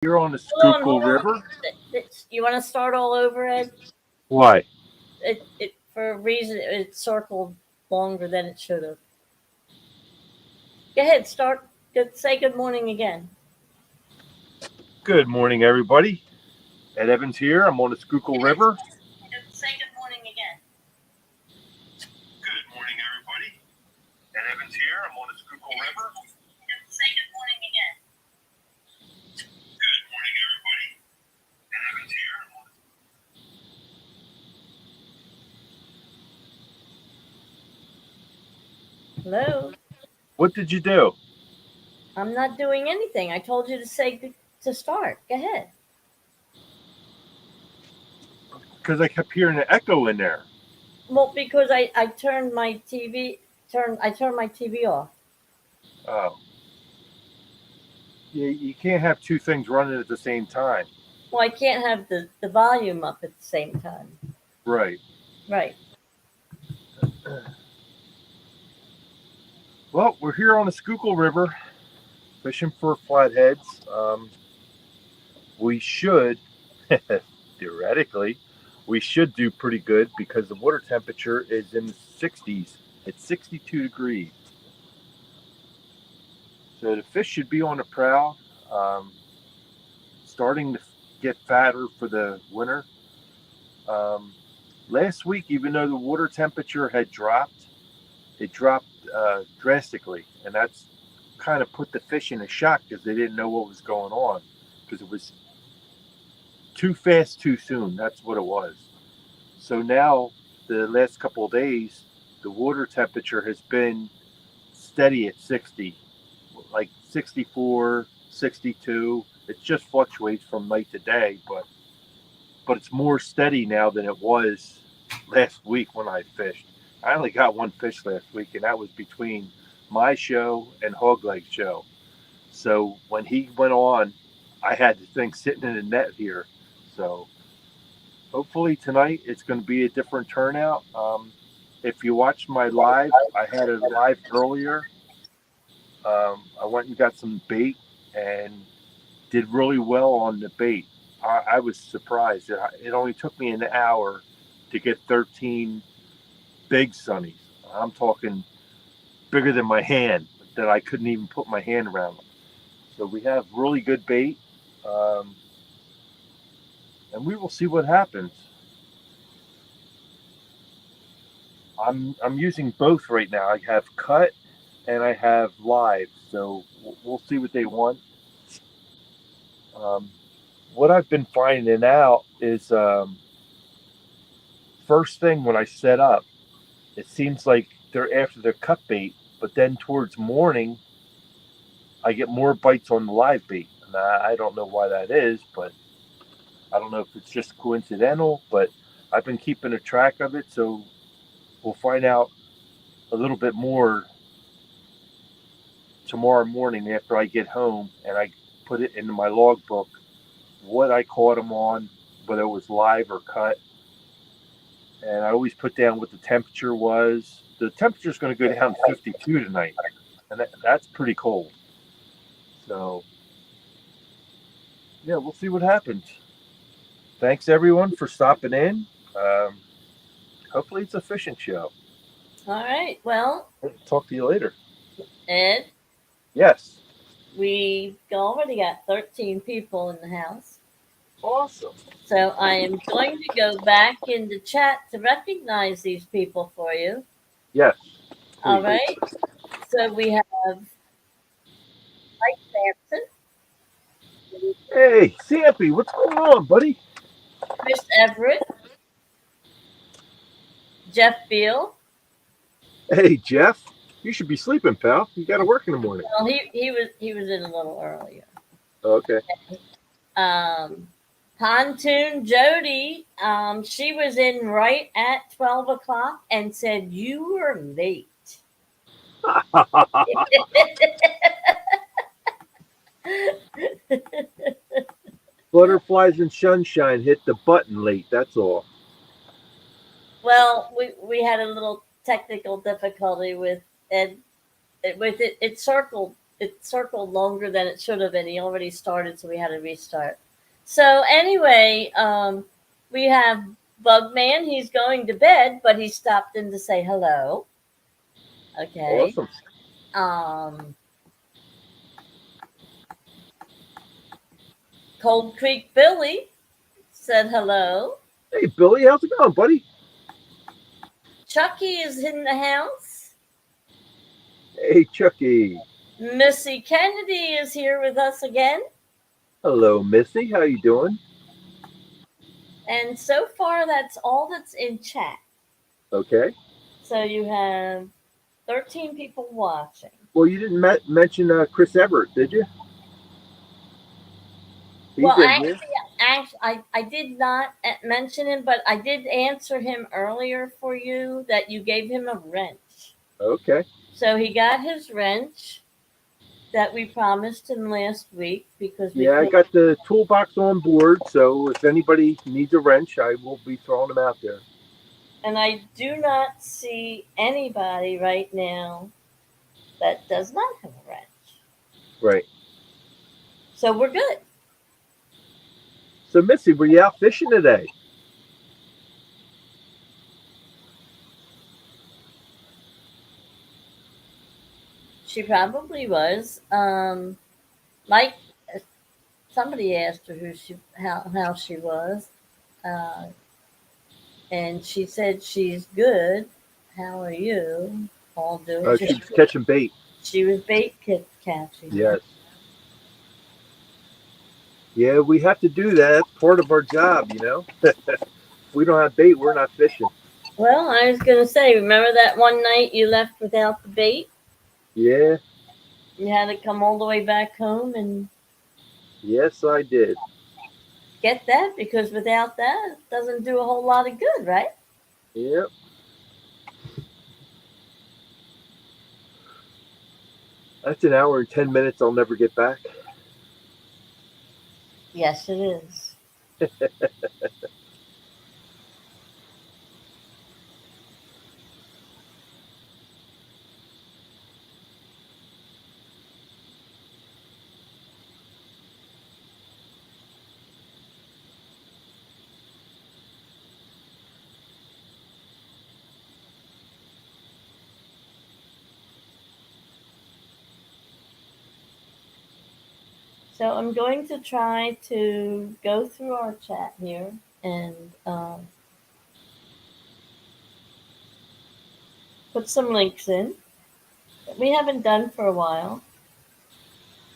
You're on the Hold Schuylkill on. River? You want to start all over, Ed? Why? It for a reason it circled longer than it should have. Go ahead, start. Say good morning again. Good morning, everybody. Ed Evans here. I'm on the Schuylkill River. Say good morning again. Good morning, everybody. Ed Evans here. I'm on the Schuylkill River. Say good morning again. Good morning, everybody. Ed Evans here. Hello. What did you do? I'm not doing anything. I told you to to start. Go ahead. Because I kept hearing an echo in there. Well, because I turned my I turned my TV off. Oh. You can't have two things running at the same time. Well, I can't have the volume up at the same time. Right. Right. Well, we're here on the Schuylkill River fishing for flatheads. We should, theoretically, we should do pretty good because the water temperature is in the 60s. It's 62 degrees. So the fish should be on the prowl, um, starting to get fatter for the winter. Um, Last week, even though the water temperature had dropped, it dropped drastically, and that's kind of put the fish in a shock because they didn't know what was going on because it was too fast, too soon. That's what it was. So now, the last couple of days, the water temperature has been steady at 60, like 64, 62. It just fluctuates from night to day, but it's more steady now than it was last week when I fished. I only got one fish last week, and that was between my show and Hogleg's show. So when he went on, I had the thing sitting in the net here. So hopefully tonight it's going to be a different turnout. If you watched my live, I had a live earlier. I went and got some bait and did really well on the bait. I was surprised. It only took me an hour to get 13 big sunnies. I'm talking bigger than my hand that I couldn't even put my hand around them. So we have really good bait, um, and we will see what happens. I'm using both right now. I have cut and I have live, so we'll see what they want. Um, what I've been finding out is first thing when I set up, it seems like they're after their cut bait, but then towards morning, I get more bites on the live bait. And I don't know why that is, but I don't know if it's just coincidental, but I've been keeping a track of it, so we'll find out a little bit more tomorrow morning after I get home and I put it into my logbook what I caught them on, whether it was live or cut. And I always put down what the temperature was. The temperature is going to go down to 52 tonight, and that's pretty cold. So, yeah, we'll see what happens. Thanks, everyone, for stopping in. Um, Hopefully, it's a fishing show. All right. Well, Talk to you later. Ed, Yes. we already got 13 people in the house. Awesome. So I am going to go back in the chat to recognize these people for you. Yes. All Please. right. So we have Mike Sampson, Hey, Sampy, what's going on, buddy? Chris Everett, Jeff Beal. Hey, Jeff. You should be sleeping, pal. You got to work in the morning. Well, he was in a little earlier. Okay. Um, Pontoon Jody, she was in right at 12 o'clock and said you were late. Butterflies and sunshine hit the button late. That's all. Well, we had a little technical difficulty with Ed with it. It circled it circled longer than it should have, and he already started, so we had to restart. So anyway, we have Bugman. He's going to bed, but he stopped in to say hello. Okay. Awesome. Cold Creek Billy said hello. Hey, Billy, how's it going, buddy? Chucky is in the house. Hey, Chucky. Missy Kennedy is here with us again. Hello, Missy. How you doing? And so far, that's all that's in chat. Okay. So you have 13 people watching. Well, you didn't mention Chris Everett, did you? He's Well, in here. actually, I did not mention him, but I did answer him earlier for you that you gave him a wrench. Okay. So he got his wrench that we promised him last week because we I got the toolbox on board, so if anybody needs a wrench, I will be throwing them out there. And I do not see anybody right now that does not have a wrench. Right. So we're good. So, Missy, were you out fishing today? She probably was. Like somebody asked her how she was, and she said she's good. How are you all doing? She was catching bait. She was bait catching. Yes. Yeah, we have to do that. That's part of our job, you know. If we don't have bait, we're not fishing. Well, I was going to say, remember that one night you left without the bait? Yeah. You had to come all the way back home and... Yes, I did. Get that, because without that, it doesn't do a whole lot of good, right? Yep. That's an hour and 10 minutes I'll never get back. Yes, it is. So I'm going to try to go through our chat here and put some links in that we haven't done for a while.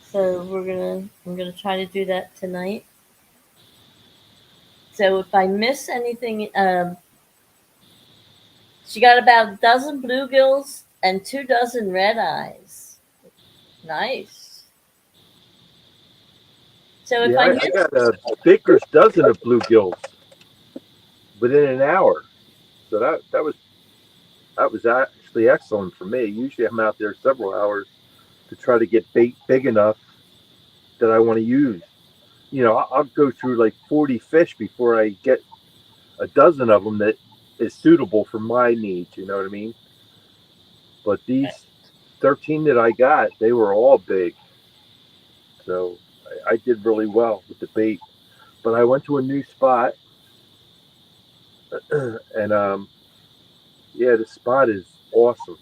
So I'm gonna try to do that tonight. So if I miss anything, she got about a dozen bluegills and 24 red eyes. Nice. So if I got a baker's dozen of bluegills within an hour. So that was actually excellent for me. Usually I'm out there several hours to try to get bait big enough that I want to use. You know, I'll go through like 40 fish before I get a dozen of them that is suitable for my needs. You know what I mean? But these 13 that I got, they were all big. So I did really well with the bait. But I went to a new spot, and yeah, the spot is awesome.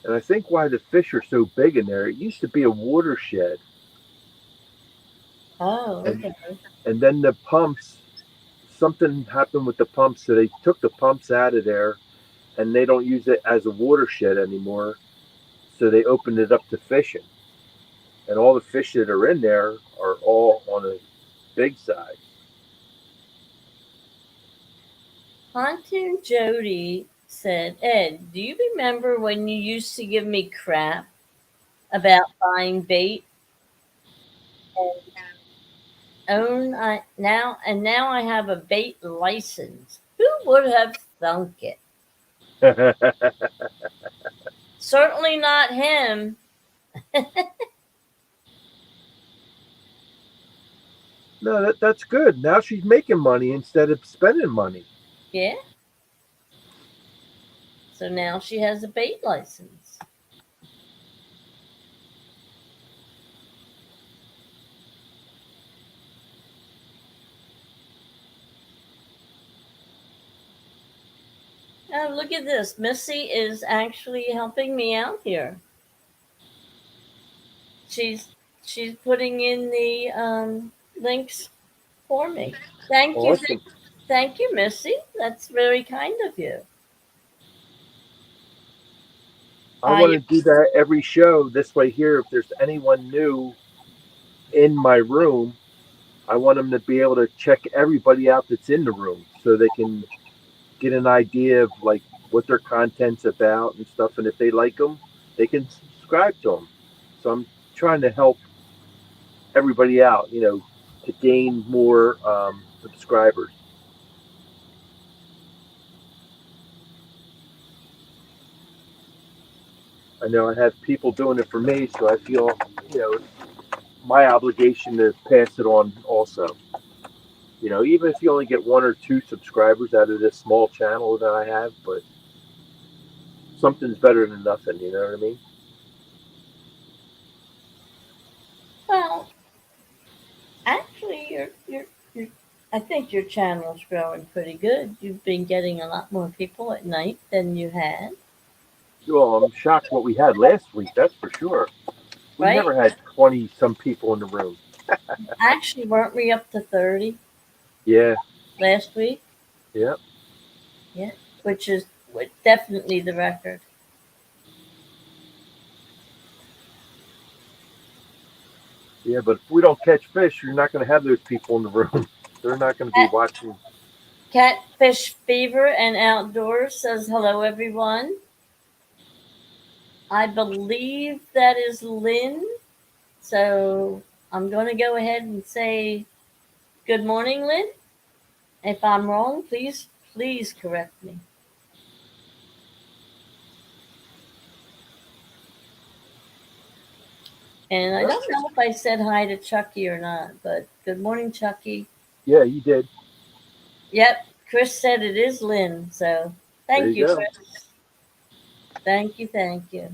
And I think why the fish are so big in there, it used to be a watershed. Oh, okay. And then the pumps, something happened with the pumps, so they took the pumps out of there, and they don't use it as a watershed anymore. So they opened it up to fishing. And all the fish that are in there are all on a big side. Pontoon Jody said, Ed, do you remember when you used to give me crap about buying bait? And now I have a bait license. Who would have thunk it? Certainly not him. No, that's good. Now she's making money instead of spending money. Yeah. So now she has a bait license. Oh, look at this. Missy is actually helping me out here. She's she's putting in the links for me. Thank you, Awesome. thank you, Missy. That's very kind of you. I Uh, want to do that every show this way here. If there's anyone new in my room, I want them to be able to check everybody out that's in the room so they can get an idea of like what their content's about and stuff. And if they like them, they can subscribe to them. So I'm trying to help everybody out, to gain more subscribers. I know I have people doing it for me, so I feel, it's my obligation to pass it on also. Even if you only get one or two subscribers out of this small channel that I have, but something's better than nothing, you know what I mean? well, actually, you're. I think your channel's growing pretty good. You've been getting a lot more people at night than you had, Well, I'm shocked what we had last week, that's for sure. We right? never had 20 some people in the room. Actually, weren't we up to 30 Yeah, last week? yeah, Yeah, which is definitely the record. yeah, but if we don't catch fish, you're not going to have those people in the room. They're not going to be watching. Catfish Fever and Outdoors says hello, everyone. I believe that is Lynn. So I'm going to go ahead and say good morning, Lynn. If I'm wrong, please correct me. And I Yep. don't know if I said hi to Chucky or not, but good morning, Chucky. Yeah, you did. Yep, Chris said it is Lynn. So There thank you you, go. Chris. Thank you, thank you.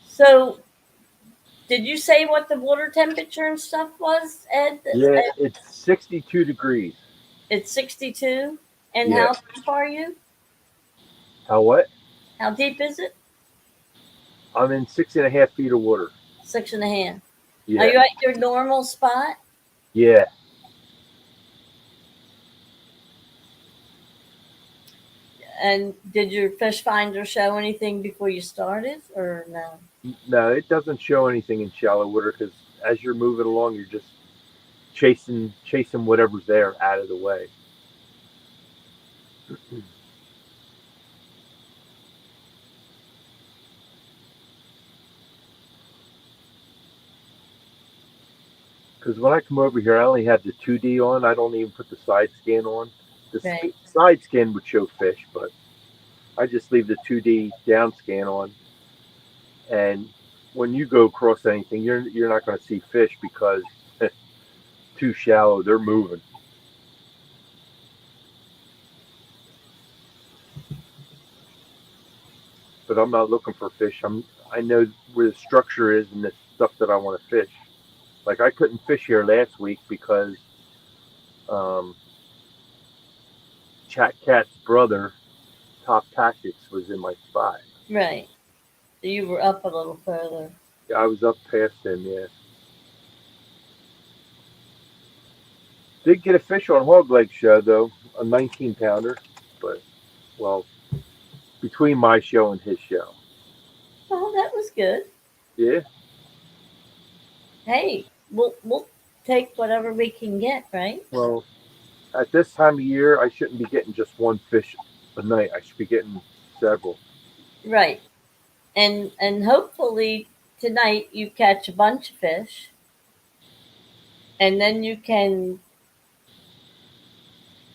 So did you say what the water temperature and stuff was, Ed? Yeah, it's 62 degrees. It's 62. And Yeah. how deep are you? How what? How deep is it? I'm in 6.5 feet of water. 6.5. Are Yeah. you at your normal spot? Yeah. And did your fish finder show anything before you started or no? No, it doesn't show anything in shallow water because as you're moving along, you're just chasing whatever's there out of the way. Because when I come over here, I only have the 2D on. I don't even put the side scan on. The Right. side scan would show fish, but I just leave the 2D down scan on. And when you go across anything, you're not going to see fish because too shallow. They're moving. But I'm not looking for fish. I know where the structure is and the stuff that I want to fish. Like I couldn't fish here last week because um, Chat Cat's brother, Top Tactics, was in my spot. Right. So you were up a little further. I was up past him. Yeah, did get a fish on Hog Leg show though, a 19 pounder. But well, between my show and his show. Oh, that was good. Yeah. Hey, we'll take whatever we can get, right? Well, at this time of year, I shouldn't be getting just one fish a night. I should be getting several. Right. And hopefully tonight you catch a bunch of fish and then you can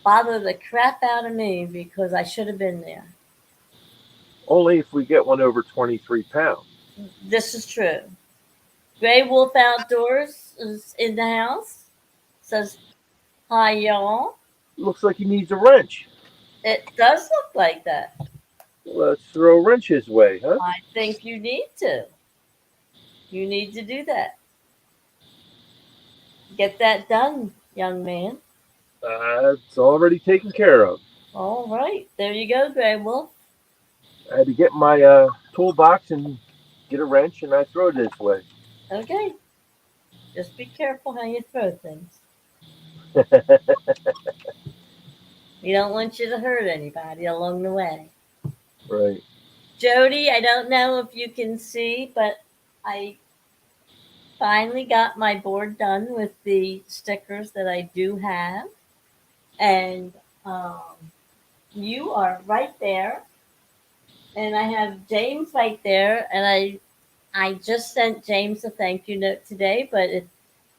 bother the crap out of me because I should have been there. Only if we get one over 23 pounds. This is true. Gray Wolf Outdoors is in the house. Says hi, y'all. Looks like he needs a wrench. It does look like that. Let's throw a wrench his way, huh? I think you need to. You need to do that. Get that done, young man. It's already taken care of. All right. There you go, Gray Wolf. I had to get my toolbox and get a wrench, and I throw it his way. Okay. Just be careful how you throw things. We don't want you to hurt anybody along the way. Right. Jody, I don't know if you can see, but I finally got my board done with the stickers that I do have. And you are right there. And I have James right there. And I just sent James a thank you note today, but if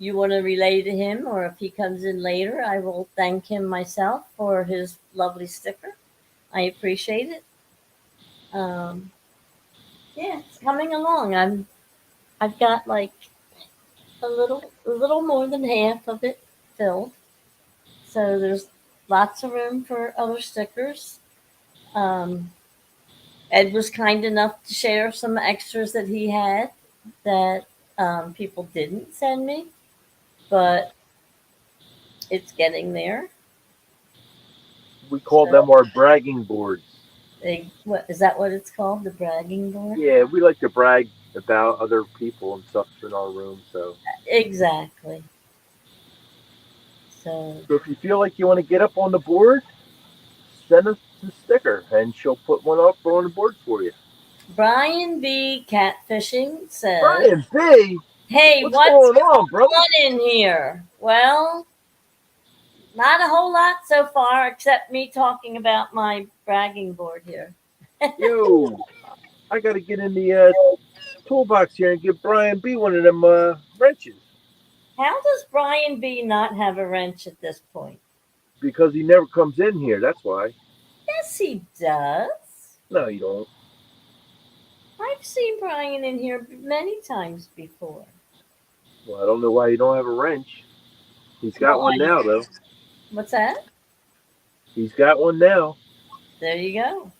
you want to relay to him or if he comes in later, I will thank him myself for his lovely sticker. I appreciate it. Um, yeah, it's coming along. I've got like a little more than half of it filled. So there's lots of room for other stickers. Um, Ed was kind enough to share some extras that he had that people didn't send me, but it's getting there. We call So, them our bragging boards. what is that? What it's called? The bragging board? Yeah, we like to brag about other people and stuff in our room. Exactly. So So if you feel like you want to get up on the board, send us the sticker, and she'll put one up on the board for you. Brian B. Catfishing says, Brian B, "Hey, what's what's going going on, brother? on in here?" Well, not a whole lot so far, except me talking about my bragging board here. Yo, I got to get in the toolbox here and give Brian B one of them wrenches How does Brian B. not have a wrench at this point? because he never comes in here. That's why. Yes, he does. No, you don't. I've seen Brian in here many times before. Well, I don't know why you don't have a wrench. He's got Well, one now, though. what's that? He's got one now. There you go.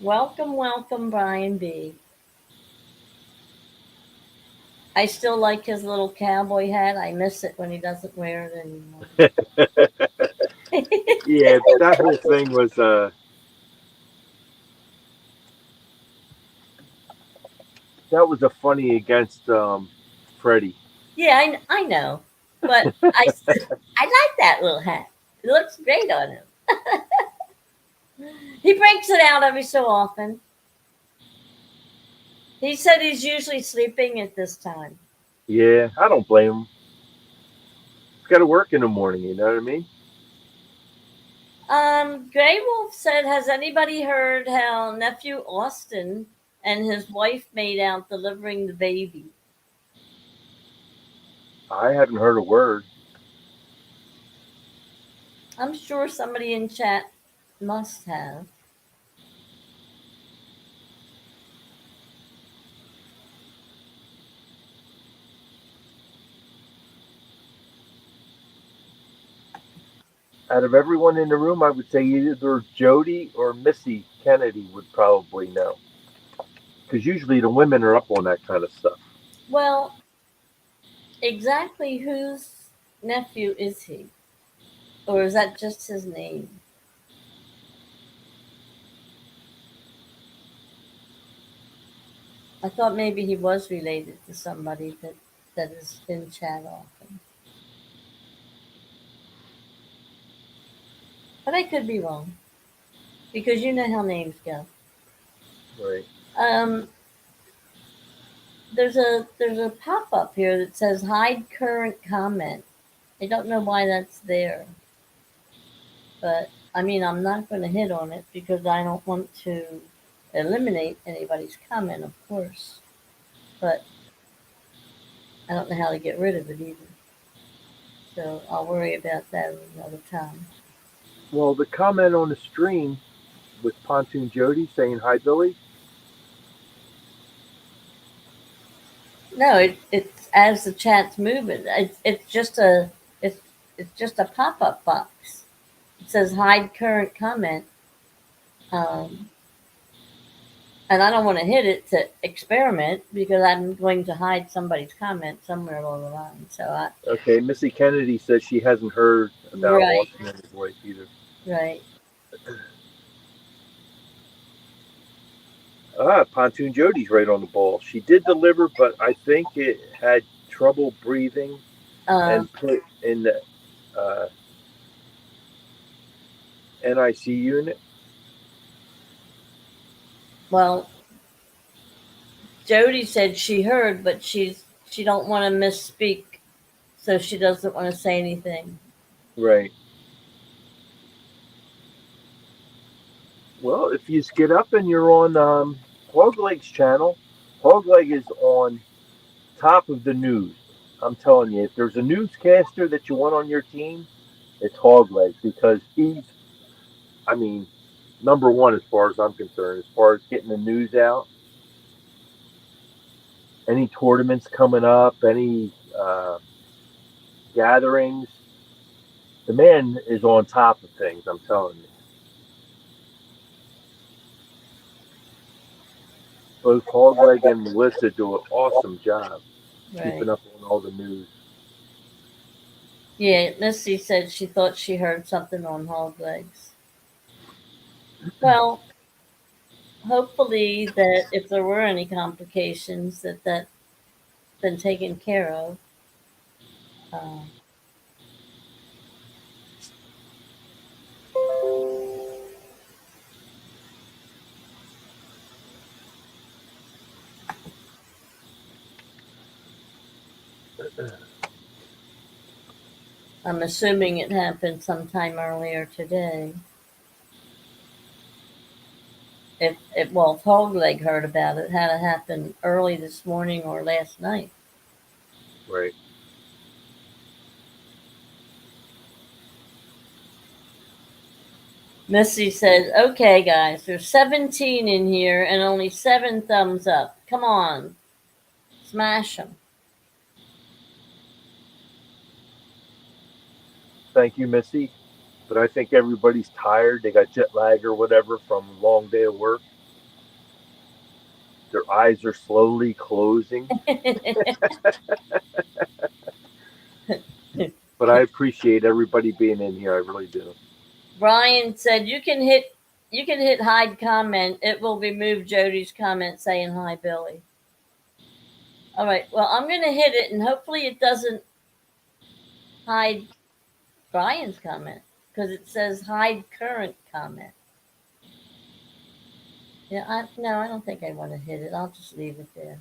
Welcome, welcome, Brian B. I still like his little cowboy hat. I miss it when he doesn't wear it anymore. Yeah, that whole thing was that was a funny against Freddie. Yeah, I know, but I like that little hat. It looks great on him. He breaks it out every so often. He said he's usually sleeping at this time. Yeah, I don't blame him. He's got to work in the morning. You know what I mean? Grey Wolf said, "Has anybody heard how nephew Austin and his wife made out delivering the baby?" I haven't heard a word. I'm sure somebody in chat must have. Out of everyone in the room, I would say either Jody or Missy Kennedy would probably know, because usually the women are up on that kind of stuff. Well, exactly whose nephew is he? Or is that just his name? I thought maybe he was related to somebody that is in chat often. But I could be wrong. Because you know how names go. Right. Um, there's a pop up here that says hide current comment. I don't know why that's there. But I mean I'm not gonna hit on it because I don't want to eliminate anybody's comment, of course. But I don't know how to get rid of it either. So I'll worry about that another time. Well, the comment on the stream with Pontoon Jody saying hi, Billy. No, it's as the chat's moving. It's it's just a pop up box. It says hide current comment, um, and I don't want to hit it to experiment because I'm going to hide somebody's comment somewhere along the line. So I Okay, Missy Kennedy says she hasn't heard about right, Austin and his wife either. right. Pontoon Jody's right on the ball. She did deliver, but I think it had trouble breathing Uh, and put in the uh, NIC unit. well, Jody said she heard, but she don't want to misspeak, so she doesn't want to say anything. Right. Well, if you get up and you're on Hogleg's channel, Hogleg is on top of the news. I'm telling you, if there's a newscaster that you want on your team, it's Hogleg because he's, I mean, number one as far as I'm concerned, as far as getting the news out. Any tournaments coming up, any gatherings, the man is on top of things. I'm telling you, both Hogleg and Melissa do an awesome job keeping Right. up on all the news. Yeah, Missy said she thought she heard something on Hog Legs. Well, hopefully that if there were any complications, that been taken care of. Uh, I'm assuming it happened sometime earlier today. If Hog Leg heard about it, had to happen early this morning or last night. Right. Missy said, "Okay, guys, there's 17 in here and only 7 thumbs up. Come on, smash them." Thank you, Missy. But I think everybody's tired. They got jet lag or whatever from a long day of work. Their eyes are slowly closing. But I appreciate everybody being in here. I really do. Brian said, "You can hit hide comment. It will remove Jody's comment saying hi, Billy." All right. Well, I'm gonna hit it, and hopefully it doesn't hide Brian's comment because it says hide current comment. Yeah. No, I don't think I want to hit it. I'll just leave it there.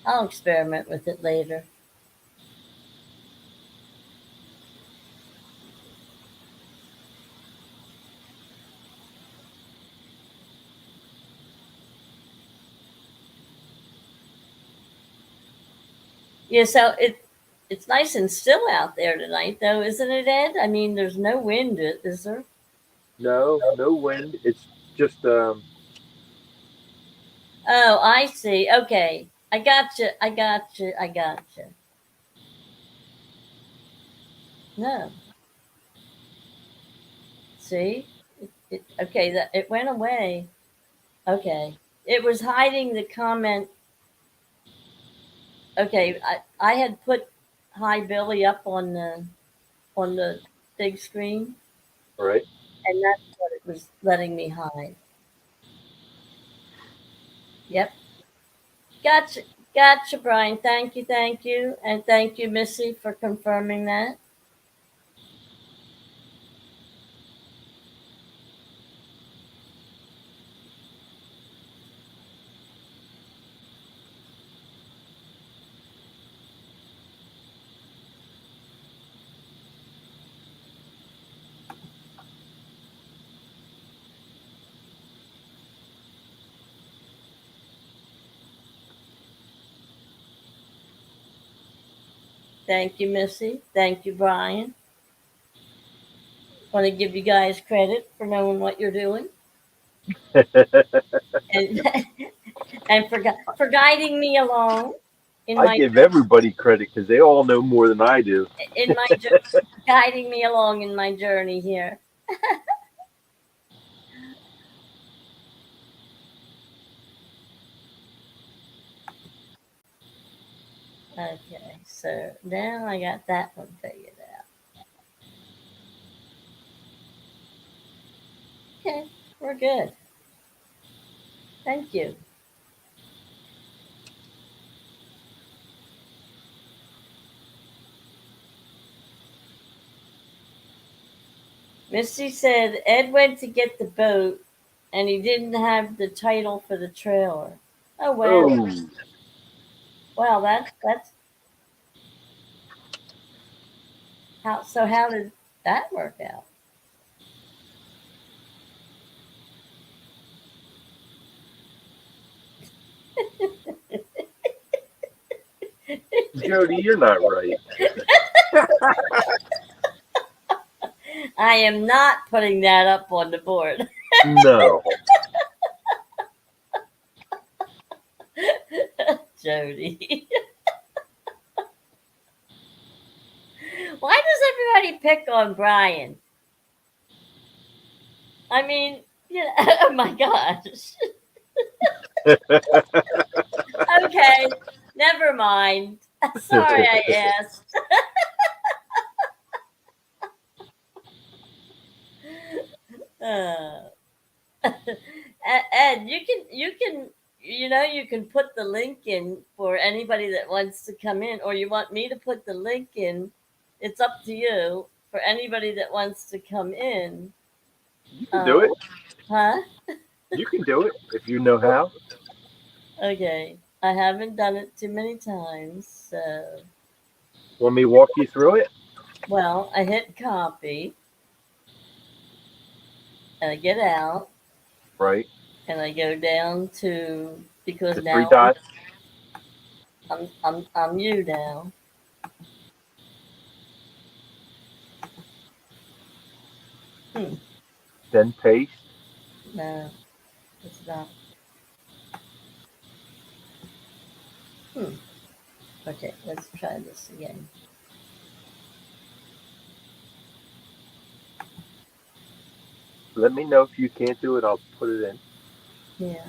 I'll experiment with it later. Yeah. So it's nice and still out there tonight, though, isn't it, Ed? I mean, there's no wind, is there? No, no wind. It's just Oh, I see. Okay. I got you. I got you. I got you. No. See? Okay, that it went away. Okay. It was hiding the comment. Okay, I had put hi Billy up on the big screen right. and that's what it was letting me hide. Yep. Gotcha. Gotcha, Brian. Thank you, thank you. And thank you, Missy, for confirming that. Thank you, Missy. Thank you, Brian. Want to give you guys credit for knowing what you're doing and and for guiding me along in I my give everybody credit because they all know more than I do. in my guiding me along in my journey here. Okay, so now I got that one figured out. Okay, we're good. Thank you. Misty said Ed went to get the boat and he didn't have the title for the trailer. Oh wow. Oh, Wow, that's how did that work out? Jody, you're not right. I am not putting that up on the board. No. Jody. Why does everybody pick on Brian? I mean, oh my gosh. Okay, never mind. Sorry I asked. Uh, Ed, you can put the link in for anybody that wants to come in, or you want me to put the link in. It's up to you for anybody that wants to come in. You can do it. Huh? You can do it if you know how. Okay. I haven't done it too many times, so Want me to walk you through it? well, I hit copy and I get out Right. and I go down to because The three now dots. I'm you now. Hmm. Then paste. No, it's not. Hmm. Okay, let's try this again. Let me know if you can't do it. I'll put it in. Yeah.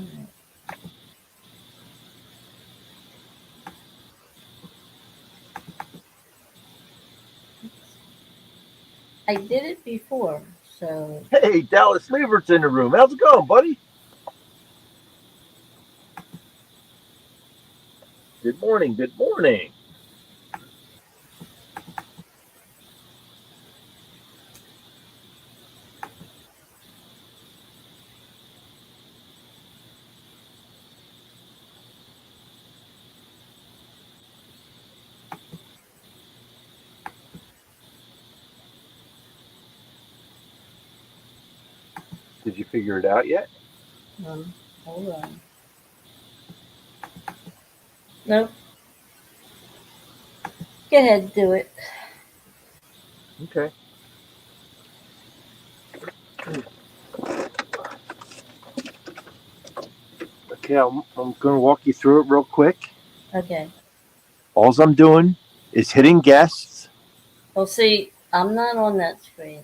I did it before, so Hey, Dallas Levert's in the room. How's it going, buddy? Good morning. Good morning. Did you figure it out yet? hold on. Nope. Go ahead, do it. Okay. Okay, I'm going to walk you through it real quick. Okay. All I'm doing is hitting guests Well, see, I'm not on that screen.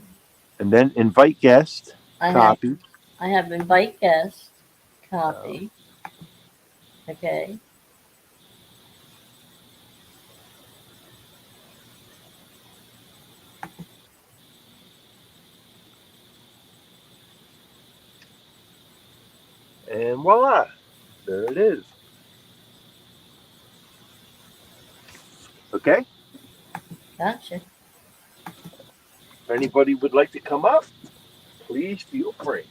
and then invite guest, I have copy. I have invite guest, copy. Okay. And voila, there it is. Okay. Gotcha. If anybody would like to come up, please feel free.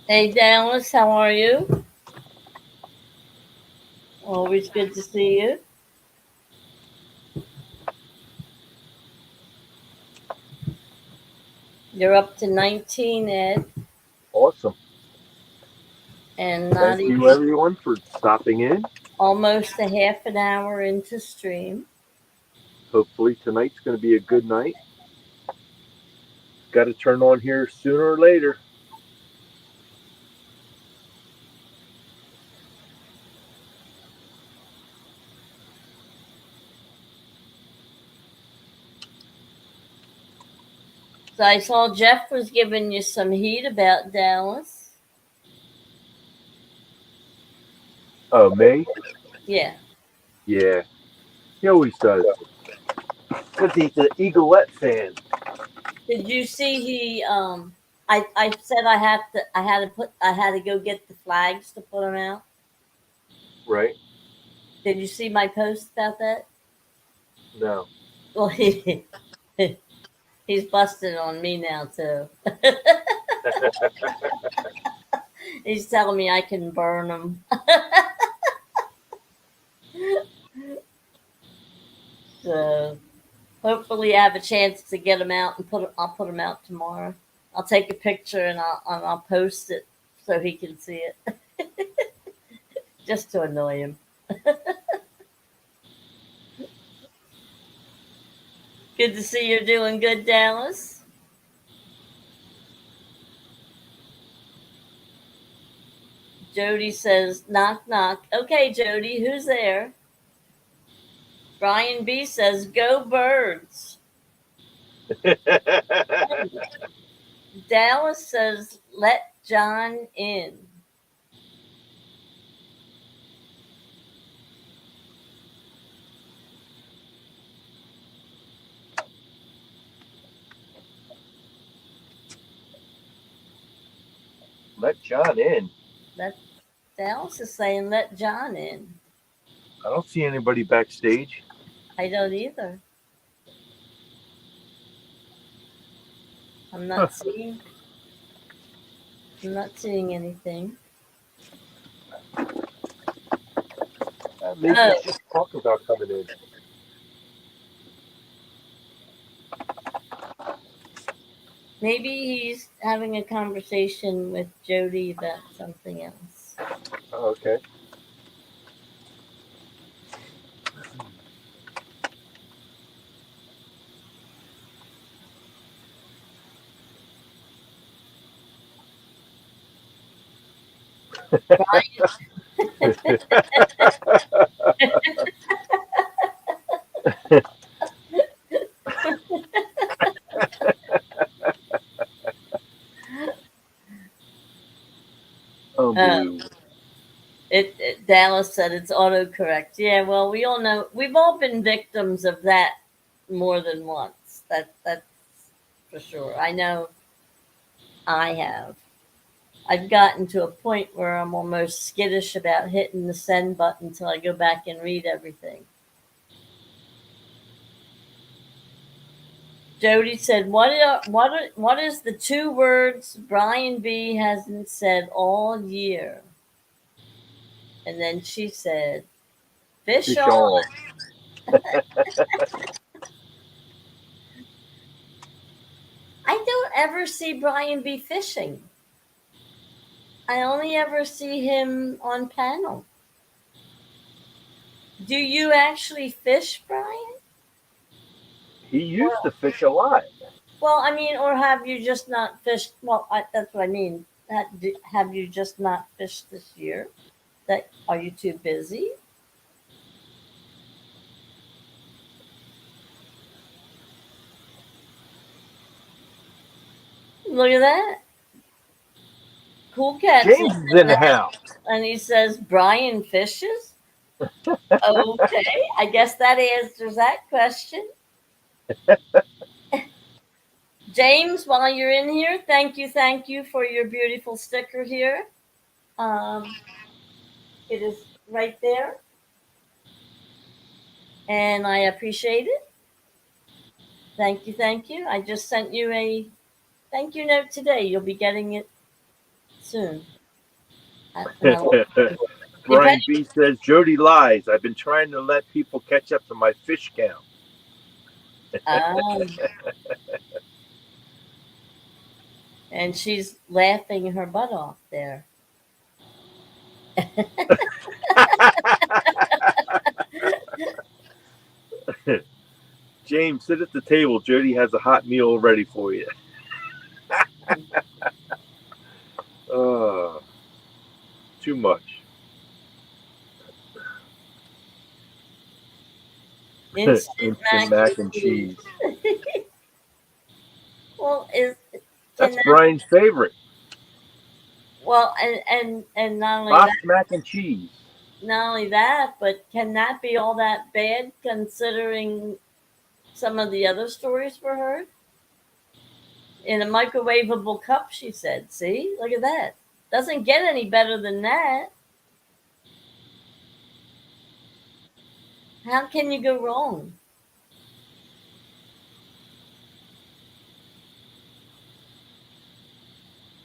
Hey, Dallas, how are you? Always good to see you. You're up to 19, Ed, Awesome. and not Thank even you, everyone, for stopping in. almost a half an hour into stream. Hopefully tonight's going to be a good night. Got to turn on here sooner or later. So I saw Jeff was giving you some heat about Dallas. Oh, May? Yeah. Yeah, he always does. Because he's an Eaglet fan. Did you see I said I had to go get the flags to put them out. Right? Did you see my post about that? No. Well, he's busted on me now too. He's telling me I can burn them. So hopefully I have a chance to get them out and I'll put them out tomorrow. I'll take a picture and I'll post it so he can see it, just to annoy him. Good to see you're doing good, Dallas. Jody says, knock, knock. Okay, Jody, who's there? Brian B says, go birds. Dallas says, let John in. Let John in. Dallas is saying, let John in. I don't see anybody backstage. I don't either. I'm Huh. not seeing. I'm not seeing anything. Maybe Oh, he's just talking about coming in. maybe he's having a conversation with Jody about something else. Oh, okay. Brian, Unbelievable. Dallas said it's autocorrect. Yeah, well, we all know we've all been victims of that more than once. That's for sure. I know I have. I've gotten to a point where I'm almost skittish about hitting the send button until I go back and read everything. Jody said, what is the two words Brian B hasn't said all year?" And then she said, "Fish Fish on." on. I don't ever see Brian B fishing. I only ever see him on panel. Do you actually fish, Brian? He used Well, to fish a lot. well, I mean, or have you just not fished? Well, that's what I mean. Have you just not fished this year? That are you too busy? Look at that. Cool Cats James is is in in the the house. and he says Brian fishes. Okay, I guess that answers that question. James, while you're in here, thank you for your beautiful sticker here. Um, it is right there, and I appreciate it. Thank you. I just sent you a thank you note today. You'll be getting it soon. And if Brian B says Jody lies. I've been trying to let people catch up to my fish count. um, and she's laughing her butt off there. James, sit at the table. Jody has a hot meal ready for you. uh, Too much. Instant Mac and cheese. Well, That's Brian's favorite. Well, and not only Box that, mac and cheese. not only that, but can that be all that bad considering some of the other stories were heard? In a microwavable cup, she said. See, look at that. Doesn't get any better than that. How can you go wrong?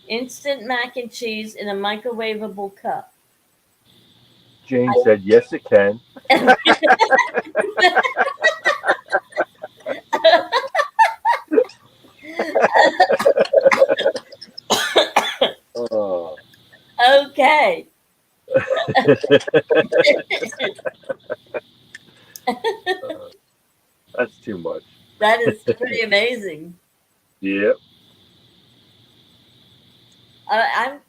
Instant mac and cheese in a microwavable cup. James said, yes, it can. Okay. That's too much. That is pretty amazing. Yep.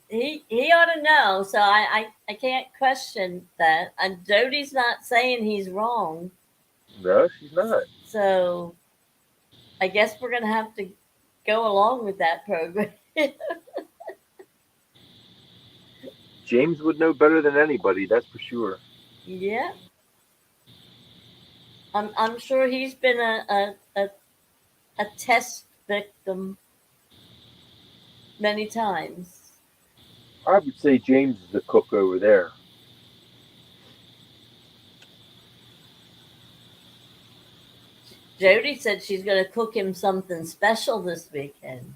He ought to know, so I can't question that. And Jody's not saying he's wrong, No, she's not. so I guess we're gonna have to go along with that program. James would know better than anybody, that's for sure. Yeah, I'm sure he's been a test victim many times. I would say James is the cook over there. Jody said she's going to cook him something special this weekend.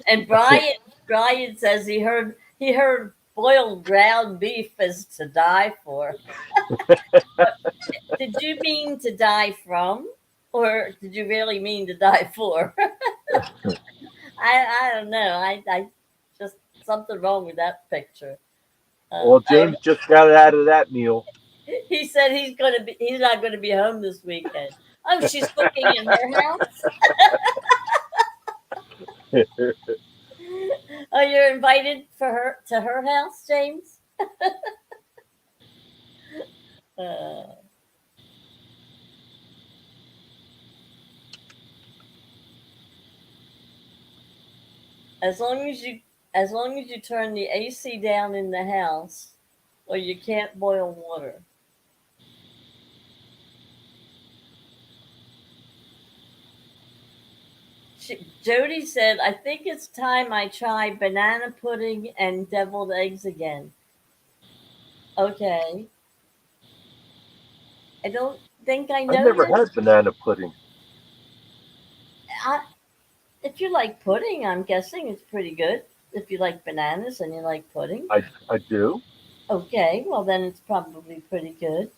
And Brian says he heard boiled ground beef is to die for. Did you mean to die from, or did you really mean to die for? I don't know. I just something wrong with that picture. Well, James just got out of that meal. He said he's not gonna be home this weekend. Oh, she's cooking in her house. Oh, you're invited to her house, James. As long as you turn the AC down in the house, or you can't boil water. Jody said, I think it's time I try banana pudding and deviled eggs again. Okay. I don't think I know. I've never had banana pudding. If you like pudding, I'm guessing it's pretty good. If you like bananas and you like pudding. I do. Okay, well then it's probably pretty good.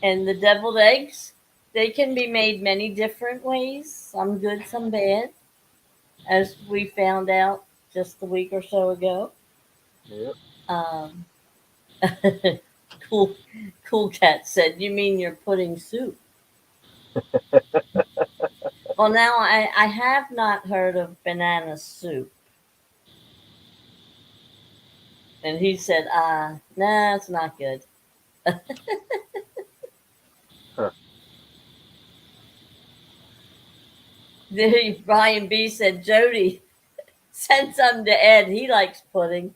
And the deviled eggs, they can be made many different ways. Some good, some bad. As we found out just a week or so ago. Yep. Cool Cat said, you mean you're pudding soup? Well, now I have not heard of banana soup. And he said, nah, it's not good. Huh. Brian B said, Jody, send some to Ed. He likes pudding.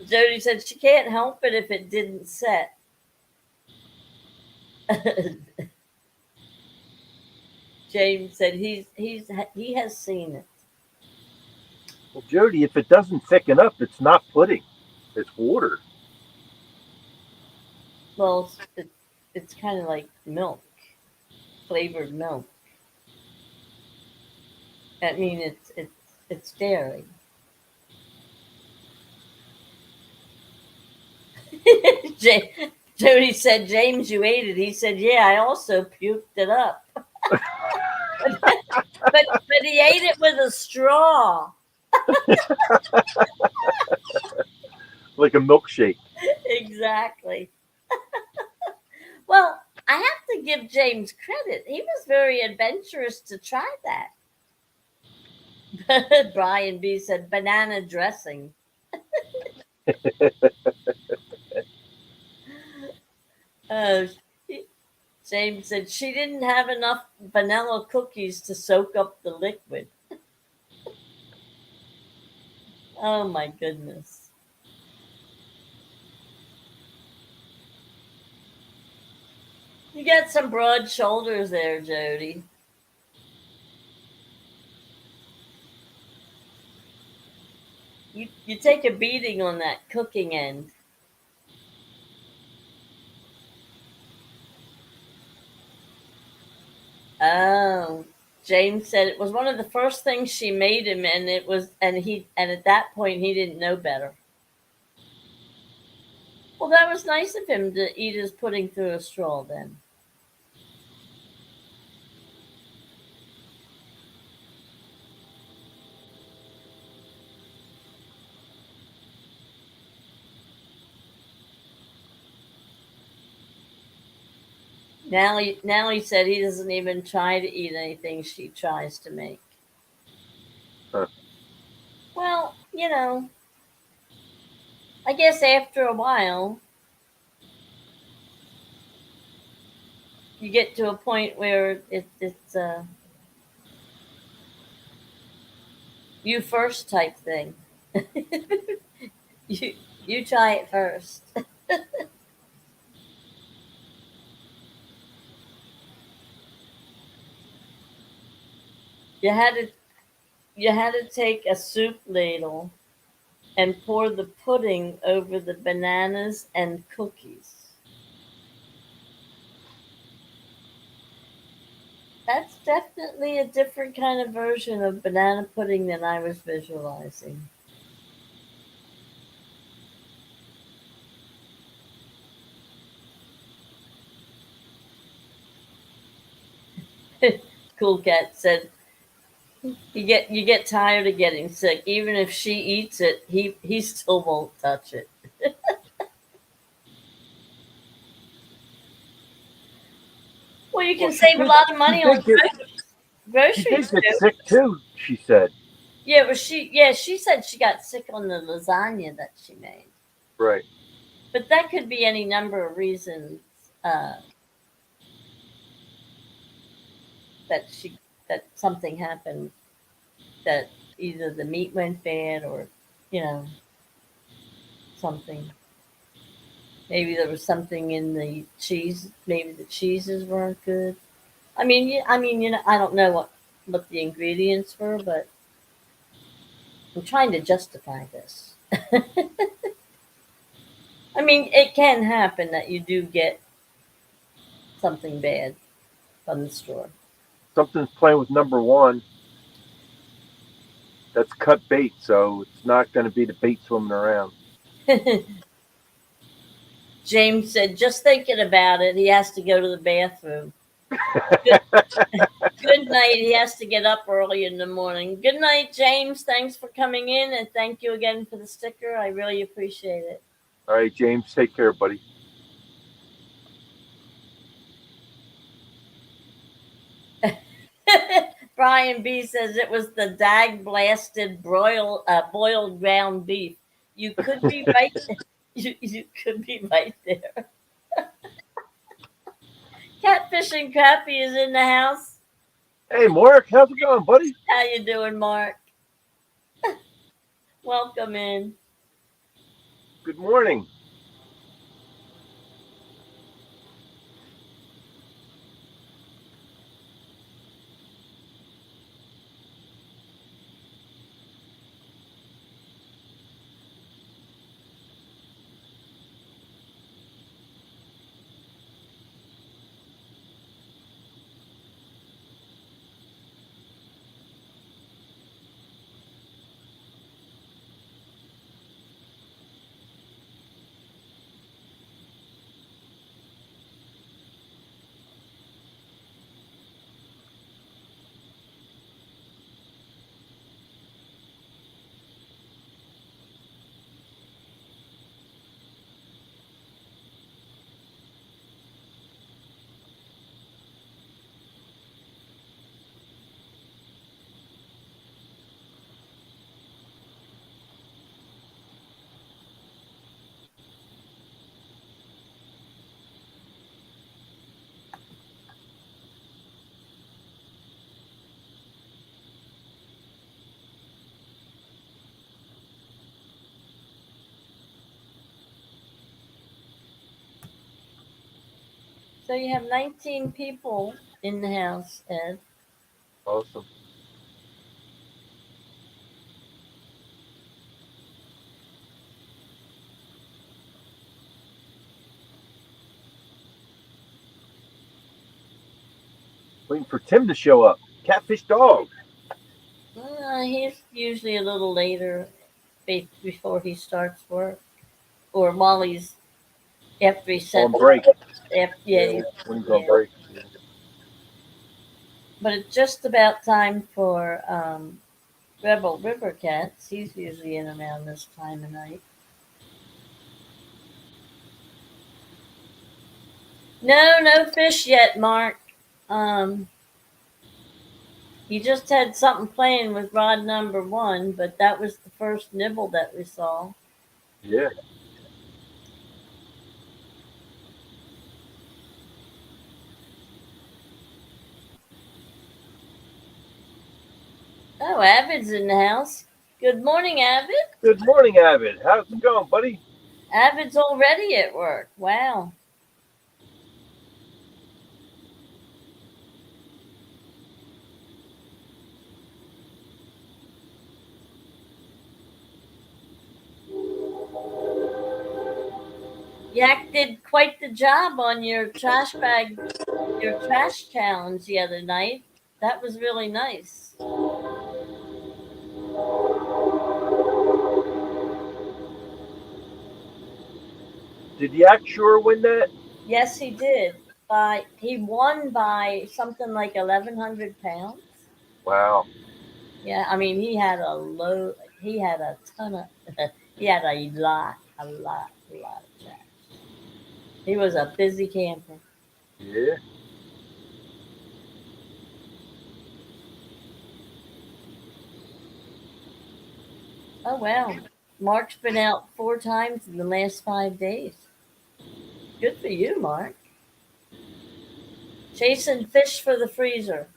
Jody said she can't help it if it didn't set. James said he has seen it. Well, Jody, if it doesn't thicken up, it's not pudding. It's water. Well, it's kind of like milk, flavored milk. I mean, it's dairy. Jody said, James, you ate it. He said, yeah, I also puked it up. but he ate it with a straw. like a milkshake. Exactly. Well, I have to give James credit. He was very adventurous to try that. Brian B said banana dressing. Uh, James said she didn't have enough vanilla cookies to soak up the liquid. Oh my goodness. You got some broad shoulders there, Jody. You take a beating on that cooking end. Oh, James said it was one of the first things she made him, and it was, and at that point he didn't know better. Well, that was nice of him to eat his pudding through a straw. Then now he said he doesn't even try to eat anything she tries to make. Huh. Well, I guess after a while you get to a point where it's you first type thing. you you try it first. You had to you had to take a soup ladle and pour the pudding over the bananas and cookies. That's definitely a different kind of version of banana pudding than I was visualizing. Cool Cat said you get tired of getting sick. Even if she eats it, he still won't touch it. Well, you Well, can save a lot of money on she did groceries get too. sick too. She said. Yeah, well, she said she got sick on the lasagna that she made. Right. But that could be any number of reasons uh, that she that something happened, that either the meat went bad or you know something. Maybe there was something in the cheese. Maybe the cheeses weren't good. I don't know what the ingredients were, but I'm trying to justify this. I mean, it can happen that you do get something bad from the store. Something's playing with number one. That's cut bait, so it's not going to be the bait swimming around. James said, just thinking about it, he has to go to the bathroom. Good, good night. He has to get up early in the morning. Good night, James. Thanks for coming in, and thank you again for the sticker. I really appreciate it. All right, James, take care, buddy. Brian B says it was the dag blasted boiled ground beef. You could be right. You could be right there. Catfish and Crappy is in the house. Hey, Mark, how's it going, buddy? How you doing, Mark? Welcome in. Good morning. So you have 19 people in the house, Ed. Awesome. Waiting for Tim to show up. Catfish dog. He's usually a little later before he starts work, or while he's after he On sets break. up. After, Yeah, yeah, when he's on yeah. break. But it's just about time for Rebel River Cats. He's usually in around this time of night. No, no fish yet, Mark. Um, he just had something playing with rod number one, but that was the first nibble that we saw. Yeah. Oh, Avid's in the house. Good morning, Avid. Good morning, Avid. How's it going, buddy? Avid's already at work. Wow. Yak did quite the job on your your trash challenge the other night. That was really nice. Did Yak sure win that? Yes, he did. He won by something like 1,100 pounds. Wow. Yeah, I mean he had a ton of, he had a lot of trash. He was a busy camper. Yeah. Oh wow, Mark's been out 4 times in the last 5 days. Good for you, Mark. Chasing fish for the freezer.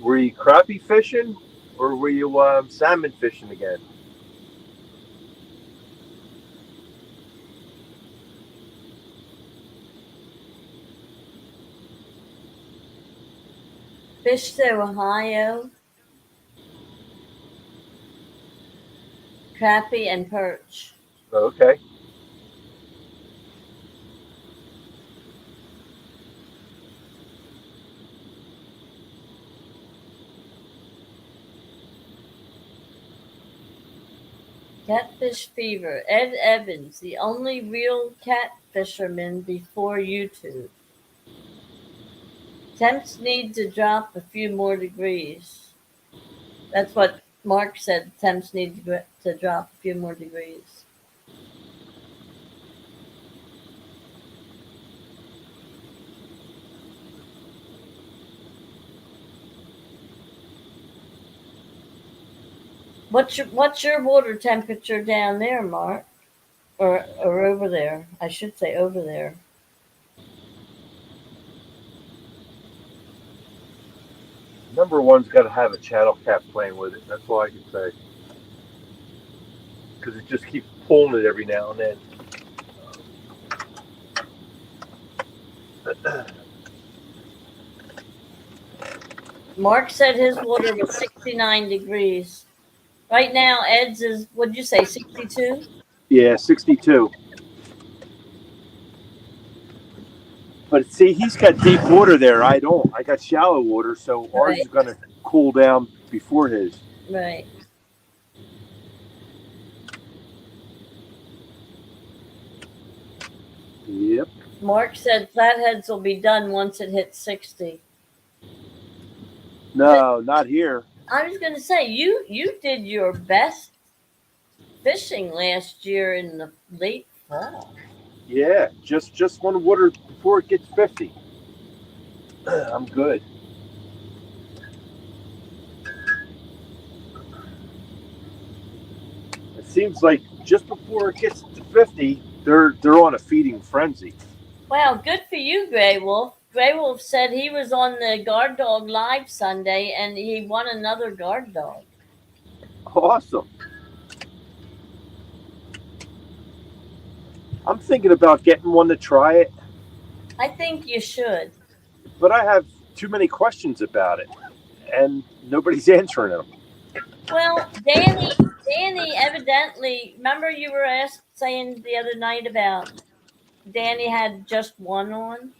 Were you crappie fishing or were you salmon fishing again? Fish to Ohio, crappie and perch. Okay. Catfish fever. Ed Evans, the only real cat fisherman before YouTube. Temps need to drop a few more degrees. That's what Mark said. Temps need to drop a few more degrees. What's your water temperature down there, Mark? Or over there? I should say over there. Number one's got to have a channel cap playing with it. That's all I can say. Because it just keeps pulling it every now and then. Mark said his water was 69 degrees. Right now, Ed's is, what'd you say, 62? Yeah, 62. But see, he's got deep water there. I don't. I got shallow water, so ours Right, is going to cool down before his. right. Yep. Mark said flatheads will be done once it hits 60. No, not here. I was going to say, you did your best fishing last year in the late fall. Yeah, just one water before it gets 50. I'm good. It seems like just before it gets to 50, they're on a feeding frenzy. Wow, good for you, Grey Wolf. Grey Wolf said he was on the Guard Dog Live Sunday and he won another guard dog. Awesome. I'm thinking about getting one to try it, I think you should. but I have too many questions about it, and nobody's answering them. Well, Danny evidently, remember you were asked saying the other night about Danny had just one on?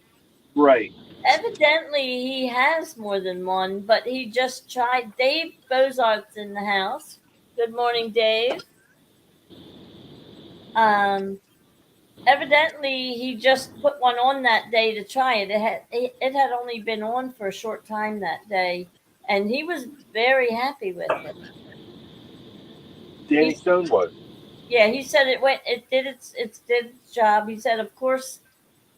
Right. Evidently, he has more than one, but he just tried. Dave Bozart's in the house. Good morning, Dave. Um, Evidently, he just put one on that day to try it. It had only been on for a short time that day, and he was very happy with it. Danny He Stone was. Yeah, he said it did its job. He said, of course,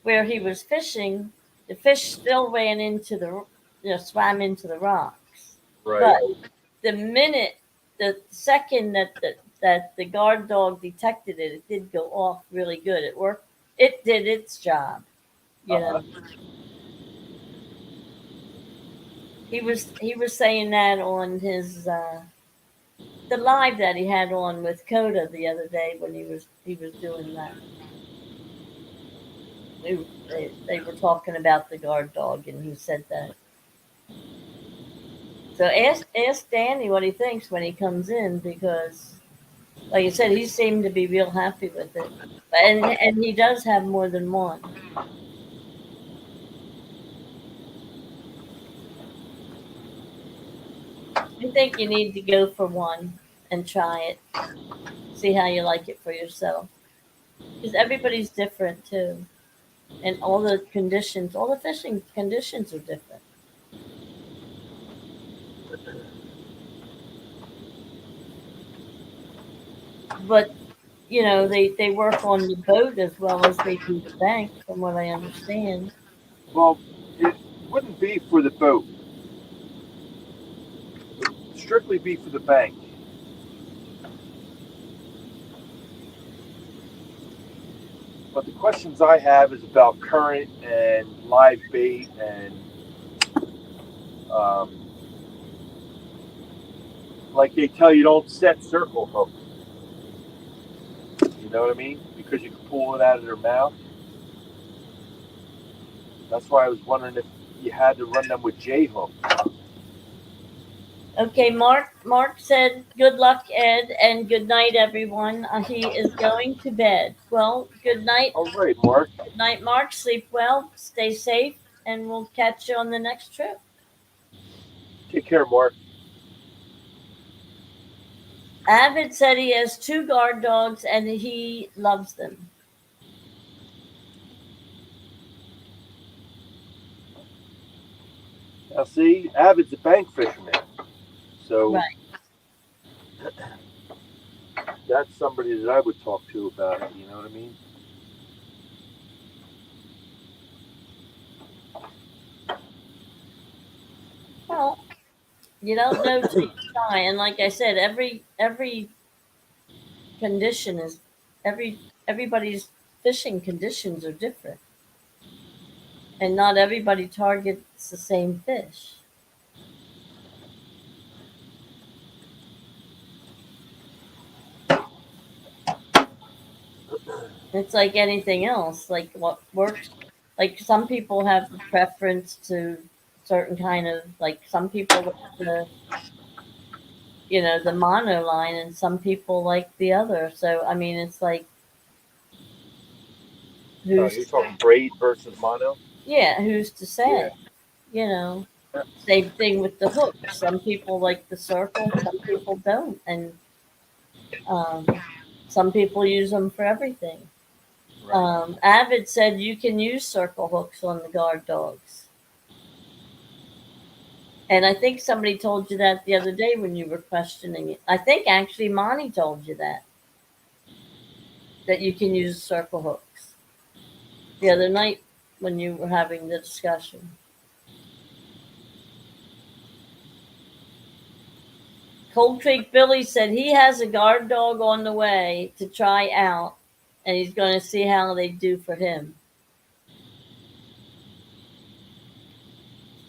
where he was fishing, the fish still ran into swam into the rocks. Right. But the second that the guard dog detected it, it did go off really good. It worked. It did its job. Uh You huh. know, he was saying that on his the live that he had on with Coda the other day when he was doing that. They were talking about the guard dog, and he said that. So ask Danny what he thinks when he comes in, because, like I said, he seemed to be real happy with it, and he does have more than one. I think you need to go for one and try it, see how you like it for yourself, because everybody's different too, and all the fishing conditions are different. But they work on the boat as well as they do the bank, from what I understand. Well, it wouldn't be for the boat. It would strictly be for the bank. But the questions I have is about current and live bait and um, like they tell you don't set circle hooks. You know what I mean? Because you can pull it out of their mouth. That's why I was wondering if you had to run them with J hook. Okay, Mark said good luck, Ed, and good night, everyone. He is going to bed. Well, All right, Mark. good night, Mark. Sleep well, stay safe, and we'll catch you on the next trip. Take care, Mark. Avid said he has two guard dogs and he loves them. Now, see, Avid's a bank fisherman, so Right. that's somebody that I would talk to about it. You know what I mean? Well, you don't know till you try, and like I said, every condition is every everybody's fishing conditions are different, and not everybody targets the same fish. It's like anything else, like what works. Like some people have a preference to certain kind of, like some people like the mono line, and some people like the other. So I mean, it's like You're who's talking braid versus mono. yeah, who's to Yeah. say? You know, Same thing with the hook. Some people like the circle, some people don't, and um, some people use them for everything. Right. Avid said you can use circle hooks on the guard dogs. And I think somebody told you that the other day when you were questioning it. I think actually Monty told you that you can use circle hooks the other night when you were having the discussion. Cold Creek Billy said he has a guard dog on the way to try out, and he's going to see how they do for him.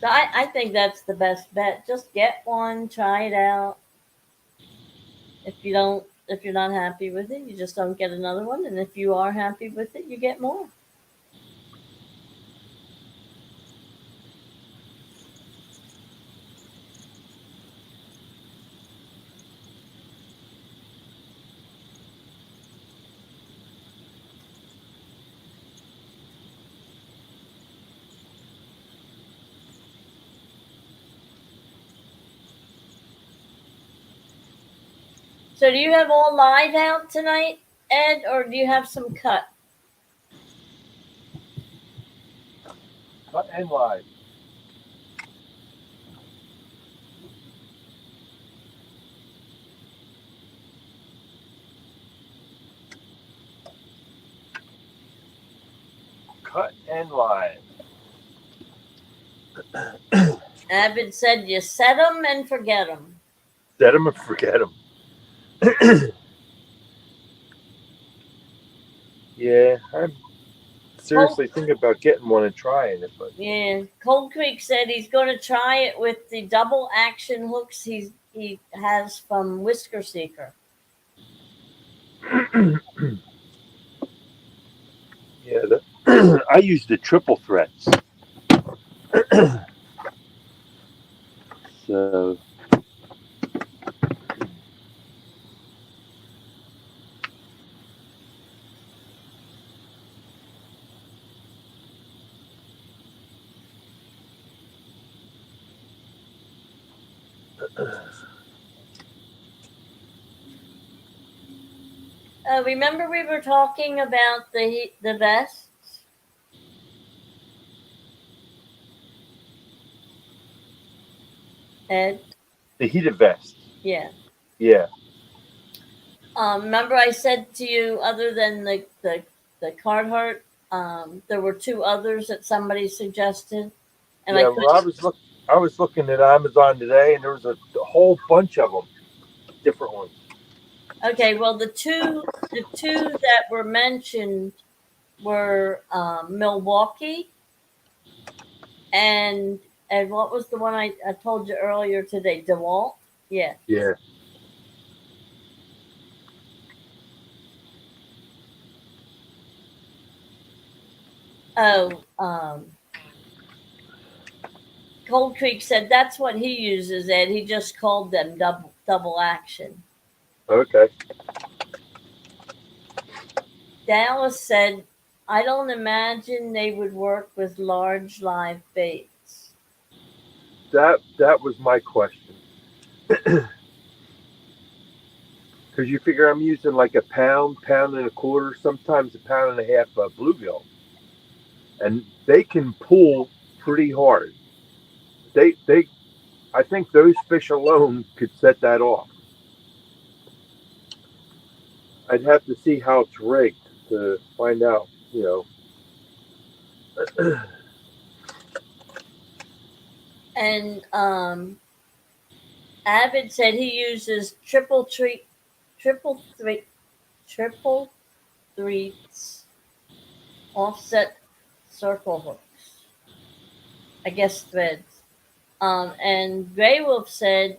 So I think that's the best bet. Just get one, try it out. If you don't if you're not happy with it, you just don't get another one. And if you are happy with it, you get more. So do you have all live out tonight, Ed, or do you have some cut? Cut and live. Cut and live. Abbott said you set them and forget them. Set them and forget them. Yeah, I'm seriously thinking about getting one and trying it, but Yeah, Cold Creek said he's going to try it with the double action hooks he has from Whisker Seeker. yeah, I use the triple threats. So Remember we were talking about the vests? Ed? the heated vest. Yeah. Yeah. Remember I said to you, other than the Carhartt, there were two others that somebody suggested, and Yeah, well, I was looking at Amazon today, and there was a whole bunch of them, different ones. Okay, well the two that were mentioned were Milwaukee and what was the one I told you earlier today? DeWalt. Yeah. Yeah. Oh, Cold Creek said that's what he uses, Ed. He just called them double action. Okay. Dallas said, I don't imagine they would work with large live baits. That was my question. Because you figure I'm using like a pound and a quarter, sometimes a pound and a half of bluegill, and they can pull pretty hard. I think those fish alone could set that off. I'd have to see how it's rigged to find out, And Avid said he uses triple threats offset circle hooks. I guess threads. And Grey Wolf said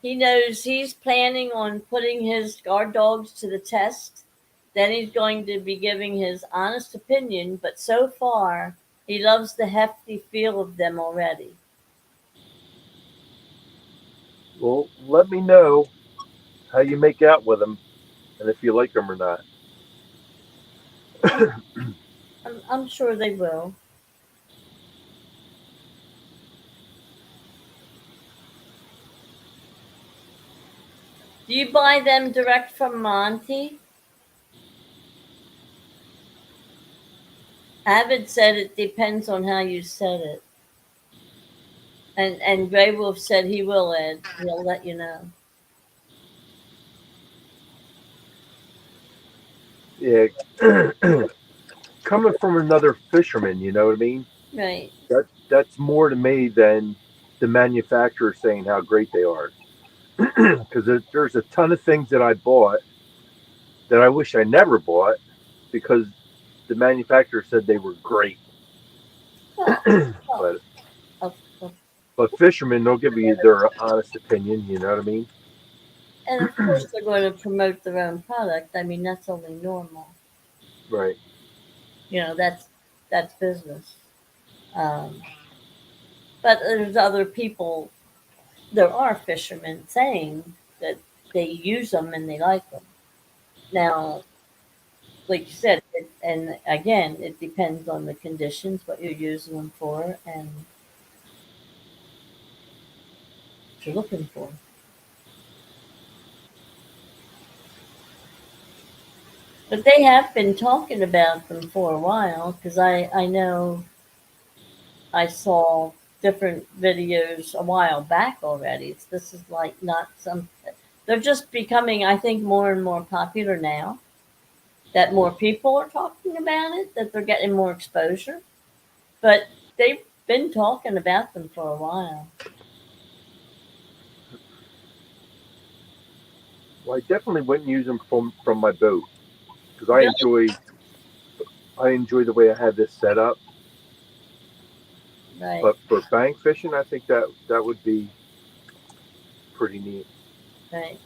he knows he's planning on putting his guard dogs to the test. Then he's going to be giving his honest opinion, but so far he loves the hefty feel of them already. Well, let me know how you make out with them and if you like them or not. I'm sure they will. Do you buy them direct from Monty? Avid said it depends on how you set it. And Grey Wolf said he will, Ed. He'll let you know. Yeah. Coming from another fisherman, you know what I mean? Right. That's more to me than the manufacturer saying how great they are. Because there's a ton of things that I bought that I wish I never bought because the manufacturer said they were great. But fishermen, they'll give you their honest opinion, you know what I mean? And of course, they're going to promote their own product. I mean, that's only normal. Right. That's business. Um, but there's other people. There are fishermen saying that they use them and they like them. Now, like you said, and again, it depends on the conditions, what you're using them for, and what you're looking for. But they have been talking about them for a while because I know I saw different videos a while back already. This is like not some. They're just becoming, I think, more and more popular now. That more people are talking about it. That they're getting more exposure. But they've been talking about them for a while. Well, I definitely wouldn't use them from my boat because Really? I enjoy the way I have this set up. Right, But for bank fishing, I think that would be pretty neat. right.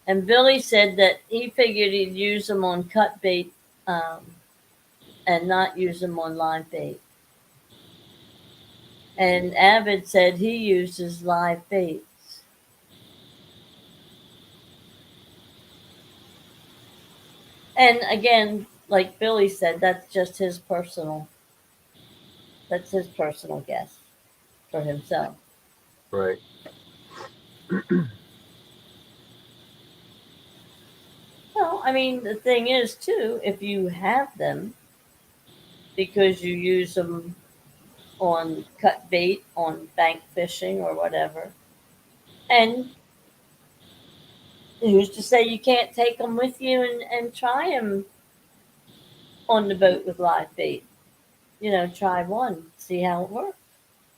And Billy said that he figured he'd use them on cut bait um, and not use them on live bait. And Avid said he uses live baits. And again, like Billy said, that's his personal guess for himself. Right. Well, I mean, the thing is too, if you have them because you use them on cut bait, on bank fishing or whatever, and who's to say you can't take them with you and try them on the boat with live bait? Try one, see how it works.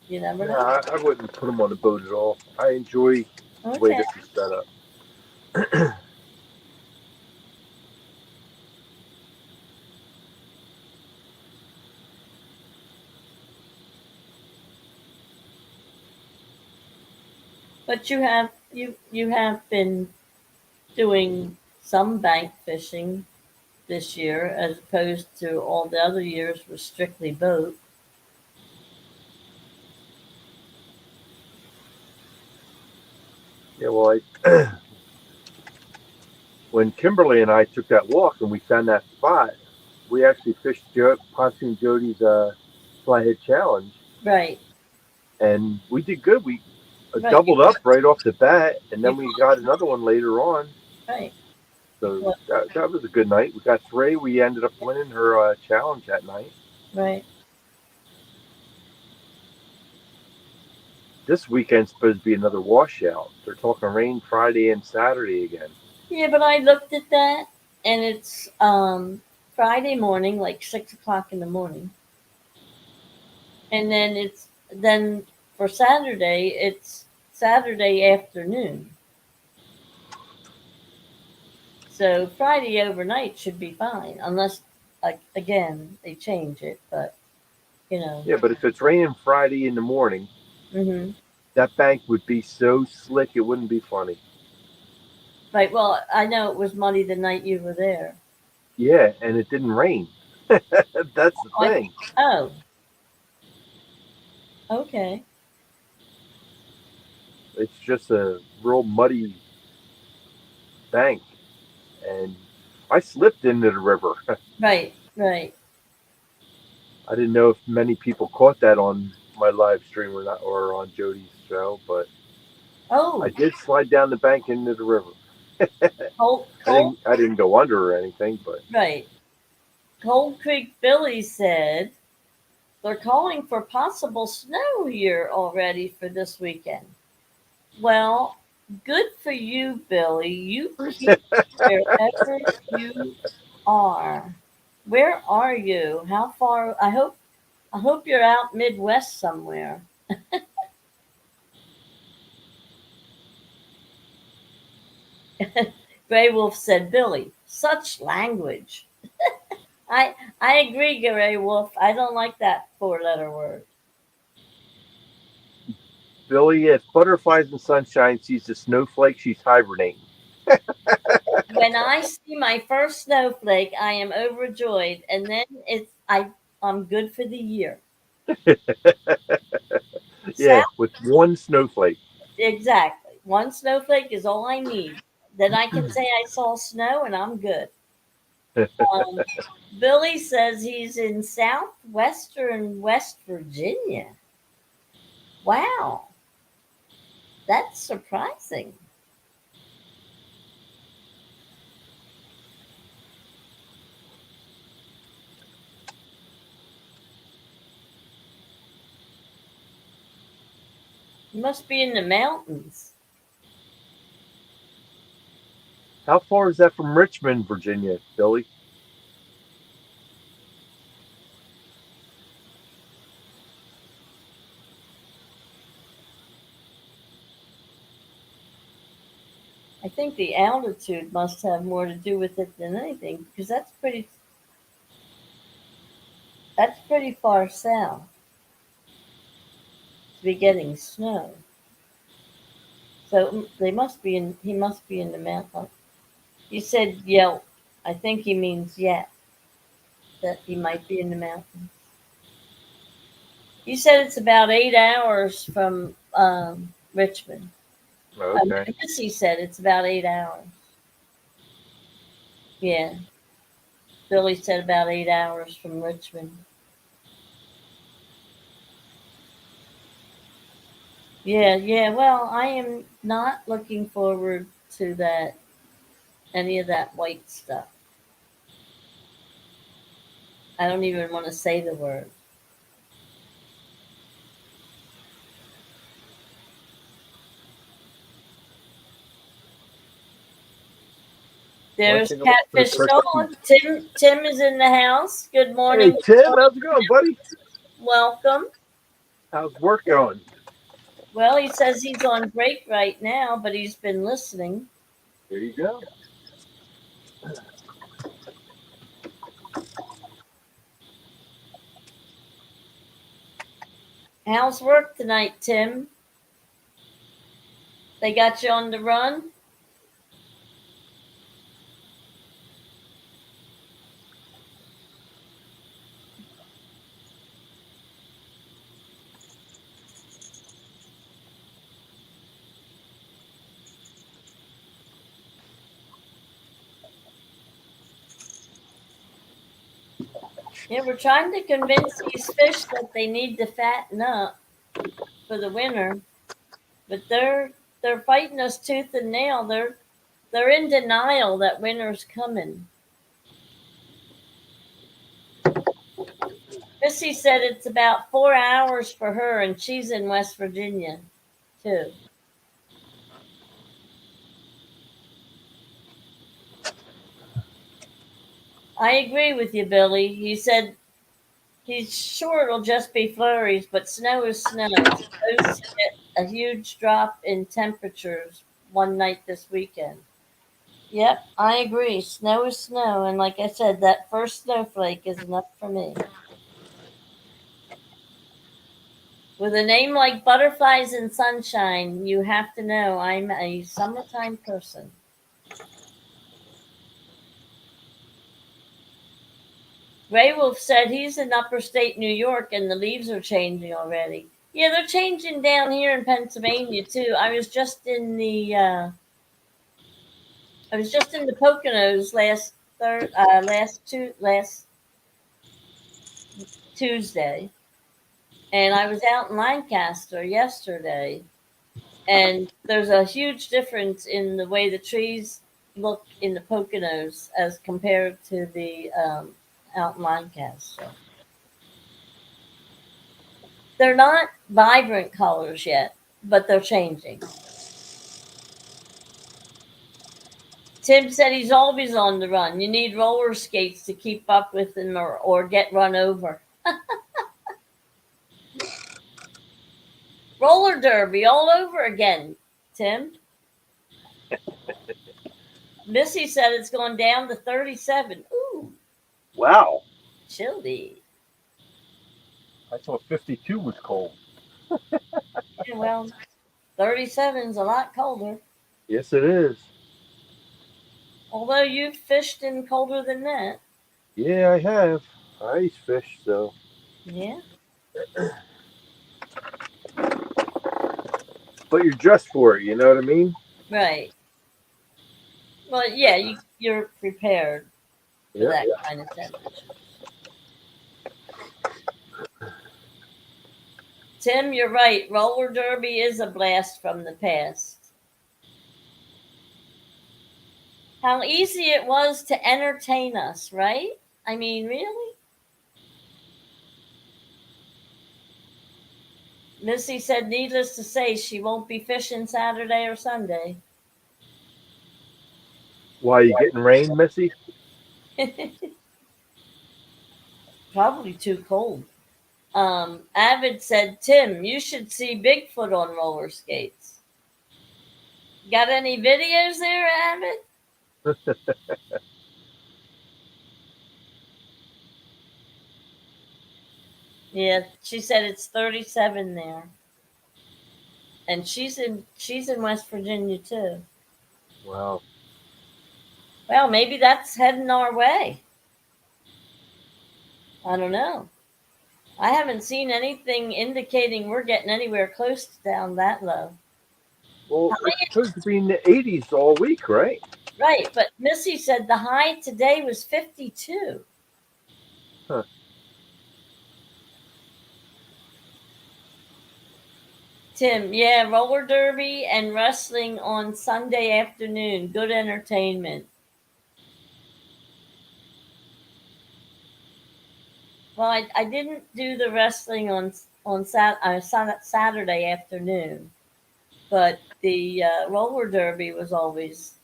You never Yeah, know. I wouldn't put them on the boat at all. I enjoy the way Okay. this is set up. But you have been doing some bank fishing this year as opposed to all the other years was strictly boat. Yeah, well, when Kimberly and I took that walk and we found that spot, we actually fished Pontoon Jody's Flyhead Challenge, Right, and we did good. We right. doubled up right off the bat, and You then we got another one later on. right. So Well, that was a good night. We got three. We ended up winning her challenge that night. right. This weekend's supposed to be another washout. They're talking rain Friday and Saturday again. Yeah, but I looked at that and it's Friday morning, like 6 o'clock in the morning. And then for Saturday it's Saturday afternoon. So Friday overnight should be fine, unless again they change it. But you know, Yeah, but if it's raining Friday in the morning, hmm that bank would be so slick it wouldn't be funny. right. Well, I know it was muddy the night you were there. Yeah, and it didn't rain. That's the I thing. oh okay, It's just a real muddy bank, and I slipped into the river. right, right. I didn't know if many people caught that on my live stream or not, or on Jody's show, but I Oh, did slide down the bank into the river. Cold, I didn't go under or anything, but right. Cold Creek Billy said they're calling for possible snow here already for this weekend. Well, good for you, Billy. You keep wherever you are. Where are you? How far? I hope you're out Midwest somewhere. Gray Wolf said, Billy, such language. I agree, Gray Wolf. I don't like that four-letter word. Billy, if Butterflies and Sunshine sees the snowflake, she's hibernating. When I see my first snowflake, I am overjoyed, and then I'm good for the year. Yeah, South, with one snowflake. exactly. One snowflake is all I need. Then I can say I saw snow, and I'm good. Um, Billy says he's in southwestern West Virginia. Wow, that's surprising. He must be in the mountains. How far is that from Richmond, Virginia, Billy? I think the altitude must have more to do with it than anything, because that's pretty far south to be getting snow. So they must be in. He must be in the mountain. You said Yelp. I think he means yet that he might be in the mountain. You said it's about 8 hours from Richmond. Okay. Missy said it's about 8 hours. Yeah, Billy said about 8 hours from Richmond. Yeah, yeah. Well, I am not looking forward to that any of that white stuff. I don't even want to say the word. There's Watching out for the Catfish crickets. Sean. Tim is in the house. Good Hey morning. Tim, how's it going, buddy? Welcome. How's work going? Well, he says he's on break right now, but he's been listening. There you go. How's work tonight, Tim? They got you on the run? Yeah, we're trying to convince these fish that they need to fatten up for the winter, but they're fighting us tooth and nail. They're in denial that winter's coming. Missy said it's about 4 hours for her, and she's in West Virginia too. I agree with you, Billy. He said he's sure it'll just be flurries, but snow is snow. It's supposed to get a huge drop in temperatures one night this weekend. Yep, I agree. Snow is snow, and like I said, that first snowflake is enough for me. With a name like Butterflies and Sunshine, you have to know I'm a summertime person. Ray Wolf said he's in upper state New York and the leaves are changing already. Yeah, they're changing down here in Pennsylvania too. I was just in the Poconos last Tuesday, and I was out in Lancaster yesterday, and there's a huge difference in the way the trees look in the Poconos as compared to the out in Lancaster. They're not vibrant colors yet, but they're changing. Tim said he's always on the run. You need roller skates to keep up with him or get run over. Roller derby all over again, Tim. Missy said it's going down to 37. Ooh, Wow. chilly. I thought 52 was cold. Yeah, well, 37's a lot colder. Yes, it is. Although you've fished in colder than that. Yeah, I have. I ice fish, so. Yeah. But you're dressed for it, you know what I mean? Right. Well, yeah, you're prepared for Yeah. that kind of temperature. Tim, you're right. Roller derby is a blast from the past. How easy it was to entertain us, right? I mean, really? Missy said, needless to say, she won't be fishing Saturday or Sunday. Why, you getting rain, Missy? Probably too cold. Avid said, Tim, you should see Bigfoot on roller skates. Got any videos there, Avid? Yeah, she said it's 37 there. And she's in West Virginia too. Wow. Well, maybe that's heading our way. I don't know. I haven't seen anything indicating we're getting anywhere close to down that low. Well, it's supposed to be in the 80s all week, right? Right, but Missy said the high today was 52. Huh. Tim, yeah, roller derby and wrestling on Sunday afternoon. Good entertainment. Well, I didn't do the wrestling on Saturday afternoon, but the roller derby was always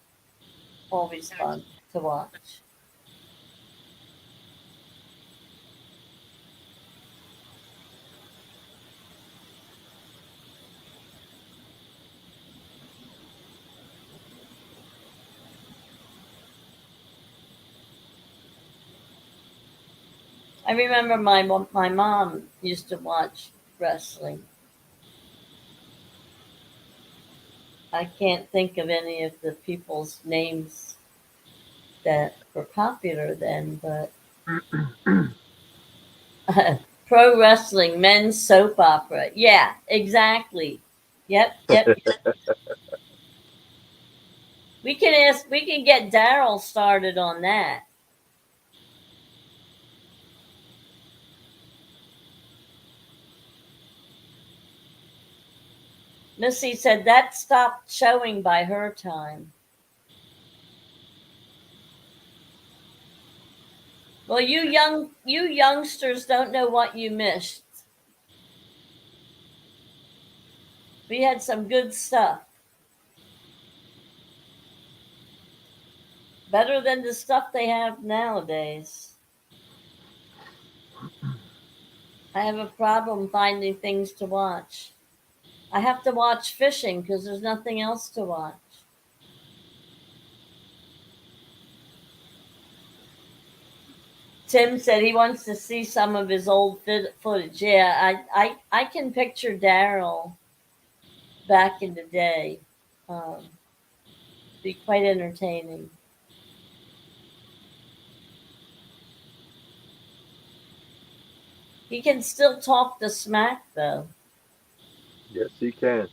fun to watch. I remember my mom used to watch wrestling. I can't think of any of the people's names that were popular then, but pro wrestling, men's soap opera. Yeah, exactly. Yep. We can get Daryl started on that. Missy said that stopped showing by her time. Well, you youngsters don't know what you missed. We had some good stuff. Better than the stuff they have nowadays. I have a problem finding things to watch. I have to watch fishing because there's nothing else to watch. Tim said he wants to see some of his old footage. Yeah, I can picture Daryl back in the day. Um, be quite entertaining. He can still talk the smack though. Yes, he can.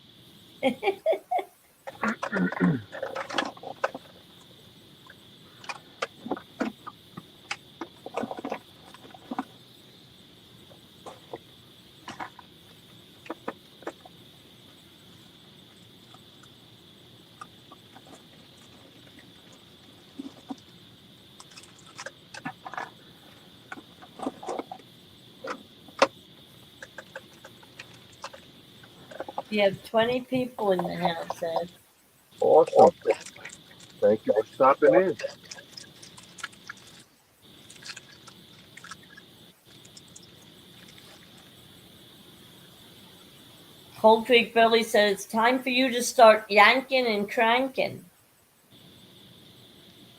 You have 20 people in the house, Ed. Awesome. Thank you for stopping in. Cold Creek Billy said it's time for you to start yanking and cranking.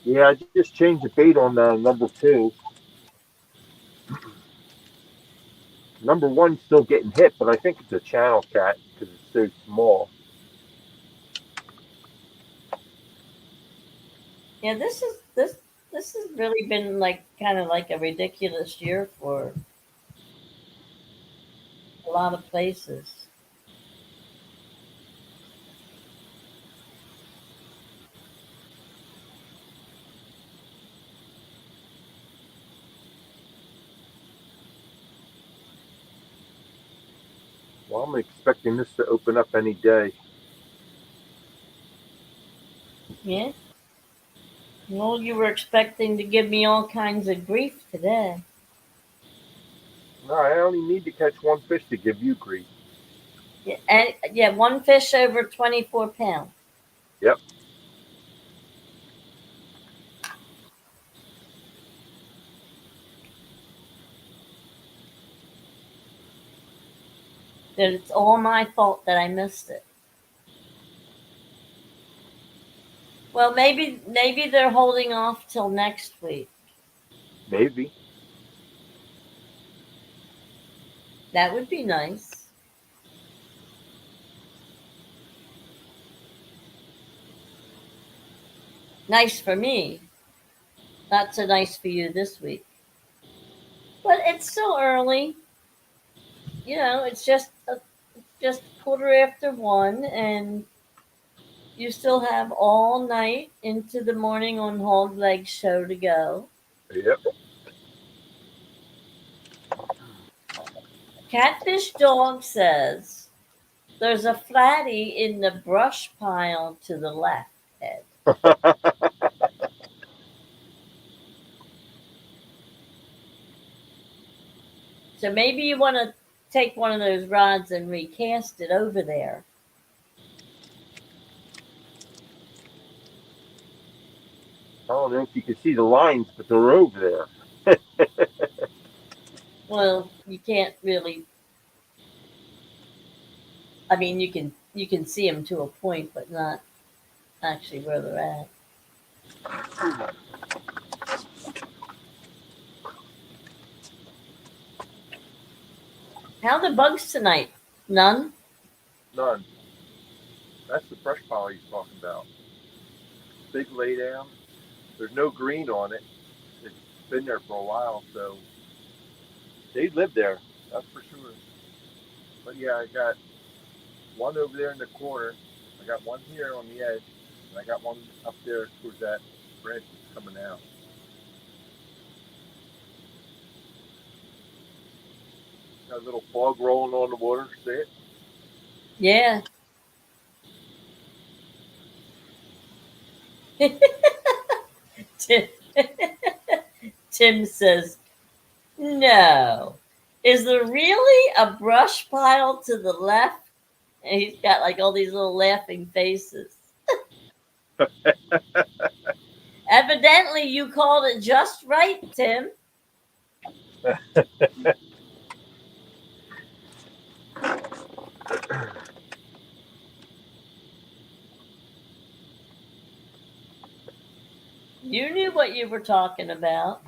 Yeah, I just changed the bait on number two. Number one's still getting hit, but I think it's a channel cat because it's so small. Yeah, this has really been like kind of like a ridiculous year for a lot of places. Well, I'm expecting this to open up any day. Yeah. Well, you were expecting to give me all kinds of grief today. No, I only need to catch one fish to give you grief. Yeah, and, yeah, one fish over 24 pounds. Yep. That it's all my fault that I missed it. Well, maybe they're holding off till next week. Maybe. That would be nice. Nice for me. Not so nice for you this week. But it's still early. You know, just quarter after 1, and you still have all night into the morning on Hog Leg Show to go. Yep. Catfish Dog says there's a flatty in the brush pile to the left, Ed. So maybe you want to take one of those rods and recast it over there. I don't know if you can see the lines, but they're over there. Well, you can't really. I mean, you can see them to a point, but not actually where they're at. How are the bugs tonight? None. None. That's the brush pile he's talking about. Big lay down. There's no green on it. It's been there for a while, so they live there. That's for sure. But yeah, I got one over there in the corner. I got one here on the edge, and I got one up there towards that branch that's coming out. Got a little fog rolling on the water. See it? Yeah. Tim, Tim says, no. Is there really a brush pile to the left? And he's got like all these little laughing faces. Evidently, you called it just right, Tim. You knew what you were talking about.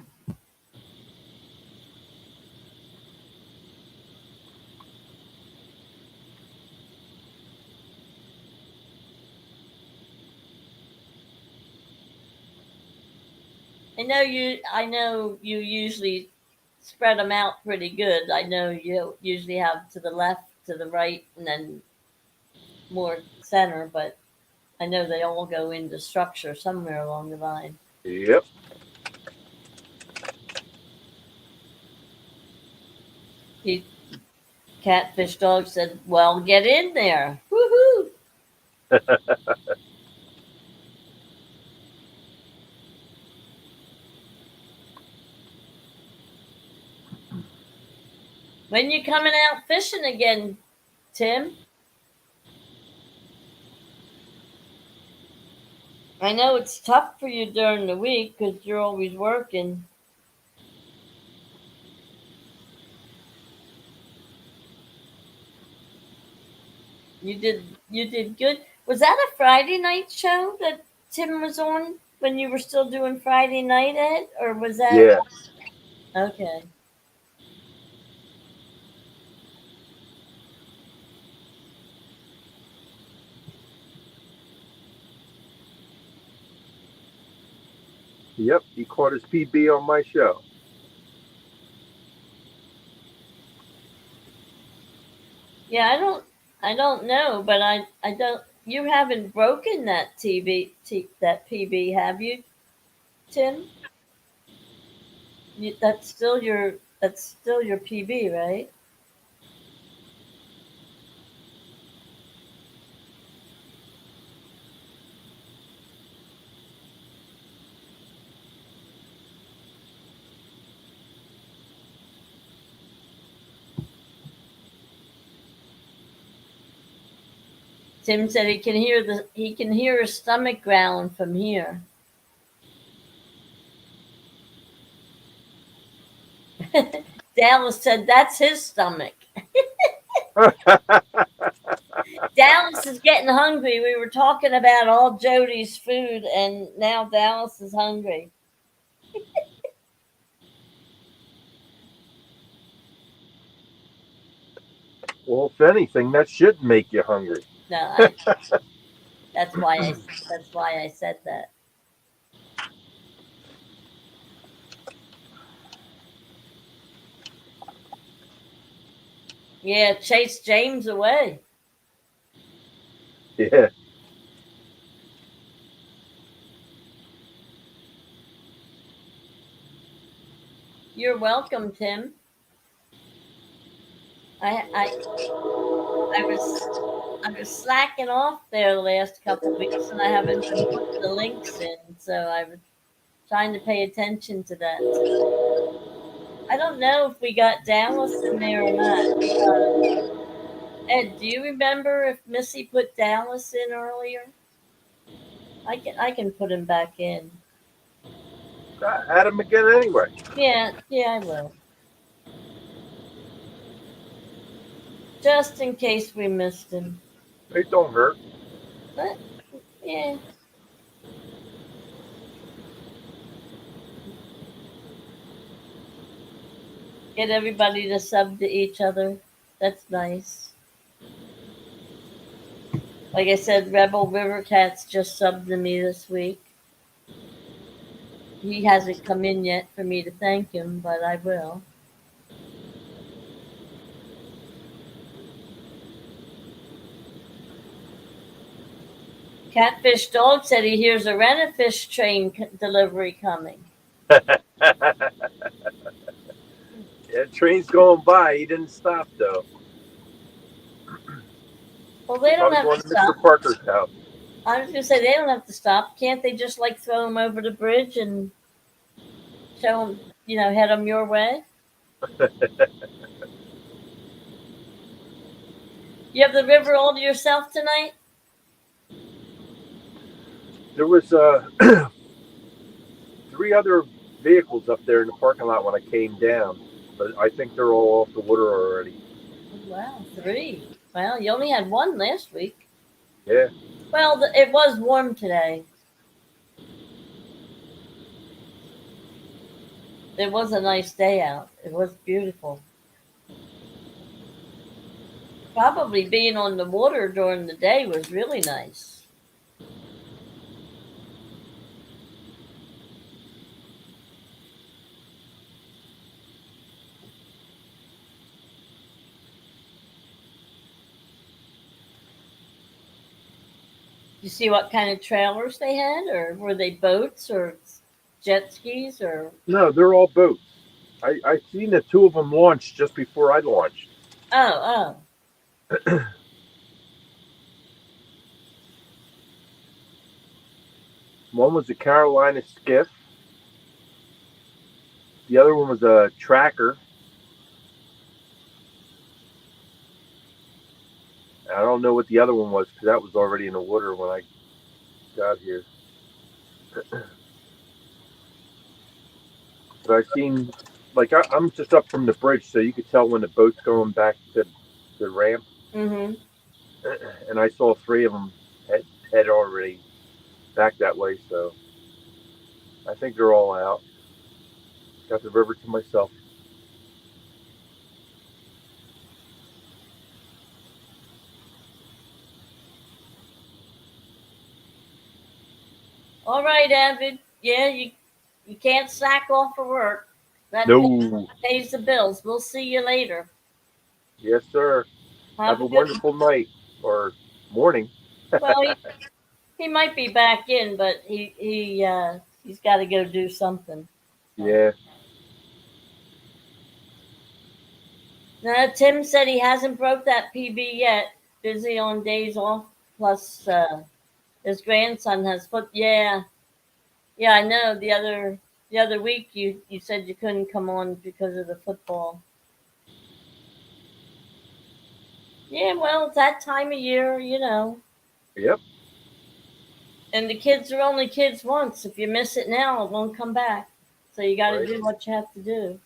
I know you usually spread them out pretty good. I know you usually have to the left, to the right, and then more center, but I know they all go into structure somewhere along the line. Yep. He Catfish Dog said, "Well, get in there, woohoo!" When you coming out fishing again, Tim? I know it's tough for you during the week because you're always working. You did good. Was that a Friday night show that Tim was on when you were still doing Friday night, Ed? Or was that Yeah. okay? Yep, he caught his PB on my show. Yeah, I don't know, but I don't. You haven't broken that that PB, have you, Tim? That's still your PB, right? Tim said he can hear his stomach growling from here. Dallas said that's his stomach. Dallas is getting hungry. We were talking about all Jody's food, and now Dallas is hungry. Well, if anything, that should make you hungry. No, that's why I said that. Yeah, chase James away. Yeah. You're welcome, Tim. I I was slacking off there the last couple of weeks, and I haven't been putting the links in, so I was trying to pay attention to that today. I don't know if we got Dallas in there or not. Ed, do you remember if Missy put Dallas in earlier? I can put him back in. Add him again anyway. Yeah, I will. Just in case we missed him. It don't hurt. But yeah. Get everybody to sub to each other. That's nice. Like I said, Rebel River Cats just subbed to me this week. He hasn't come in yet for me to thank him, but I will. Catfish Dog said he hears a Rent-A-Fish train delivery coming. Yeah, train's going by. He didn't stop though. Well, they don't Probably have going to to Mr. stop. Parker's house. I was going to say they don't have to stop. Can't they just like throw them over the bridge and show them, head them your way? You have the river all to yourself tonight? There was 3 other vehicles up there in the parking lot when I came down, but I think they're all off the water already. Wow, 3. Well, you only had 1 last week. Yeah. Well, it was warm today. It was a nice day out. It was beautiful. Probably being on the water during the day was really nice. You see what kind of trailers they had, or were they boats or jet skis or? No, they're all boats. I seen the 2 of them launch just before I launched. Oh. One was a Carolina skiff. The other one was a tracker. I don't know what the other one was because that was already in the water when I got here. But I've seen, like, I'm just up from the bridge, so you could tell when the boat's going back to the ramp. Mm-hmm. And I saw 3 of them head already back that way, so I think they're all out. Got the river to myself. All right, Avid. Yeah, You can't sack off for work. That No. pays the bills. We'll see you later. Yes, sir. Have Have a a good. wonderful night or morning. Well, he might be back in, but he's got to go do something. Yeah. Now, Tim said he hasn't broke that PB yet. Busy on days off. Plus, his grandson has foot. Yeah, yeah, I know. The other week you said you couldn't come on because of the football. Yeah, well, it's that time of year, Yep. And the kids are only kids once. If you miss it now, it won't come back. So you got to Right. do what you have to do.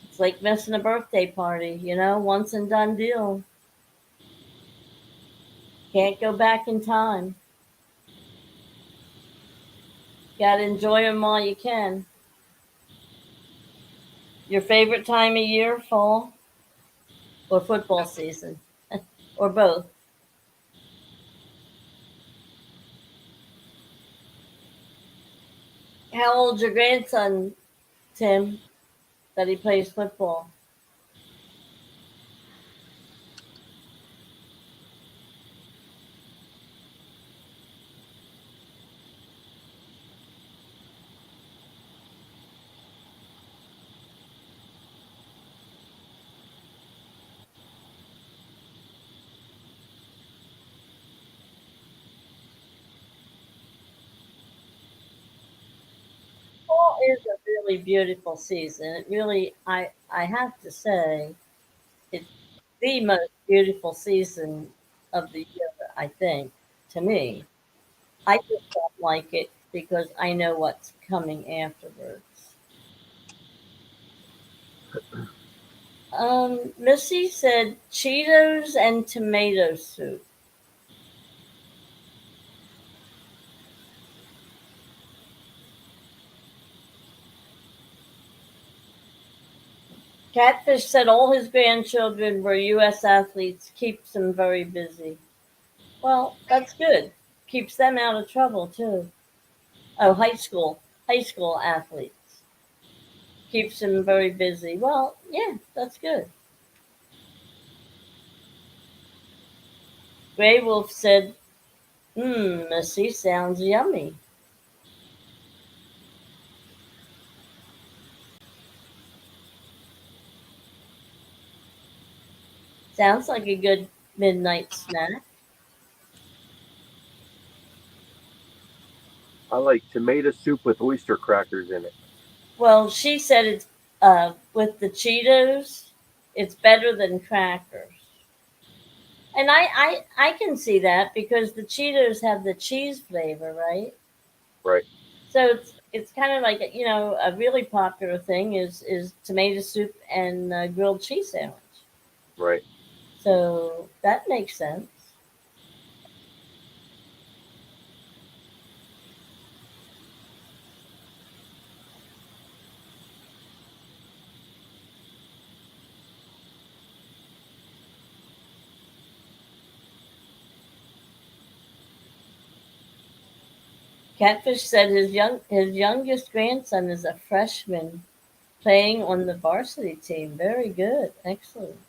It's like missing a birthday party, once and done deal. Can't go back in time. Got to enjoy them while you can. Your favorite time of year, fall or football season, or both? How old's your grandson, Tim, that he plays football? Fall is a really beautiful season. It really, I have to say, it's the most beautiful season of the year, I think, to me. I just don't like it because I know what's coming afterwards. Missy said Cheetos and tomato soup. Catfish said all his grandchildren were U.S. athletes, keeps him very busy. Well, that's good. Keeps them out of trouble too. Oh, high school athletes. Keeps him very busy. Well, yeah, that's good. Grey Wolf said, Missy sounds yummy. Sounds like a good midnight snack. I like tomato soup with oyster crackers in it. Well, she said it's with the Cheetos, it's better than crackers. And I can see that because the Cheetos have the cheese flavor, right? Right. So it's kind of like a really popular thing is tomato soup and grilled cheese sandwich. Right. So that makes sense. Catfish said his youngest grandson is a freshman playing on the varsity team. Very good, excellent.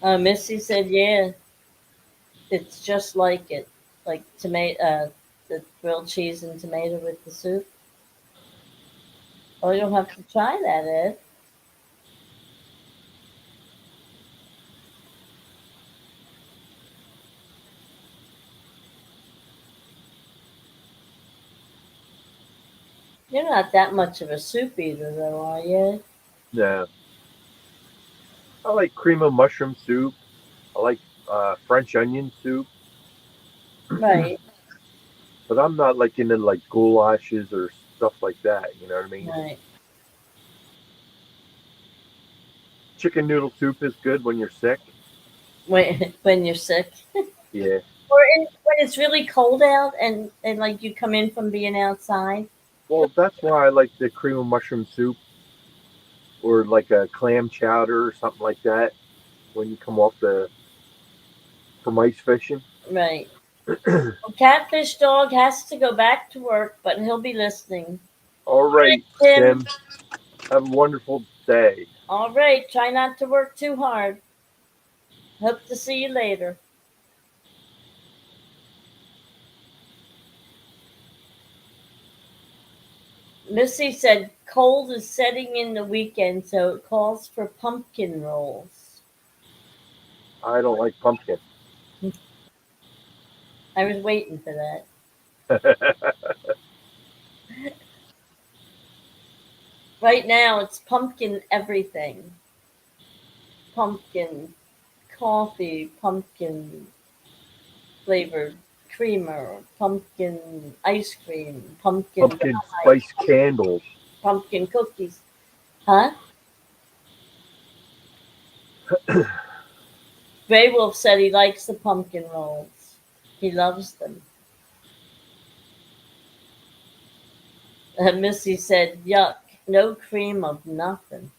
Missy said, yeah, it's just like it, like tomato, the grilled cheese and tomato with the soup. Oh, you'll have to try that, Ed. You're not that much of a soup eater, though, are you? Yeah. I like cream of mushroom soup. I like French onion soup, Right, but I'm not like into like goulashes or stuff like that. You know what I mean? right. Chicken noodle soup is good when you're sick. When you're sick, Yeah. or when it's really cold out and like you come in from being outside. Well, that's why I like the cream of mushroom soup or like a clam chowder or something like that when you come off the from ice fishing. Right. Well, Catfish Dog has to go back to work, but he'll be listening. All All right, right, Tim. Tim. Have a wonderful day. All right. Try not to work too hard. Hope to see you later. Missy said cold is setting in the weekend, so it calls for pumpkin rolls. I don't like pumpkin. I was waiting for that. Right now, it's pumpkin everything: pumpkin coffee, pumpkin flavored creamer, pumpkin ice cream, pumpkin Pumpkin pie, spice candles. pumpkin cookies. Huh? Grey Wolf said he likes the pumpkin rolls. He loves them. Missy said, yuck, no cream of nothing.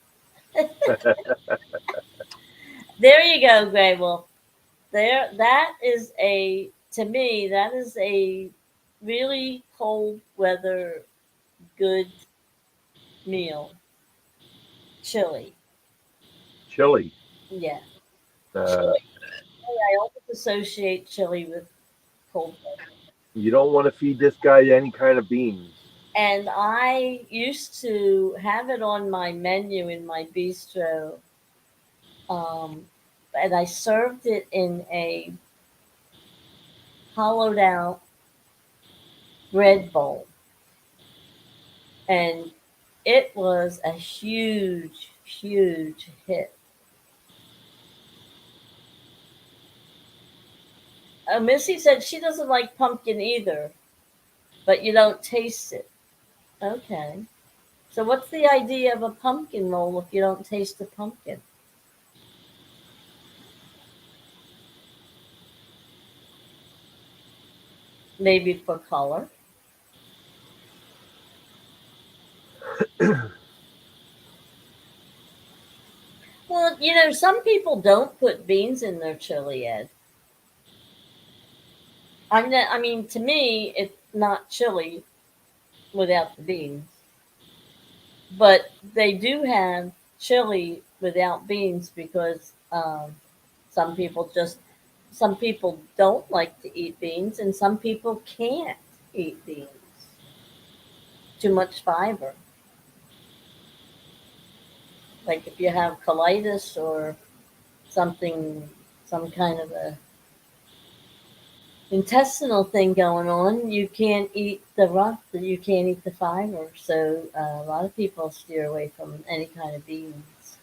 There you go, Grey Wolf. There, that is a, to me, that is a really cold weather good meal. Chili. Chili. Yeah. Uh, Chili. I always associate chili with cold weather. you don't want to feed this guy any kind of beans. And I used to have it on my menu in my bistro. And I served it in a hollowed out bread bowl. And it was a huge, huge hit. Missy said she doesn't like pumpkin either, but you don't taste it. Okay. So what's the idea of a pumpkin roll if you don't taste the pumpkin? Maybe for color. Well, some people don't put beans in their chili, Ed. I mean, to me, it's not chili without the beans. But they do have chili without beans because some people just some people don't like to eat beans and some people can't eat beans. Too much fiber. Like if you have colitis or something, some kind of a intestinal thing going on, you can't eat the rough, you can't eat the fiber. So a lot of people steer away from any kind of beans.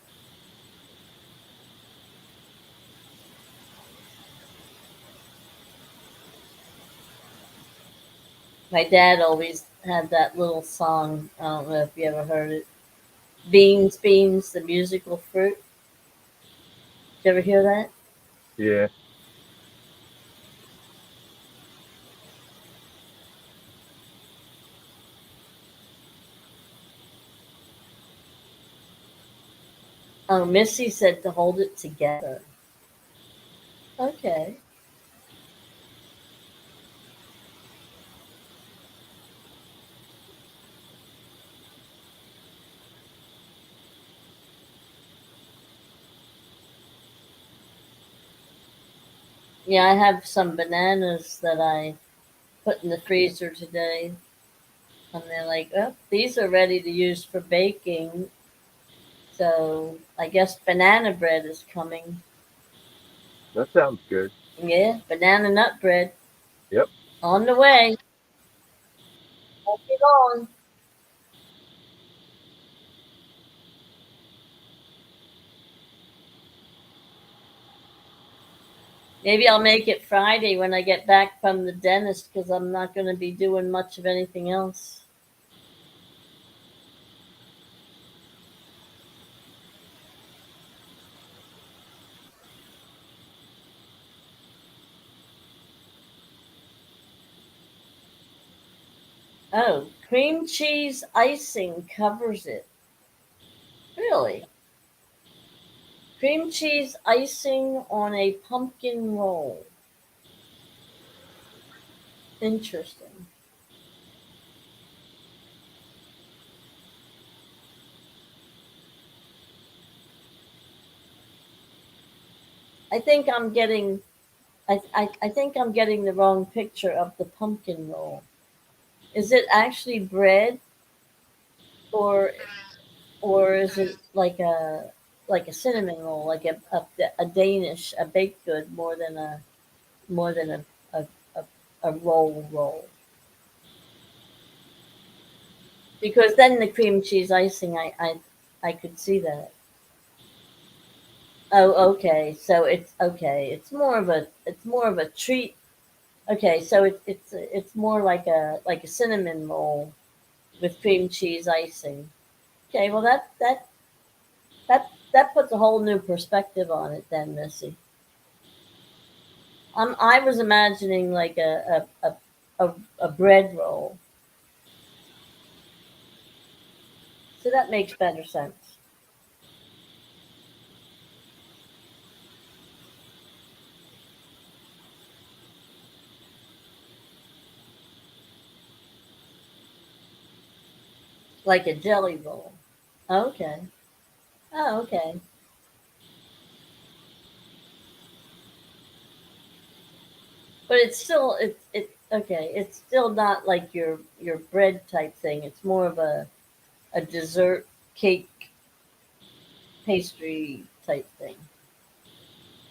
My dad always had that little song. I don't know if you ever heard it. Beans, beans, the musical fruit. Did you ever hear that? Yeah. Oh, Missy said to hold it together. Okay. Yeah, I have some bananas that I put in the freezer today. And they're like, oh, these are ready to use for baking. So I guess banana bread is coming. That sounds good. Yeah, banana nut bread Yep. on the way. Won't be long. Maybe I'll make it Friday when I get back from the dentist because I'm not going to be doing much of anything else. Oh, Cream cheese icing covers it. Really? Cream cheese icing on a pumpkin roll. Interesting. I think I'm getting I think I'm getting the wrong picture of the pumpkin roll. Is it actually bread or or is it like a cinnamon roll, like a Danish a baked good more than a, a, a roll? Because then the cream cheese icing, I could see that. Oh, okay. So it's okay. It's more of a treat. Okay, so it's more like a cinnamon roll with cream cheese icing. Okay, well that puts a whole new perspective on it then, Missy. I was imagining like a bread roll, so that makes better sense. Like a jelly roll. Okay. Oh, okay. But it's still it okay. It's still not like your bread type thing. It's more of a dessert cake pastry type thing.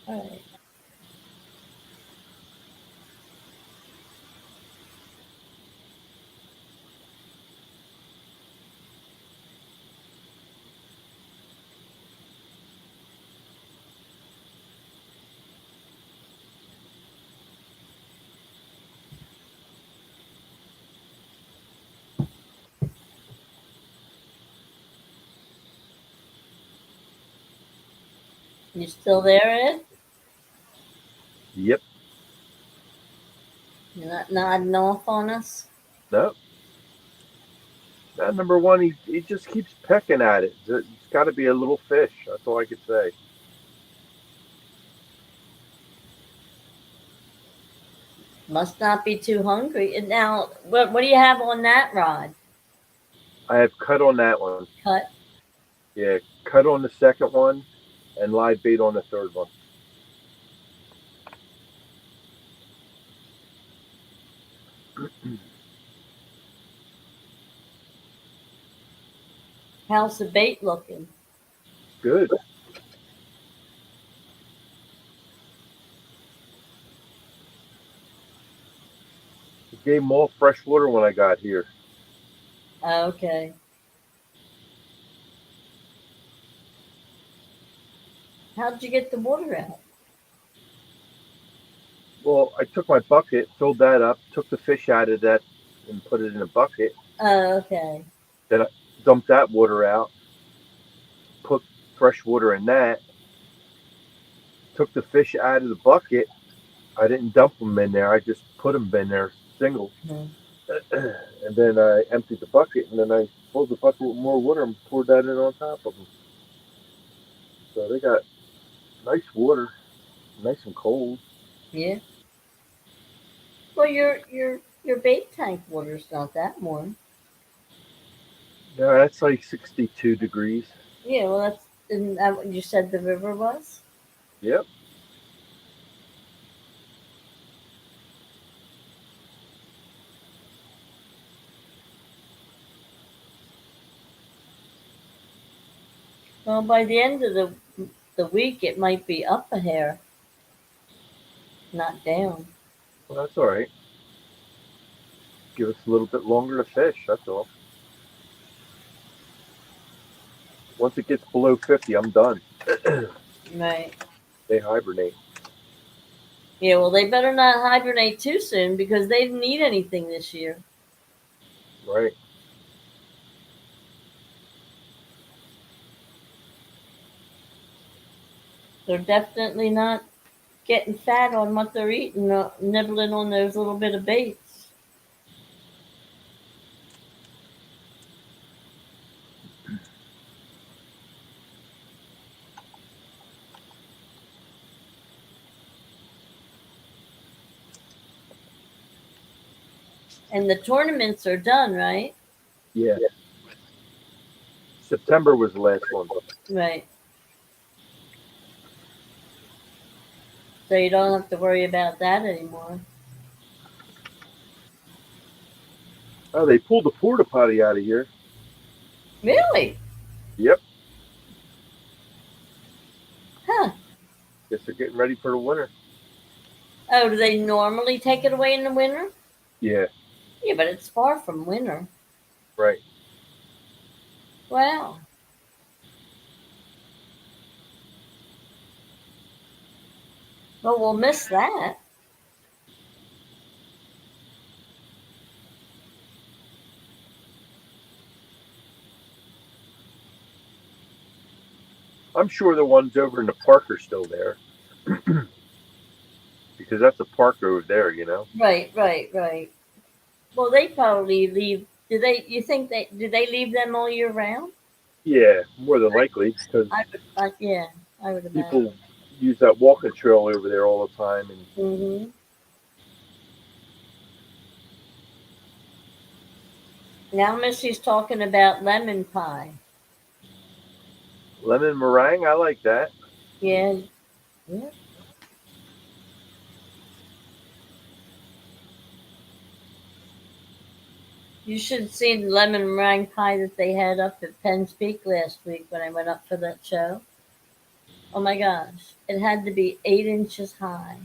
All right. You still there, Ed? Yep. You're not nodding off on us? No. That number one, he just keeps pecking at it. It's got to be a little fish. That's all I could say. Must not be too hungry. And now, what do you have on that rod? I have cut on that one. Cut. Yeah, cut on the second one, and live bait on the third one. How's the bait looking? Good. It gave them all fresh water when I got here. Okay. How'd you get the water out? Well, I took my bucket, filled that up, took the fish out of that, and put it in a bucket. Okay. Then I dumped that water out, put fresh water in that, took the fish out of the bucket. I didn't dump them in there. I just put them in there single, Hmm. and then I emptied the bucket, and then I filled the bucket with more water and poured that in on top of them. So they got nice water, nice and cold. Yeah. Well, your bait tank water's not that warm. Yeah, that's like 62 degrees. Yeah. Well, that's isn't that what you said the river was? Yep. Well, by the end of the week, it might be up a hair, not down. Well, that's all right. Give us a little bit longer to fish. That's all. Once it gets below 50, I'm done. Right. They hibernate. Yeah. Well, they better not hibernate too soon because they didn't eat anything this year. Right. They're definitely not getting fat on what they're eating, nibbling on those little bit of baits. And the tournaments are done, right? Yeah. September was the last one. Right. So you don't have to worry about that anymore. Oh, they pulled the porta potty out of here. Really? Yep. Huh. Guess they're getting ready for the winter. Oh, do they normally take it away in the winter? Yeah. Yeah, but it's far from winter. Right. Wow. Well, we'll miss that. I'm sure the ones over in the park are still there because that's a park over there, you know. Right, right, right. Well, they probably leave. Do they? You think they? Do they leave them all year round? Yeah, more than likely because I would. Yeah, I would imagine. people use that walking trail over there all the time. And Hmm. Now Missy's talking about lemon pie. lemon meringue, I like that. Yeah. Yeah. You should have seen the lemon meringue pie that they had up at Penn's Peak last week when I went up for that show. Oh my gosh. It had to be 8 inches high.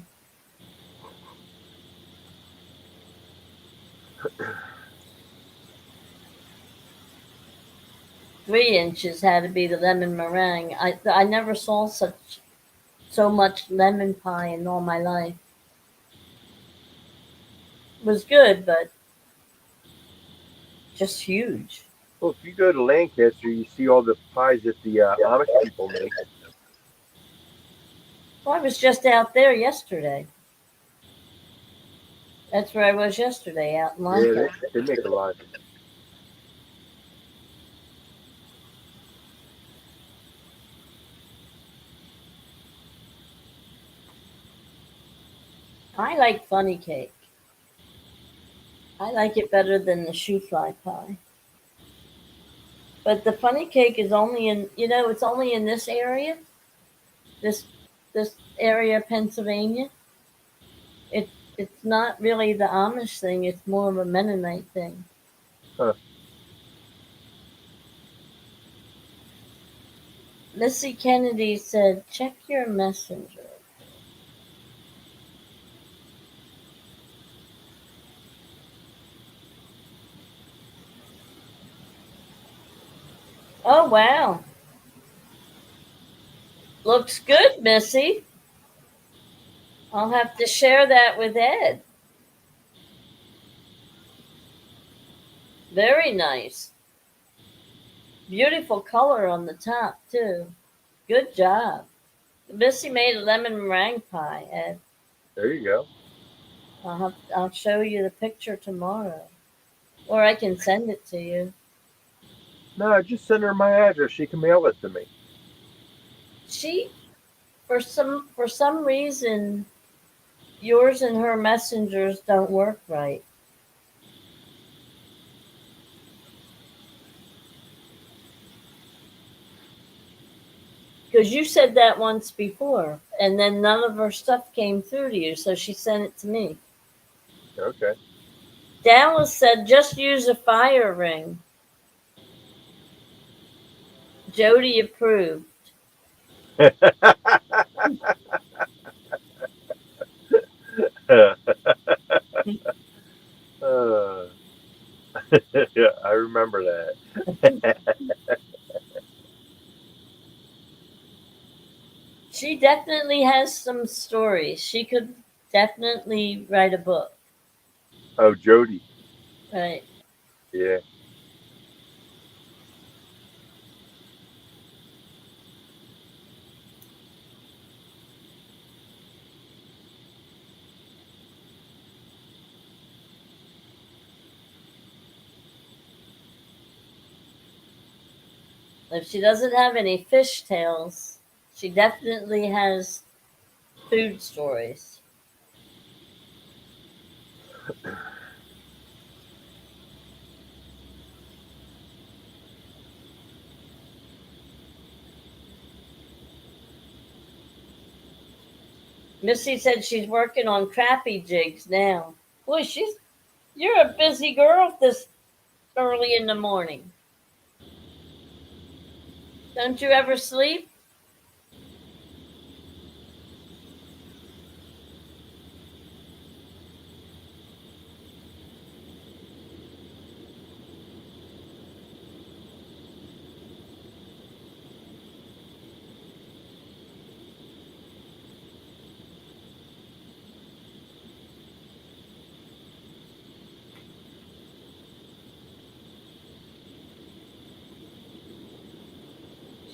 3 inches had to be the lemon meringue. I never saw so much lemon pie in all my life. It was good, but just huge. Well, if you go to Lancaster, you see all the pies that the Amish people make. Well, I was just out there yesterday. That's where I was yesterday, out in Yeah, Lancaster. they make a lot. I like funny cake. I like it better than the shoe fly pie. But the funny cake is only in, it's only in this area, this this area of Pennsylvania. It it's not really the Amish thing. It's more of a Mennonite thing. Huh. Missy Kennedy said, "Check your messenger." Oh wow, looks good, Missy. I'll have to share that with Ed. Very nice. Beautiful color on the top too. Good job. Missy made a lemon meringue pie, Ed. There you go. I'll show you the picture tomorrow, or I can send it to you. No, just send her my address. She can mail it to me. She, for some reason, yours and her messengers don't work right. Because you said that once before, and then none of her stuff came through to you, so she sent it to me. Okay. Dallas said, "Just use a fire ring." Jody approved. uh, yeah, I remember that. She definitely has some stories. She could definitely write a book, Oh, Jody. right? Yeah. If she doesn't have any fish tales, she definitely has food stories. Missy said she's working on crappie jigs now. Boy, you're a busy girl this early in the morning. Don't you ever sleep?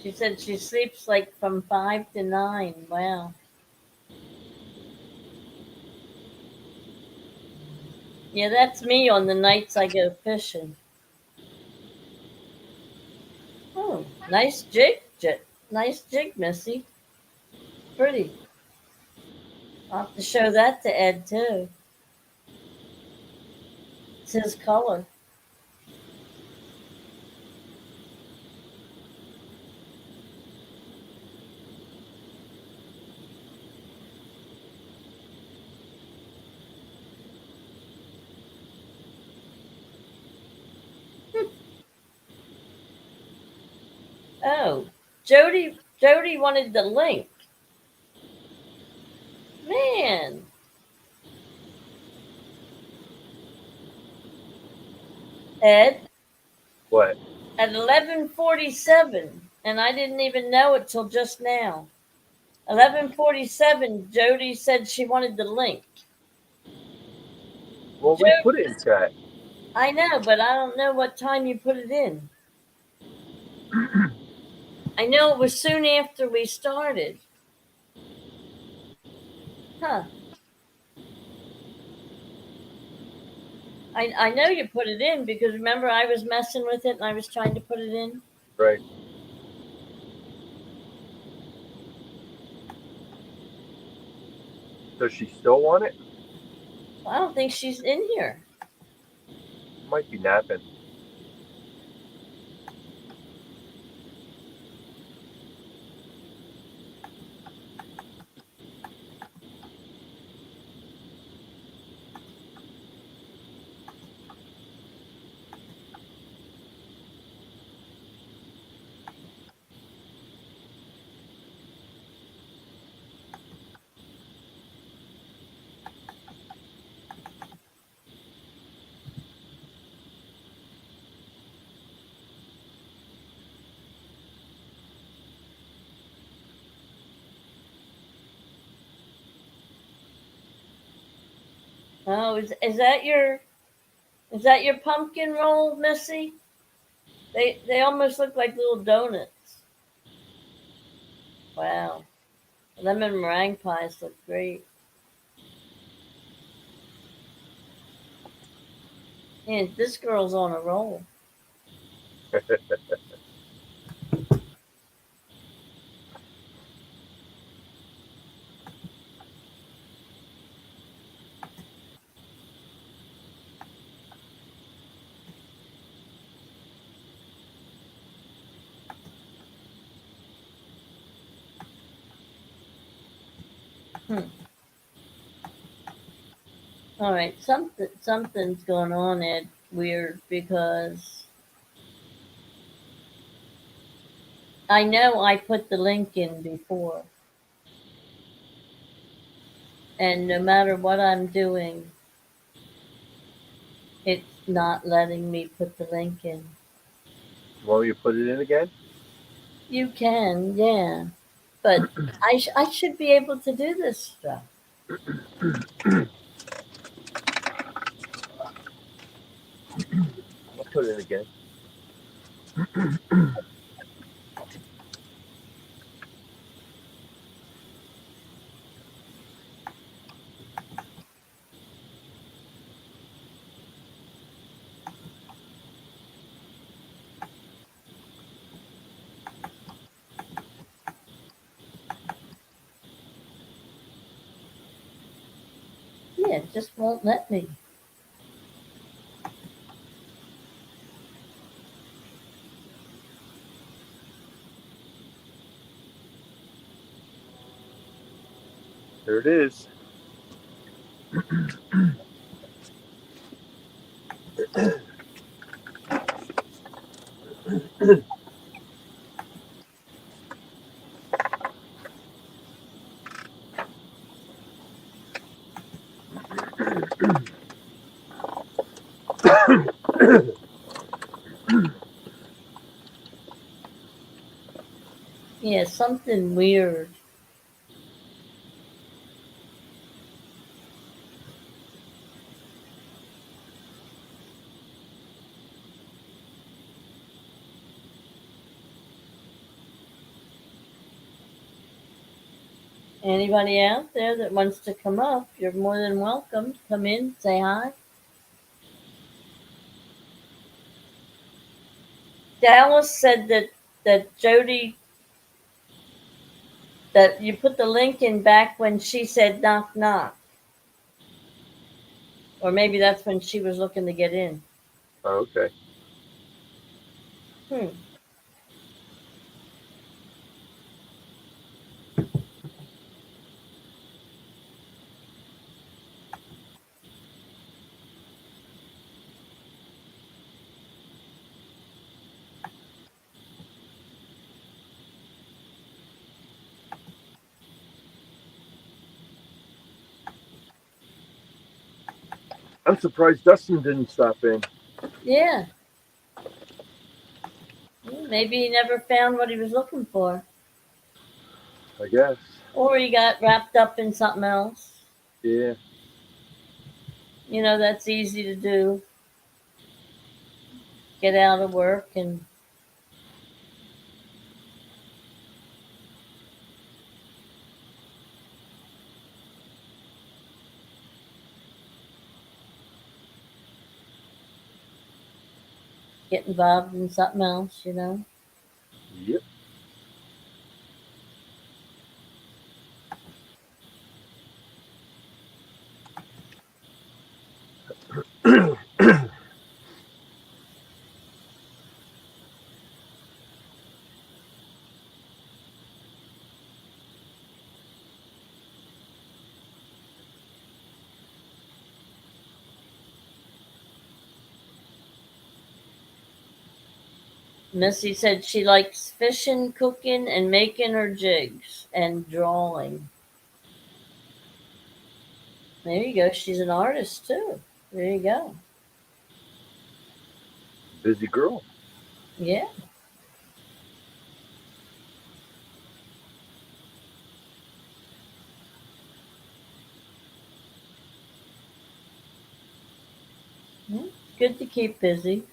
She said she sleeps like from 5 to 9. Wow. Yeah, that's me on the nights I go fishing. Oh, nice jig, nice jig, Missy. Pretty. I'll have to show that to Ed too. It's his color. Oh, Jody wanted the link. Man, Ed, What? at 11:47, and I didn't even know it till just now. 11:47, Jody said she wanted the link. Well, we Jo- put it in chat. I know, but I don't know what time you put it in. I know it was soon after we started. Huh. I know you put it in because remember I was messing with it and I was trying to put it in. Right. Does she still want it? I don't think she's in here. Might be napping. Oh, is that your pumpkin roll, Missy? They almost look like little donuts. Wow. Lemon meringue pies look great. And this girl's on a roll. Hmm. All right, something's going on, Ed. Weird because I know I put the link in before, and no matter what I'm doing, it's not letting me put the link in. Well, you put it in again? You can, yeah, but I should be able to do this stuff. I'll put it in again. Yeah, it just won't let me. There it is. Yeah, something weird. Anybody out there that wants to come up, you're more than welcome. Come in, say hi. Dallas said that Jody, that you put the link in back when she said knock knock, or maybe that's when she was looking to get in. Oh, okay. Hmm. I'm surprised Dustin didn't stop in. Yeah. Maybe he never found what he was looking for, I guess. or he got wrapped up in something else. Yeah. You know, that's easy to do. Get out of work and get involved in something else, you know. Yep. Missy said she likes fishing, cooking, and making her jigs and drawing. There you go. She's an artist too. There you go. Busy girl. Yeah. Good to keep busy.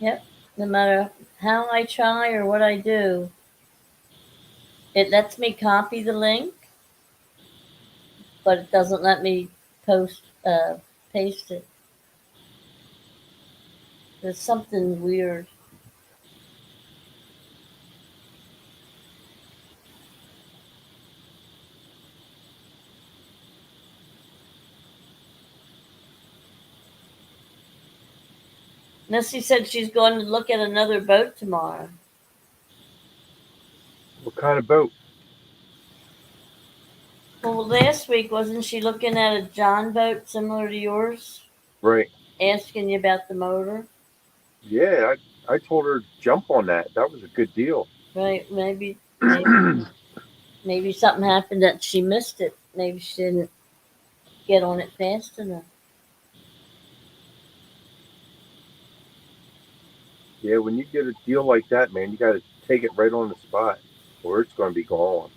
Yep. No matter how I try or what I do, it lets me copy the link, but it doesn't let me post paste it. There's something weird. Missy said she's going to look at another boat tomorrow. What kind of boat? Well, last week wasn't she looking at a John boat similar to yours, Right. asking you about the motor? Yeah, I told her jump on that. That was a good deal. Right? Maybe something happened that she missed it. Maybe she didn't get on it fast enough. Yeah, when you get a deal like that, man, you got to take it right on the spot, or it's going to be gone.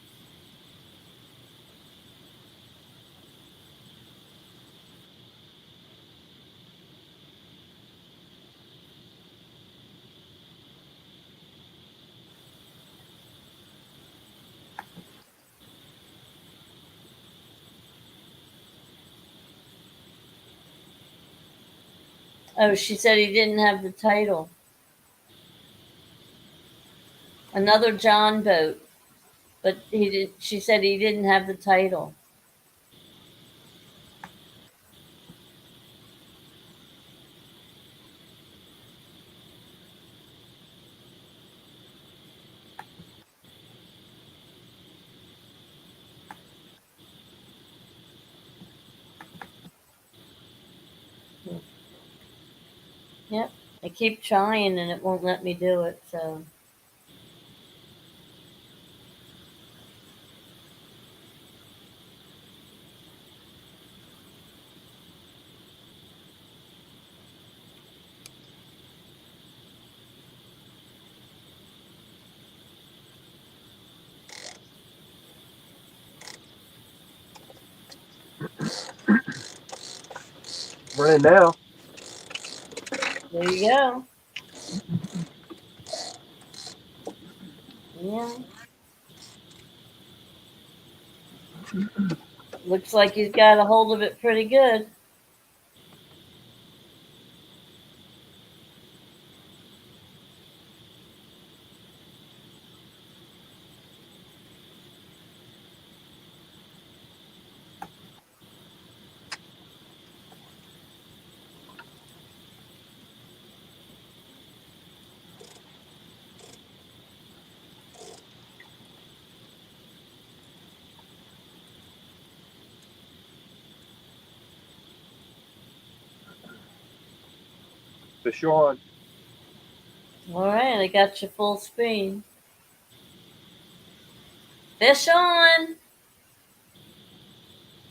Oh, she said he didn't have the title. Another John boat, but he did. She said he didn't have the title. Yep. I keep trying and it won't let me do it. So Running now. there you go. Yeah. Looks like he's got a hold of it pretty good. Fish on. All right, I got you full screen. Fish on.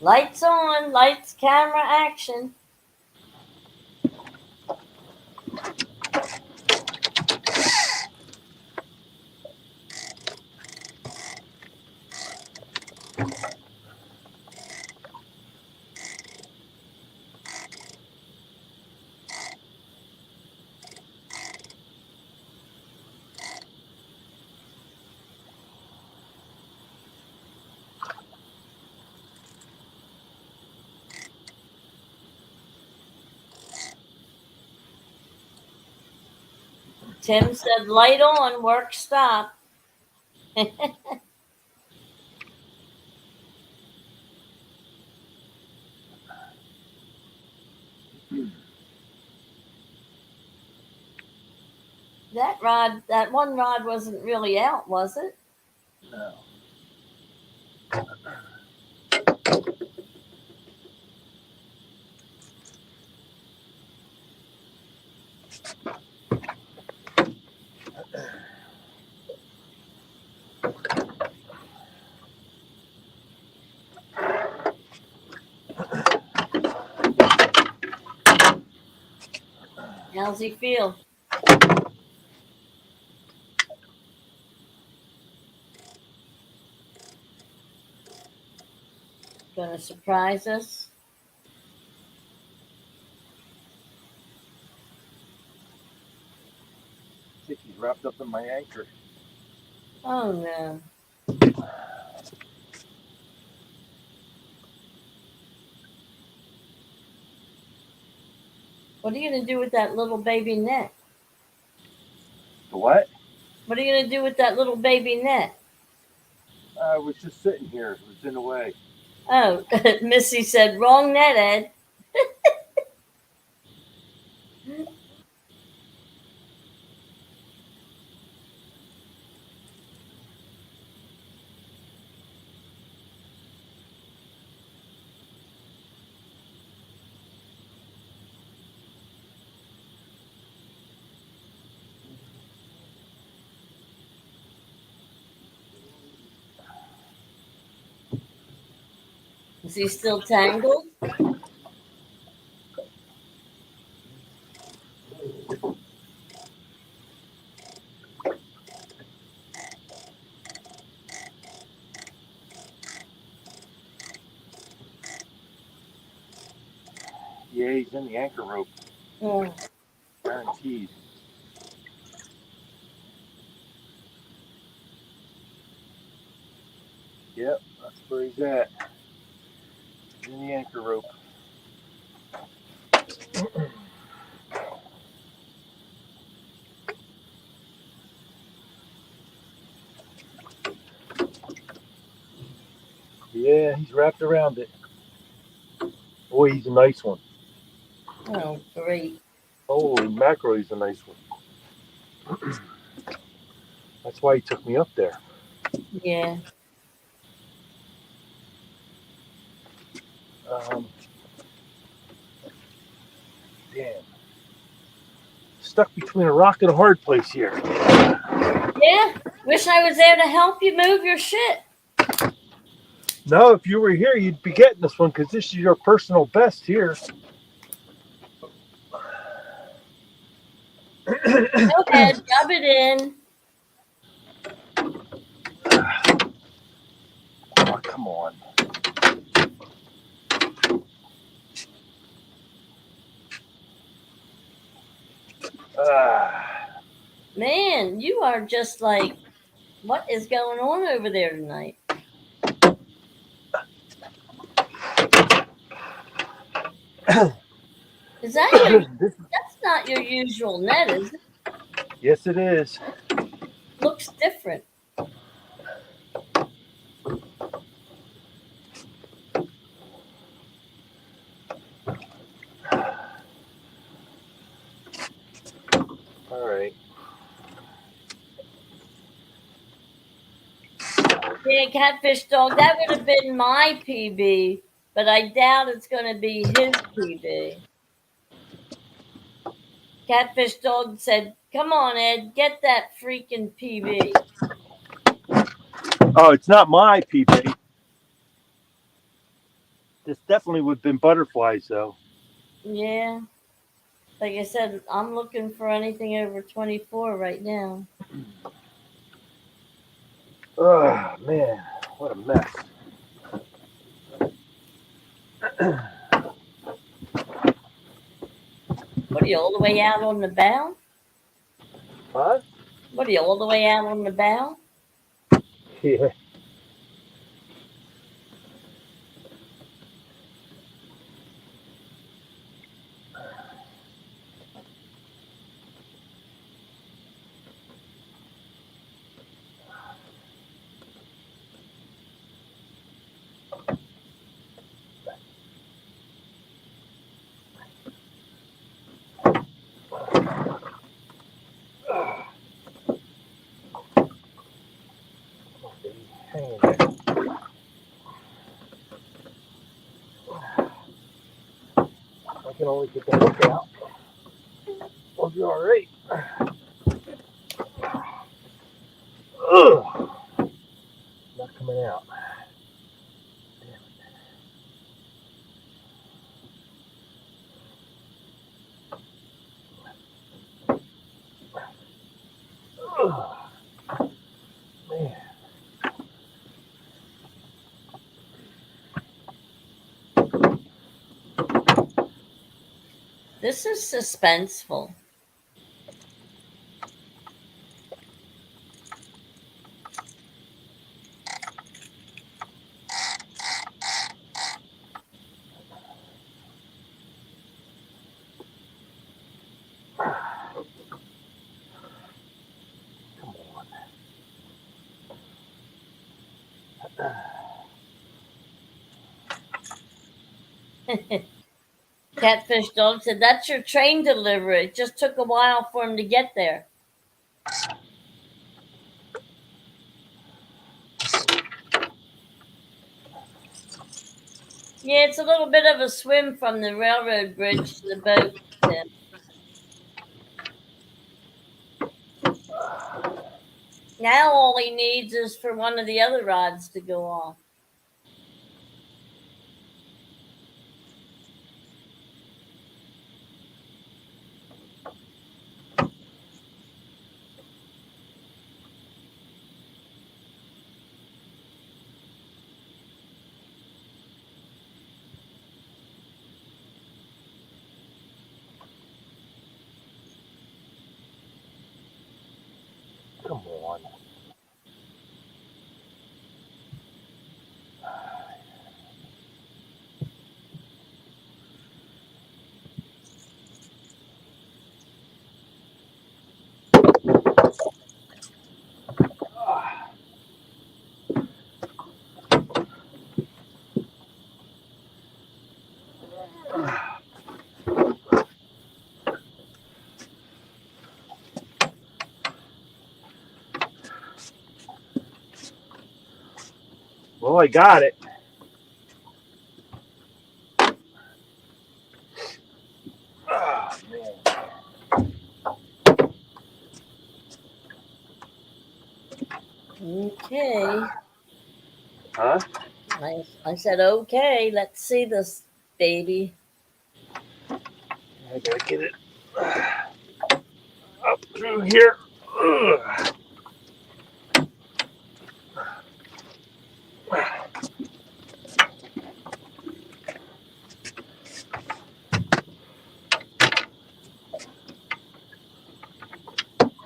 Lights on. Lights, camera, action. Tim said, light on, work stop. That one rod wasn't really out, was it? No. How's he feel? Gonna surprise us? I think he's wrapped up in my anchor. Oh no. What are you gonna do with that little baby net? The what? What are you gonna do with that little baby net? I was just sitting here. It was in the way. Oh, Missy said, wrong net, Ed. Is he still tangled? Yeah, he's in the anchor rope, Oh, guaranteed. Yep, that's where he's at. In the anchor rope. Yeah, he's wrapped around it. Boy, he's a nice one. oh, great. Holy mackerel, he's a nice one. That's why he took me up there. Yeah. Damn. Stuck between a rock and a hard place here. Yeah. Wish I was there to help you move your shit. No, if you were here, you'd be getting this one because this is your personal best here. Go ahead, rub it in. Oh, come on. Man, you are just like, what is going on over there tonight? Is that that's not your usual net, is it? Yes, it is. Looks different. All right. Yeah, Catfish Dog, that would have been my PB, but I doubt it's going to be his PB. Catfish Dog said, "Come on, Ed, get that freaking PB." Oh, it's not my PB. This definitely would have been butterflies, though. Yeah. Like I said, I'm looking for anything over 24 right now. Oh, man. What a mess. What are you, all the way out on the bow? Huh? What are you, all the way out on the bow? Yeah. Hang in there. I can only get the hook out. We'll be all right. Ugh. Not coming out. Damn it. Ugh. Man. This is suspenseful. Come on. Catfish Dog said, "That's your train delivery. It just took a while for him to get there." Yeah, it's a little bit of a swim from the railroad bridge to the boat. Tim. Now all he needs is for one of the other rods to go off. Come on. Well, I got it. Oh, man. Okay. Huh? I said, okay, let's see this baby. I gotta get it up through here. Ugh. I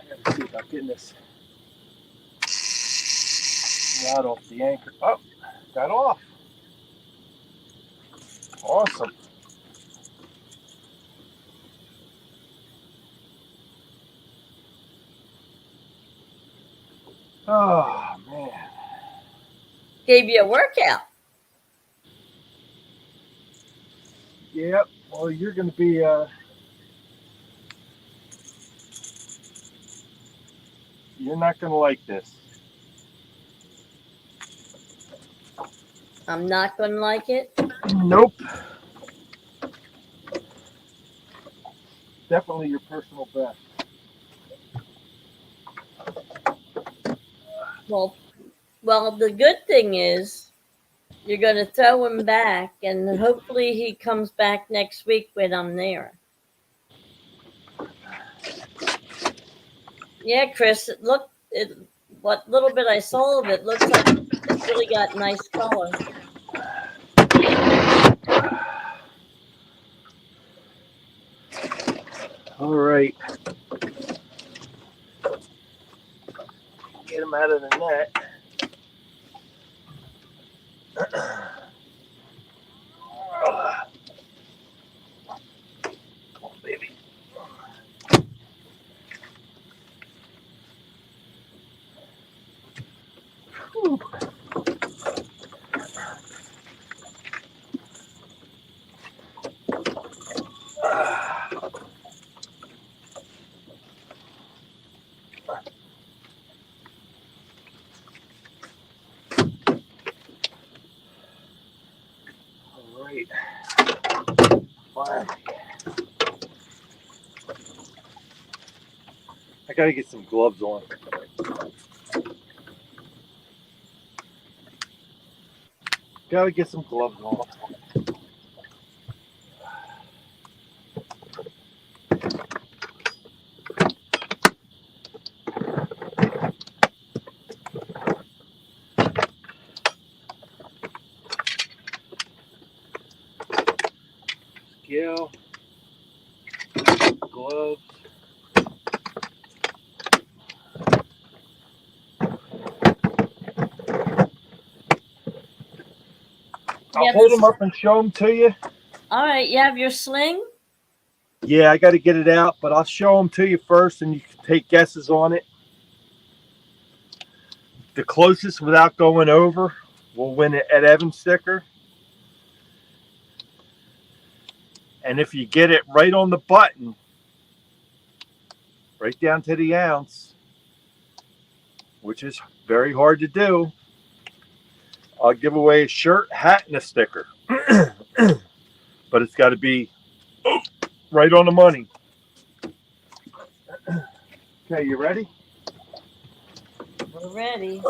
gotta see about getting this rod off the anchor. Oh, got off. Awesome. Oh, man. Gave you a workout. Yep. Well, you're gonna be you're not gonna like this. I'm not going to like it. Nope. Definitely your personal best. Well, the good thing is you're going to throw him back, and hopefully he comes back next week when I'm there. Yeah, Chris, what little bit I saw of it looks like it's really got nice color. All right. Get him out of the net. Come on, baby. Whew. All right. Fine. I gotta get some gloves on. Gotta get some gloves on. Scale, gloves. I'll Yeah, hold them up and show them to you. all right, you have your sling? Yeah, I got to get it out, but I'll show them to you first, and you can take guesses on it. The closest without going over will win it at Evan Sticker. And if you get it right on the button, right down to the ounce, which is very hard to do, I'll give away a shirt, hat, and a sticker. But it's got to be right on the money. Okay, you ready? We're ready.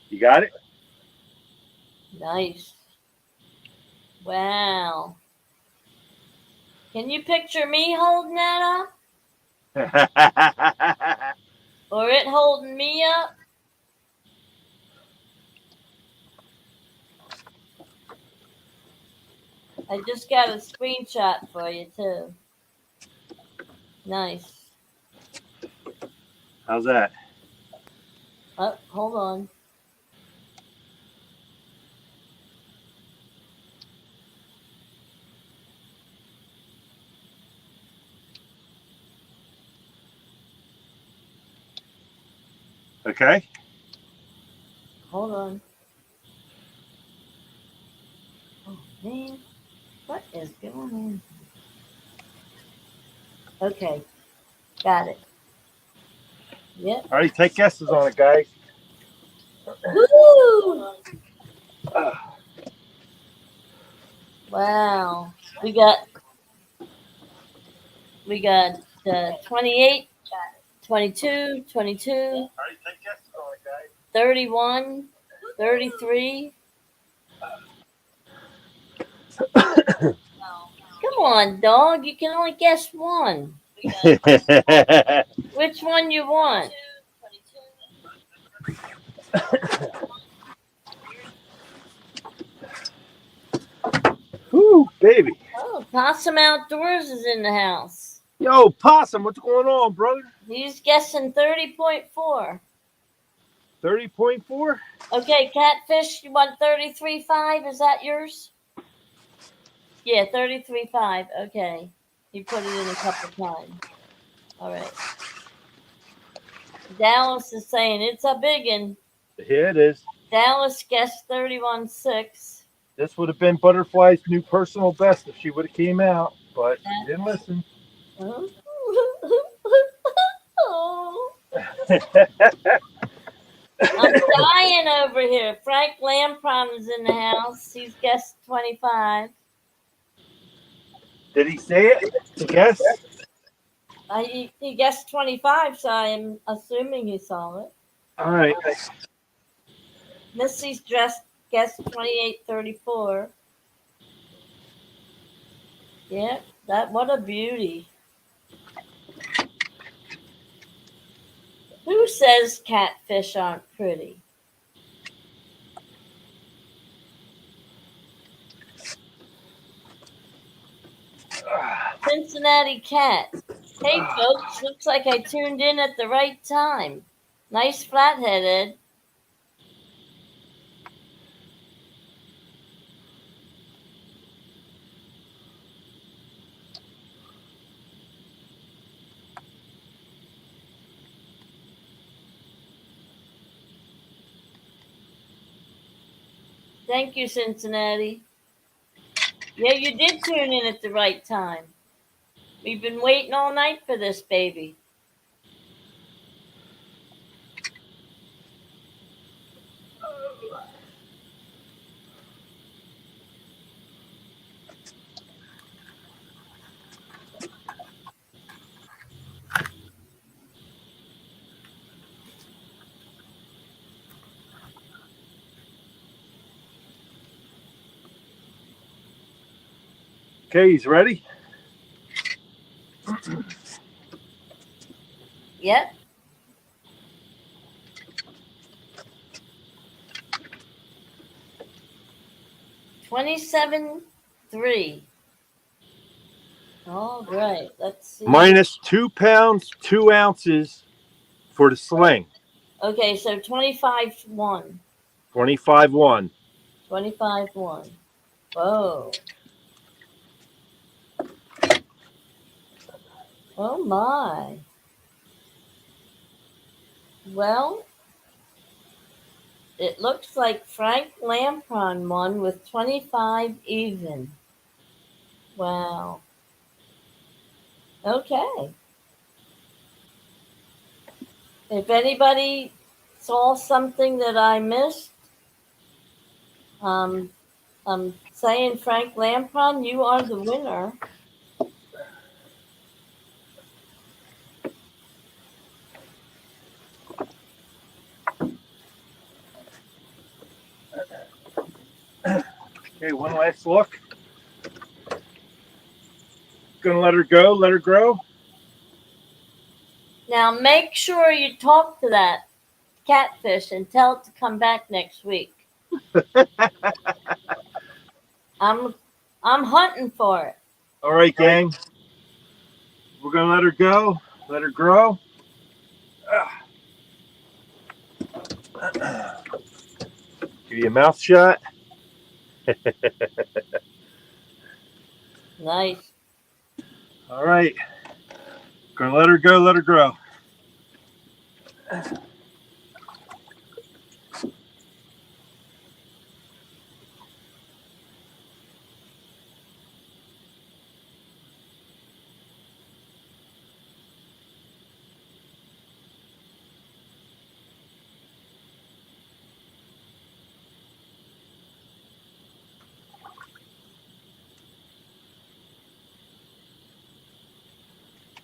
You got it? Nice. Wow. Can you picture me holding that up? Or it holding me up? I just got a screenshot for you too. Nice. How's that? Oh, hold on. Okay. Hold on. Oh man, what is going on? Okay, got it. Yep. All right, take guesses on it, guys. Woo! Uh, Wow. We got 28, 22, 22, all right, take guesses on it, guys. 31, 33. Come on, dog. You can only guess one. Which one you want? Whoo, baby. Oh, Possum Outdoors is in the house. Yo, Possum, what's going on, brother? He's guessing 30.4. 30.4? Okay, Catfish, you want 33.5? Is that yours? Yeah, 33.5. Okay. You put it in a couple times. All right. Dallas is saying it's a biggin. Here it is. Dallas guessed 31.6. This would have been Butterfly's new personal best if she would have came out, but she didn't listen. Oh. Oh. I'm dying over here. Frank Lampron is in the house. He's guessed 25. Did he say it? Yes. He guessed 25, so I'm assuming he saw it. All right. Missy's guessed 28.34. Yeah, what a beauty. Who says catfish aren't pretty? Cincinnati Cat. Hey folks, looks like I tuned in at the right time. Nice flathead, Ed. Thank you, Cincinnati. Yeah, you did tune in at the right time. We've been waiting all night for this baby. Okay, he's ready. Yep. $27.3. All right, let's see. Minus 2 pounds, 2 ounces for the sling. Okay, so 25.1. 25.1. 25.1. Whoa. Oh my. Well, it looks like Frank Lampron won with 25 even. Wow. Okay. If anybody saw something that I missed, I'm saying Frank Lampron, you are the winner. Okay, one last look. Gonna let her go, let her grow. Now make sure you talk to that catfish and tell it to come back next week. I'm I'm hunting for it. All right, gang. We're gonna let her go. Let her grow. Give you a mouth shot. Nice. All right. Gonna let her go. Let her grow.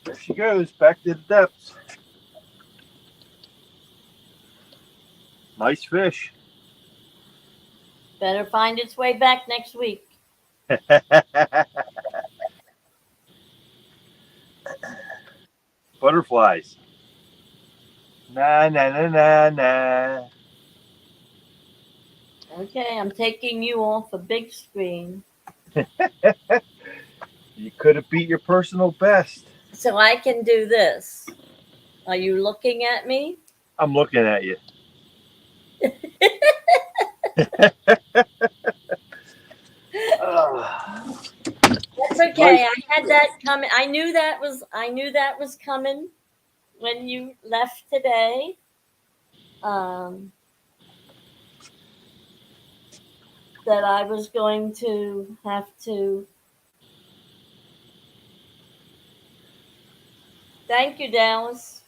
There she goes, back to the depths. Nice fish. Better find its way back next week. Butterflies. Na na na na na. Okay, I'm taking you off a big screen You could have beat your personal best. so I can do this. Are you looking at me? I'm looking at you. That's okay. I had that coming. I knew that was coming when you left today. That I was going to have to. Thank you, Dallas.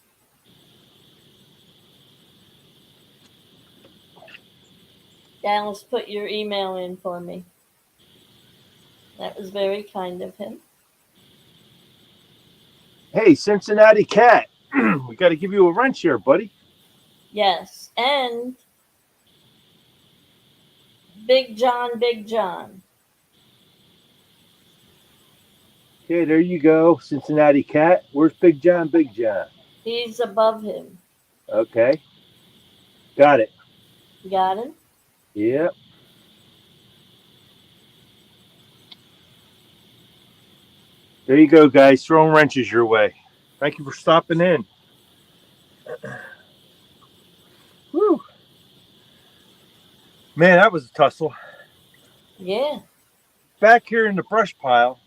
Dallas put your email in for me. That was very kind of him. Hey, Cincinnati Cat. We got to give you a wrench here, buddy. Yes, and Big John, Big John. Okay, there you go, Cincinnati Cat. Where's Big John? Big John. He's above him. Okay, got it. Got him? Yep. There you go, guys. Throwing wrenches your way. Thank you for stopping in. Whew. Man, that was a tussle. Yeah. Back here in the brush pile,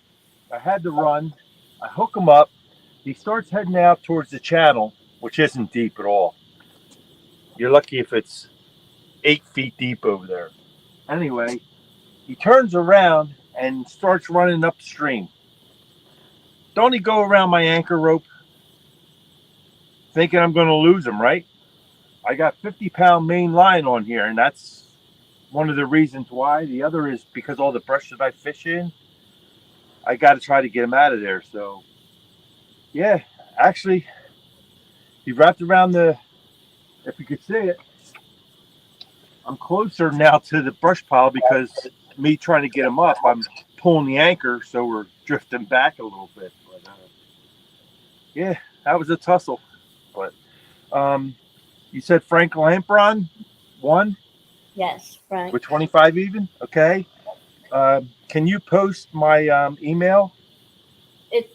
I had to run. I hook him up. He starts heading out towards the channel, which isn't deep at all. You're lucky if it's 8 feet deep over there. Anyway, he turns around and starts running upstream. Don't he go around my anchor rope? Thinking I'm going to lose him, right? I got 50-pound main line on here, and that's one of the reasons why. The other is because all the brush that I fish in, I got to try to get him out of there. So, yeah, actually, he wrapped around the, if you could see it, I'm closer now to the brush pile because me trying to get him up, I'm pulling the anchor, so we're drifting back a little bit. But, yeah, that was a tussle. But you said Frank Lampron won? Yes, Frank. With 25 even? Okay. Can you post my email? It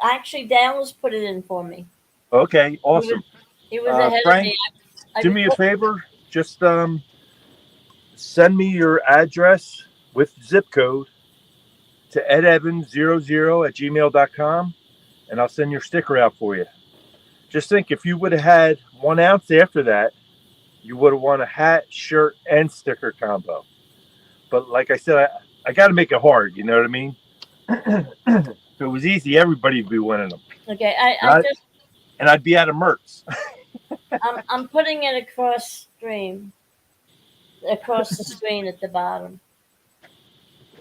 actually Dallas put it in for me. Okay, awesome. He was ahead Frank, of me. do me a favor. Just send me your address with zip code to edevans00@gmail.com, and I'll send your sticker out for you. Just think, if you would have had 1 ounce after that, you would have won a hat, shirt, and sticker combo. But like I said, I got to make it hard. You know what I mean? If it was easy, everybody would be winning them. Okay, and I'd be out of Mercs. I'm putting it across the screen at the bottom.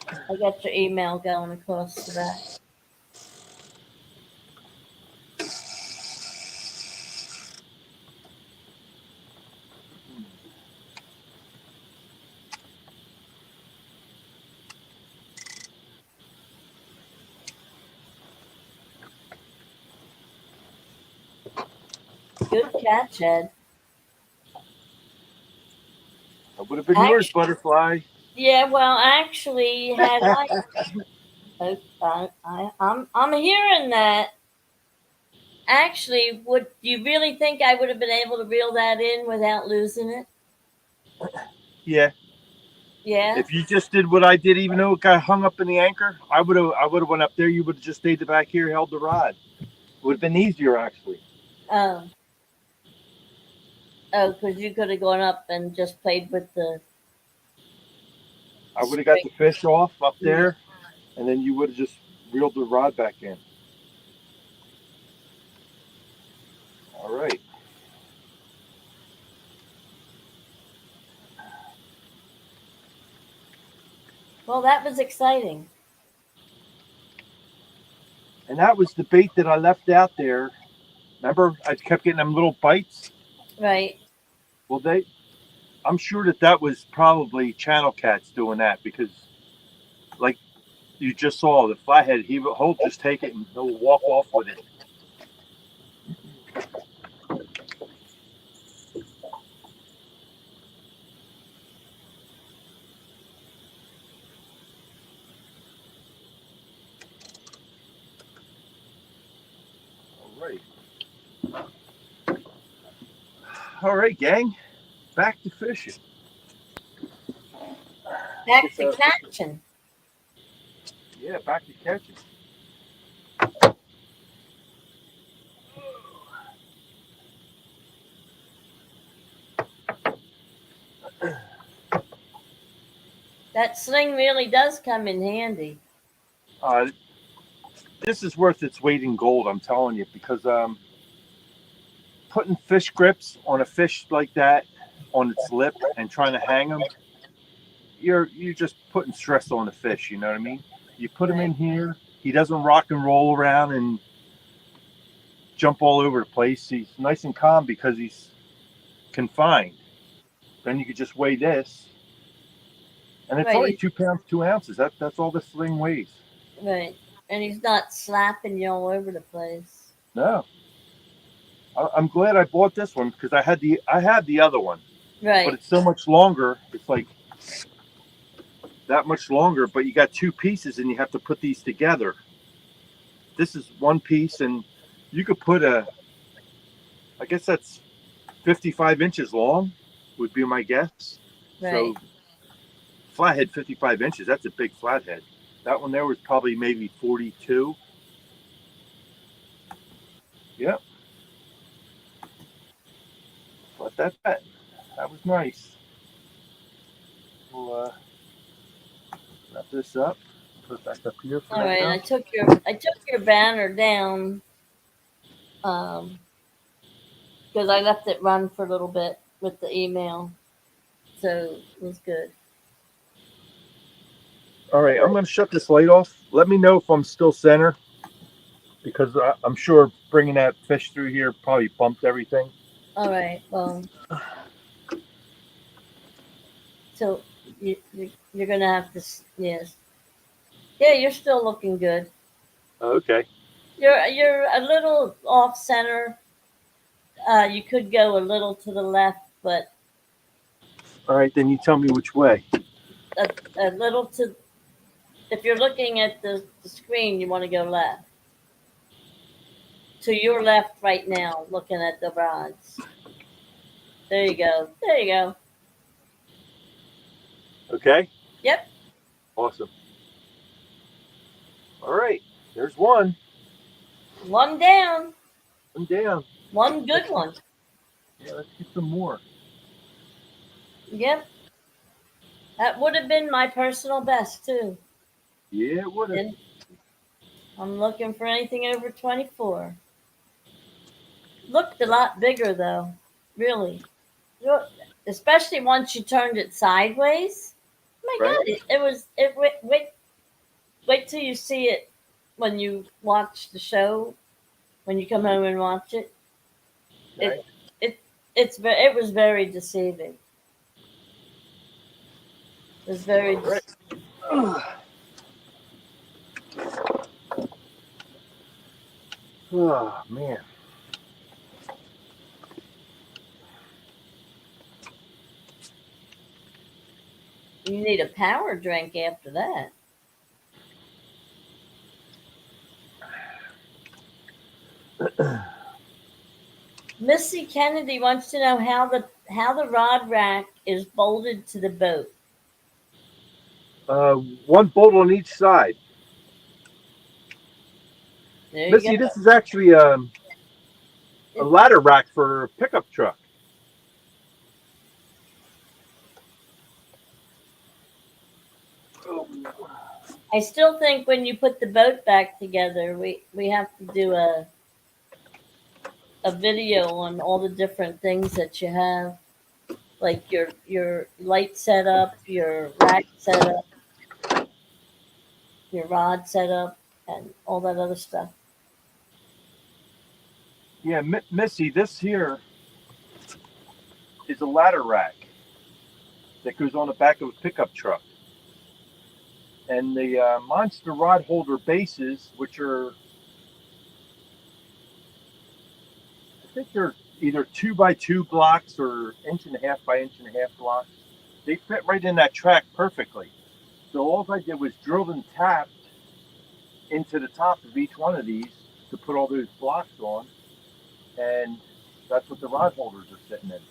I got your email going across to that. Good catch, Ed. That would have been yours, butterfly. Yeah, well, actually, had I'm hearing that. Actually, would you really think I would have been able to reel that in without losing it? Yeah. Yeah. If you just did what I did, even though it got hung up in the anchor, I would have went up there. You would have just stayed back here, held the rod. Would have been easier actually. Oh, oh, because you could have gone up and just played with the I would have got string. the fish off up Yeah. there, and then you would have just reeled the rod back in. All right. Well, that was exciting. And that was the bait that I left out there. Remember, I kept getting them little bites. Right. Well, I'm sure that was probably channel cats doing that because, like you just saw, the flathead, he'll just take it and he'll walk off with it. All right. All right, gang. Back to fishing. Back Guess, to catching. yeah, back to catching. That sling really does come in handy. Uh, this is worth its weight in gold, I'm telling you, because putting fish grips on a fish like that on its lip and trying to hang them, you're just putting stress on the fish. You know what I mean? You put him Right. in here, he doesn't rock and roll around and jump all over the place. He's nice and calm because he's confined. Then you could just weigh this, and it's only Right. 2 pounds 2 ounces. That's all this thing weighs. Right. And he's not slapping you all over the place. No, I'm glad I bought this one because I had the other one, but Right. it's so much longer. It's like that much longer, but you got two pieces and you have to put these together. This is one piece, and you could put I guess that's 55 inches long, would be my guess. So Right. flathead 55 inches, that's a big flathead. That one there was probably maybe 42. Yep, but that was nice. We'll wrap this up, put it back up here for All right. now. I took your banner down um because I left it run for a little bit with the email, so it was good. All right, I'm going to shut this light off. Let me know if I'm still center because I'm sure bringing that fish through here probably bumped everything. All right. Well, so you're gonna have to. Yes. Yeah, you're still looking good. Okay. You're a little off center. You could go a little to the left, but All right, then you tell me which way. a, a little to. If you're looking at the screen, you want to go left. To your left right now, looking at the rods. There you go. There you go. Okay. Yep. Awesome. All right. There's one. One down. One down. One good Let's get, one. yeah, let's get some more. Yep. That would have been my personal best too. Yeah, it would have. And I'm looking for anything over 24. Looked a lot bigger though. Really. Especially once you turned it sideways. My Right. God, it was. Wait till you see it when you watch the show. When you come home and watch it, Right. it it was very deceiving. It was very. All right. Oh man. You need a power drink after that. Missy Kennedy wants to know how the rod rack is bolted to the boat. One bolt on each side. There you Missy, go. this is actually a ladder rack for a pickup truck. I still think when you put the boat back together, we have to do a video on all the different things that you have, like your light setup, your rack setup, your rod setup, and all that other stuff. Yeah, Missy, this here is a ladder rack that goes on the back of a pickup truck. And the monster rod holder bases, which are, I think they're either 2x2 blocks or inch and a half by inch and a half blocks, they fit right in that track perfectly. So all I did was drilled and tapped into the top of each one of these to put all those blocks on, and that's what the rod holders are sitting in.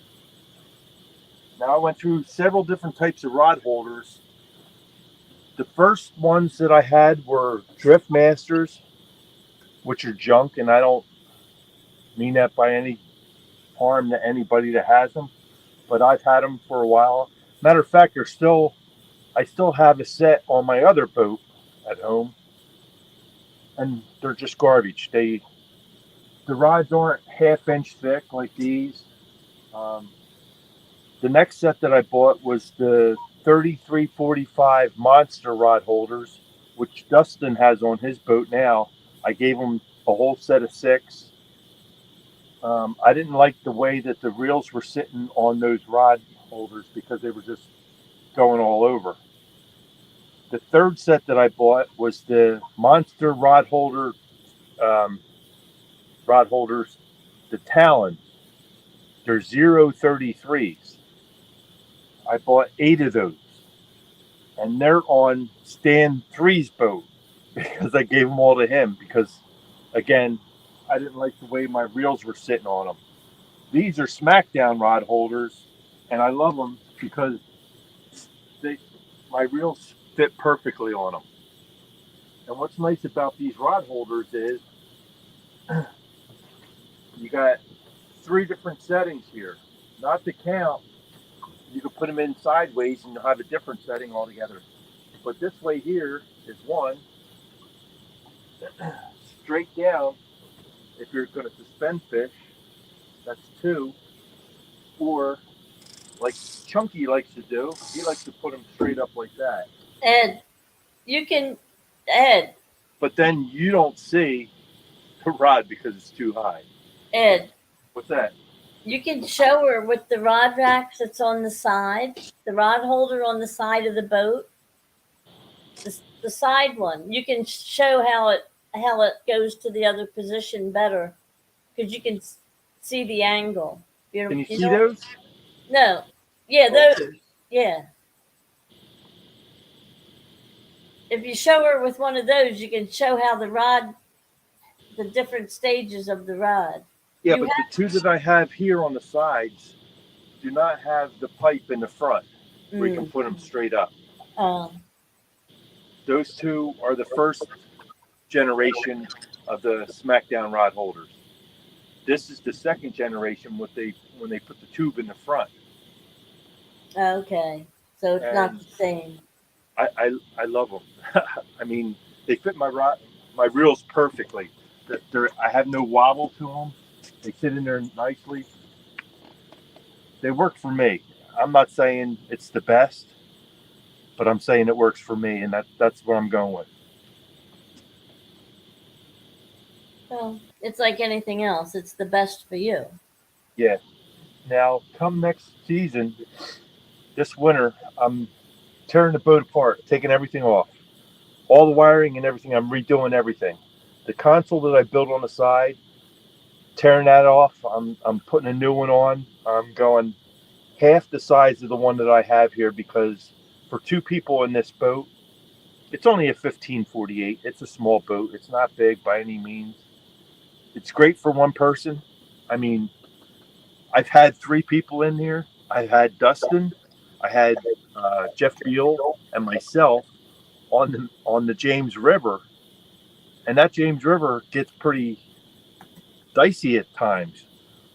Now I went through several different types of rod holders. The first ones that I had were Drift Masters, which are junk, and I don't mean that by any harm to anybody that has them, but I've had them for a while. Matter of fact, I still have a set on my other boat at home, and they're just garbage. The rods aren't half-inch thick like these. Um, the next set that I bought was the 3345 Monster rod holders, which Dustin has on his boat now. I gave him a whole set of 6. I didn't like the way that the reels were sitting on those rod holders because they were just going all over. The third set that I bought was the Monster um, rod holders, the Talon. They're 033s. I bought 8 of those, and they're on Stan 3's boat because I gave them all to him because, again, I didn't like the way my reels were sitting on them. These are Smackdown rod holders, and I love them because my reels fit perfectly on them. And what's nice about these rod holders is you got 3 different settings here. Not to count, you can put them in sideways and have a different setting altogether. But this way here is 1. Straight down, if you're going to suspend fish, that's 2. Or like Chunky likes to do, he likes to put them straight up like that. Ed, you can Ed, But then you don't see the rod because it's too high. Ed, What's that? you can show her with the rod racks that's on the side, the rod holder on the side of the boat, the side one. You can show how it goes to the other position better because you can see the angle. Can you see know, those? No, yeah, those, yeah. If you show her with one of those, you can show how the different stages of the rod. Yeah, but the 2 that I have here on the sides do not have the pipe in the front where you can put them straight up. Those 2 are the first generation of the Smackdown rod holders. This is the second generation when they put the tube in the front. Okay, so it's not the same. I love them. I mean, they fit my reels perfectly. I have no wobble to them. They sit in there nicely. They work for me. I'm not saying it's the best, but I'm saying it works for me, and that's what I'm going with. Well, it's like anything else. It's the best for you. Yeah. Now, come next season, this winter, I'm tearing the boat apart, taking everything off. All the wiring and everything, I'm redoing everything. The console that I built on the side, tearing that off. I'm putting a new one on. I'm going half the size of the one that I have here because for two people in this boat, it's only a 1548. It's a small boat. It's not big by any means. It's great for one person. I mean, I've had three people in here. I had Dustin, I had Jeff Beal, and myself on the James River, and that James River gets pretty dicey at times.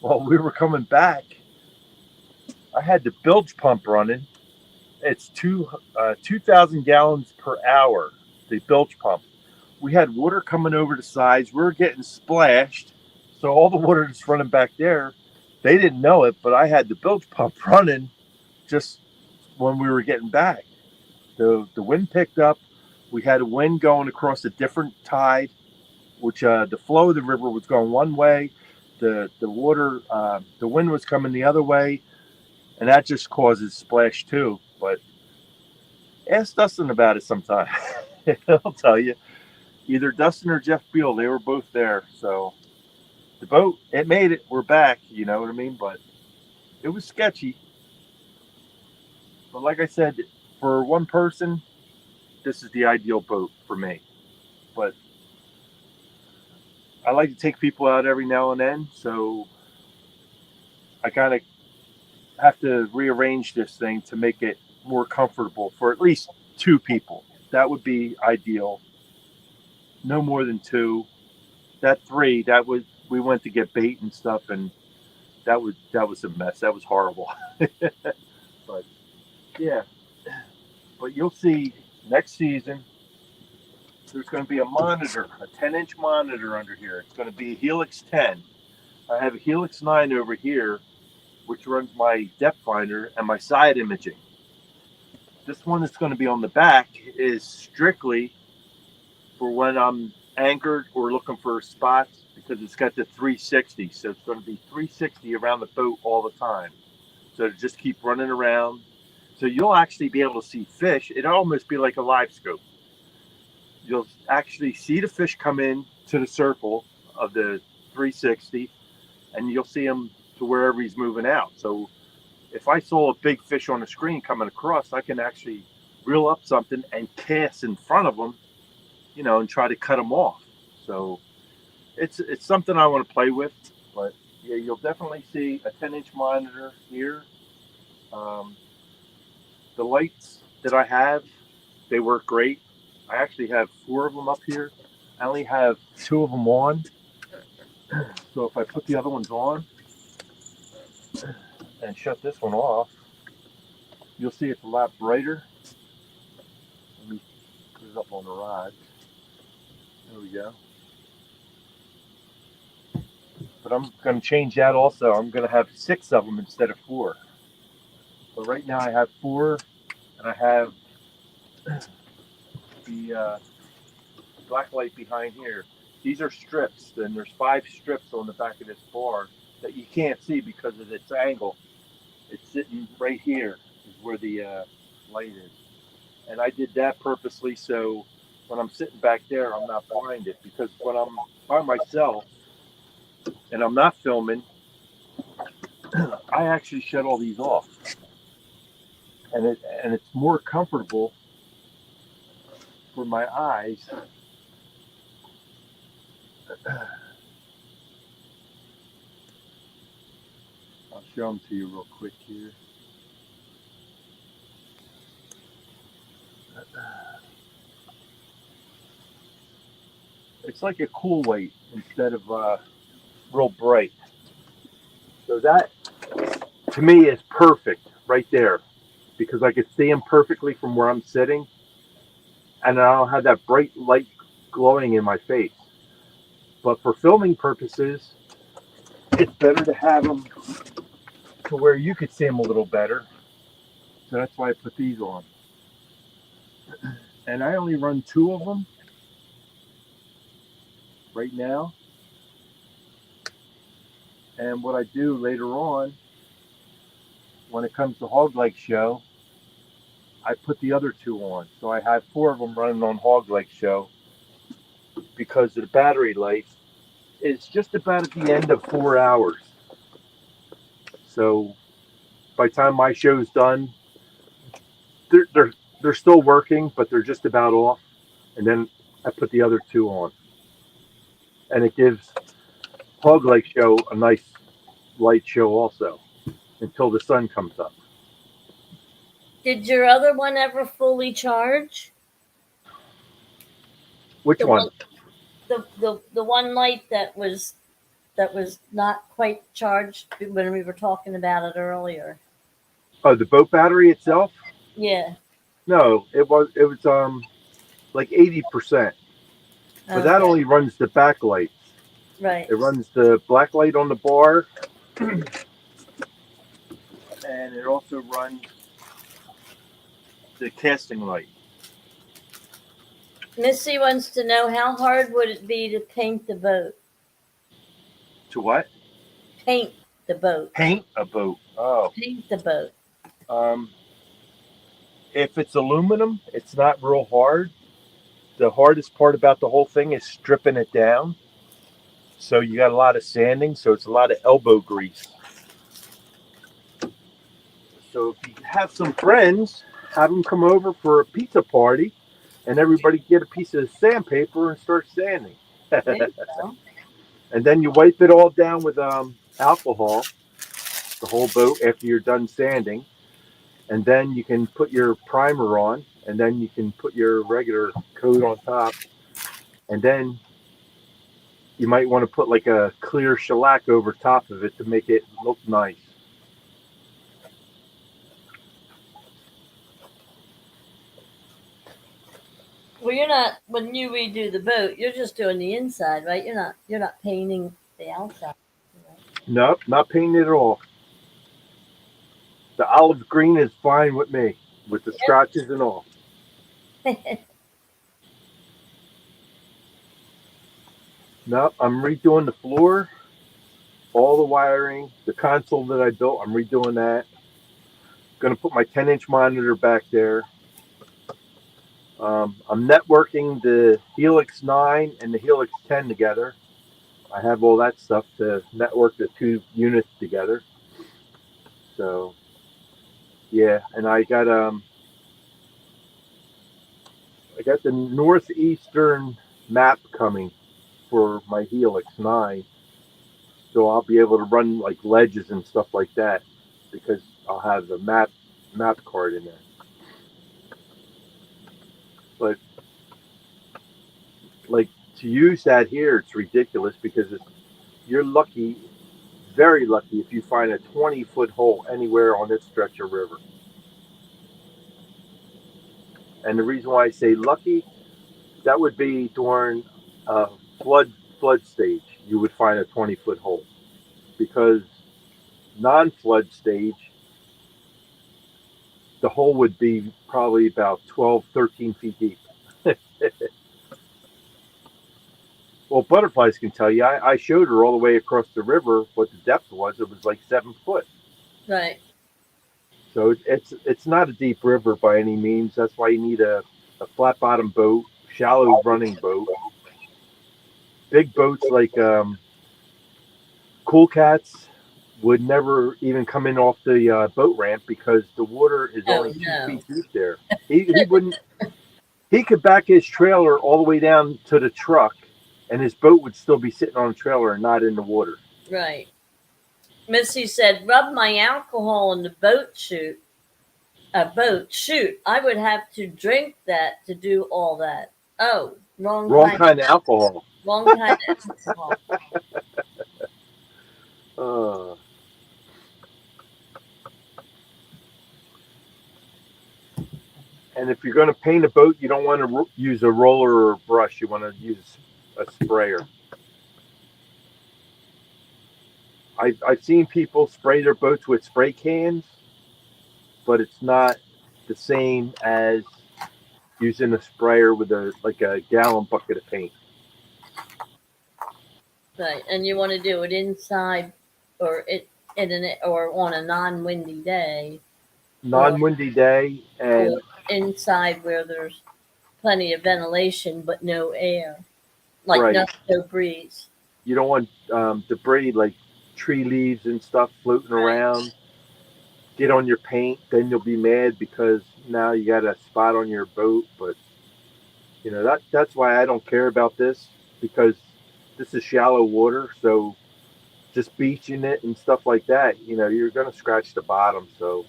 While we were coming back, I had the bilge pump running. It's 2,000 gallons per hour, the bilge pump. We had water coming over the sides. We were getting splashed. So all the water that's running back there, they didn't know it, but I had the bilge pump running just when we were getting back. The wind picked up. We had a wind going across a different tide, which the flow of the river was going one way. The water, the wind was coming the other way, and that just causes splash too. But ask Dustin about it sometime. He'll tell you. Either Dustin or Jeff Beal, they were both there. So the boat, it made it. We're back, you know what I mean? But it was sketchy. But like I said, for one person, this is the ideal boat for me. But I like to take people out every now and then, so I kind of have to rearrange this thing to make it more comfortable for at least two people. That would be ideal. No more than two. That three, we went to get bait and stuff, and that was a mess. That was horrible. But yeah, but you'll see next season there's going to be a monitor, a 10-inch monitor under here. It's going to be a Helix 10. I have a Helix 9 over here, which runs my depth finder and my side imaging. This one that's going to be on the back is strictly for when I'm anchored or looking for spots, because it's got the 360. So it's going to be 360 around the boat all the time. So to just keep running around. So you'll actually be able to see fish. It'll almost be like a live scope. You'll actually see the fish come in to the circle of the 360, and you'll see him to wherever he's moving out. So if I saw a big fish on the screen coming across, I can actually reel up something and cast in front of him, you know, and try to cut him off. So it's something I want to play with. But yeah, you'll definitely see a 10-inch monitor here. The lights that I have, they work great. I actually have 4 of them up here. I only have 2 of them on. So if I put the other ones on and shut this one off, you'll see it's a lot brighter. Let me put it up on the rod. There we go. But I'm going to change that also. I'm going to have 6 of them instead of 4. But right now I have 4, and I have the black light behind here. These are strips, and there's 5 strips on the back of this bar that you can't see because of its angle. It's sitting right here is where the light is. And I did that purposely so when I'm sitting back there, I'm not blinded, because when I'm by myself and I'm not filming, I actually shut all these off. And it's more comfortable for my eyes. I'll show them to you real quick here. It's like a cool white instead of real bright. So that, to me, is perfect right there, because I can see them perfectly from where I'm sitting, and I don't have that bright light glowing in my face. But for filming purposes, it's better to have them to where you could see them a little better. So that's why I put these on. And I only run 2 of them right now. And what I do later on, when it comes to Hog Lake Show, I put the other 2 on. So I have 4 of them running on Hog Lake Show, because the battery life is just about at the end of 4 hours. So by the time my show's done, they're they're still working, but they're just about off. And then I put the other two on, and it gives Hog Lake Show a nice light show also until the sun comes up. Did your other one ever fully charge? Which The one? one, the one light that was not quite charged when we were talking about it earlier. Oh, the boat battery itself? Yeah. No, it was like 80%, but that Okay. only runs the backlights. Right. It runs the black light on the bar, and it also runs the casting light. Missy wants to know how hard would it be to paint the boat? To what? Paint the boat. Paint a boat. Oh. Paint the boat. If it's aluminum, it's not real hard. The hardest part about the whole thing is stripping it down. So you got a lot of sanding, so it's a lot of elbow grease. So if you have some friends, have them come over for a pizza party, and everybody get a piece of sandpaper and start sanding. There you go. And then you wipe it all down with alcohol, the whole boat after you're done sanding. And then you can put your primer on, and then you can put your regular coat on top. And then you might want to put like a clear shellac over top of it to make it look nice. Well, you're not when you redo the boat. You're just doing the inside, right? You're not painting the outside. Right? Nope, not painted at all. The olive green is fine with me, with the scratches and all. Nope, I'm redoing the floor, all the wiring, the console that I built. I'm redoing that. Going to put my 10-inch monitor back there. I'm networking the Helix 9 and the Helix 10 together. I have all that stuff to network the two units together. So, yeah, and I got the northeastern map coming for my Helix 9. So I'll be able to run like ledges and stuff like that because I'll have the map card in there. But like to use that here, it's ridiculous because you're lucky, very lucky, if you find a 20-foot hole anywhere on this stretch of river. And the reason why I say lucky, that would be during flood stage. You would find a 20-foot hole because non-flood stage, the hole would be probably about 12, 13 feet deep. Well, butterflies can tell you. I showed her all the way across the river what the depth was. It was like 7 foot. Right. So it's not a deep river by any means. That's why you need a flat bottom boat, shallow running boat. Big boats like Cool Cats would never even come in off the boat ramp because the water is only 2 feet deep there. He wouldn't. He could back his trailer all the way down to the truck, and his boat would still be sitting on the trailer and not in the water. Right. Missy said, "Rub my alcohol in the boat chute. A boat chute. I would have to drink that to do all that." Oh, wrong kind of alcohol. Wrong kind of alcohol. And if you're going to paint a boat, you don't want to use a roller or a brush. You want to use a sprayer. I've seen people spray their boats with spray cans, but it's not the same as using a sprayer with a gallon bucket of paint. Right, and you want to do it inside, or or on a non-windy day. Non-windy day, and inside where there's plenty of ventilation but no air, like right. no breeze. You don't want debris like tree leaves and stuff floating around. get on your paint, then you'll be mad because now you got a spot on your boat. But that's why I don't care about this, because this is shallow water, so just beaching it and stuff like that, you're gonna scratch the bottom. So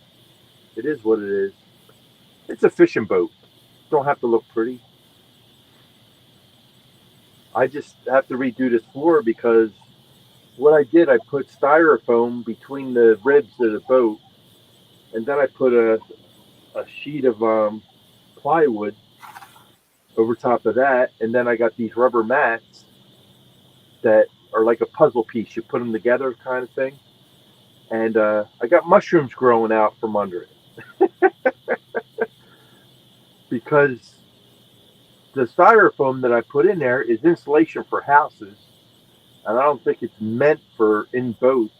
it is what it is. It's a fishing boat. Don't have to look pretty. I just have to redo this floor because what I did, I put styrofoam between the ribs of the boat, and then I put a sheet of plywood over top of that, and then I got these rubber mats that are like a puzzle piece. You put them together, kind of thing. And I got mushrooms growing out from under it because the styrofoam that I put in there is insulation for houses, and I don't think it's meant for in boats.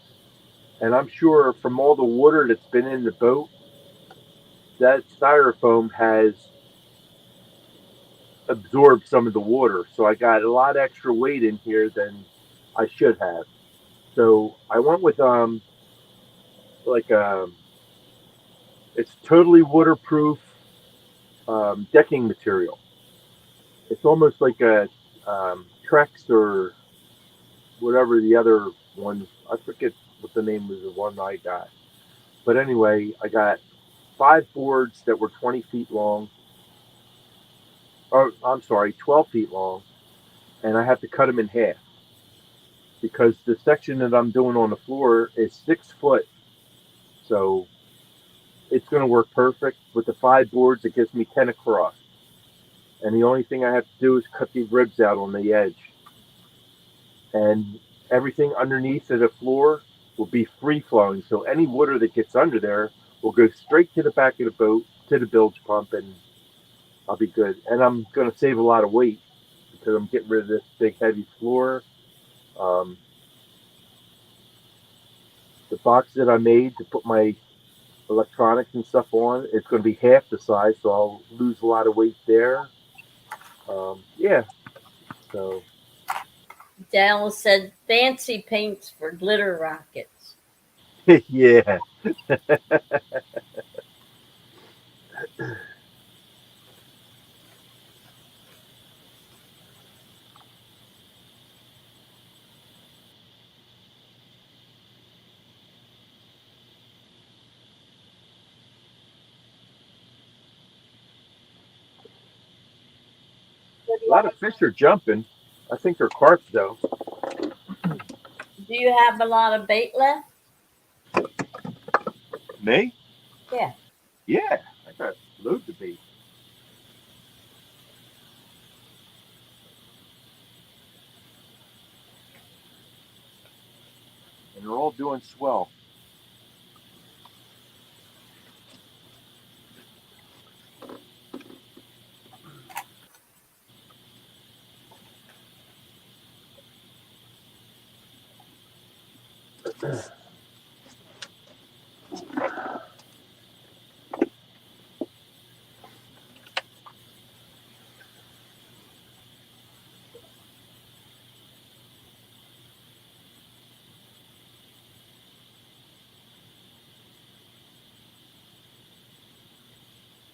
And I'm sure from all the water that's been in the boat, that styrofoam has absorbed some of the water. So I got a lot extra weight in here than I should have. So I went with like it's totally waterproof decking material. It's almost like a Trex or whatever the other one. I forget what the name was, the one I got. But anyway, I got 5 boards that were 20 feet long. Oh, I'm sorry, 12 feet long, and I have to cut them in half because the section that I'm doing on the floor is 6 foot. So it's going to work perfect. With the 5 boards, it gives me 10 across. And the only thing I have to do is cut the ribs out on the edge. And everything underneath of the floor will be free flowing. So any water that gets under there will go straight to the back of the boat, to the bilge pump, and I'll be good. And I'm going to save a lot of weight because I'm getting rid of this big heavy floor. The box that I made to put my electronics and stuff on, it's going to be half the size, so I'll lose a lot of weight there. Yeah. So Dallas said fancy paints for glitter rockets. yeah. A lot of fish are jumping. I think they're carp though. Do you have a lot of bait left? Me? Yeah. Yeah. I got loads of bait. And they're all doing swell.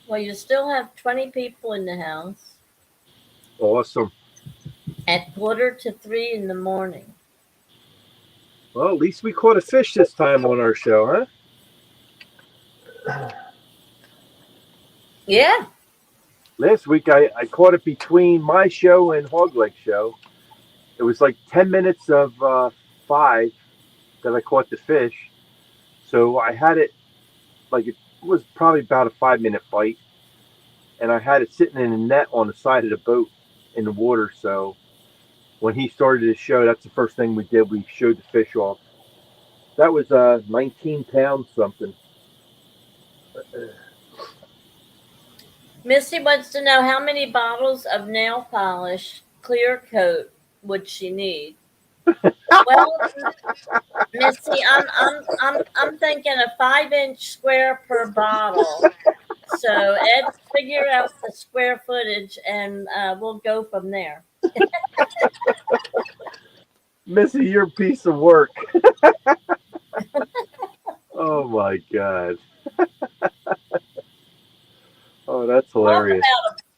Well, you still have 20 people in the house Awesome. at 2:45 in the morning. Well, at least we caught a fish this time on our show, huh? Yeah. Last week I caught it between my show and Hogleg show. It was like 10 minutes of 5 that I caught the fish. So I had it, like it was probably about a 5-minute bite. And I had it sitting in a net on the side of the boat in the water. So when he started his show, that's the first thing we did. We showed the fish off. That was 19 pounds something. Missy wants to know how many bottles of nail polish clear coat would she need? Well, Missy, I'm thinking a 5-inch square per bottle. So Ed, figure out the square footage, and we'll go from there. Missy, you're a piece of work. Oh Oh my god. Oh, that's Talk hilarious.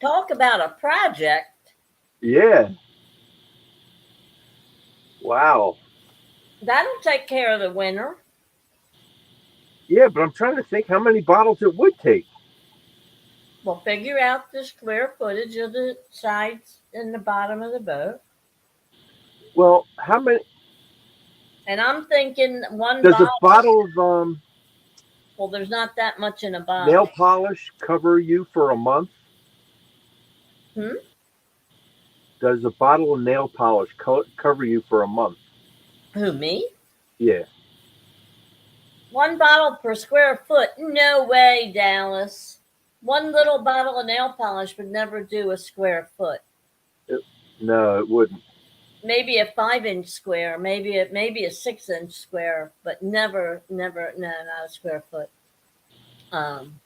about talk about a project. Yeah. Wow. That'll take care of the winter. Yeah, but I'm trying to think how many bottles it would take. We'll figure out the square footage of the sides and the bottom of the boat. Well, how many And I'm thinking one does a bottle. bottle of Well, there's not that much in a bottle. nail polish cover you for a month? Hmm? Does a bottle of nail polish cover you for a month? Who, me? Yeah. One bottle per square foot? No way, Dallas. One little bottle of nail polish would never do a square foot. It, no, it wouldn't. Maybe a 5 inch square, maybe a 6 inch square, but never, never, no, not a square foot. Um,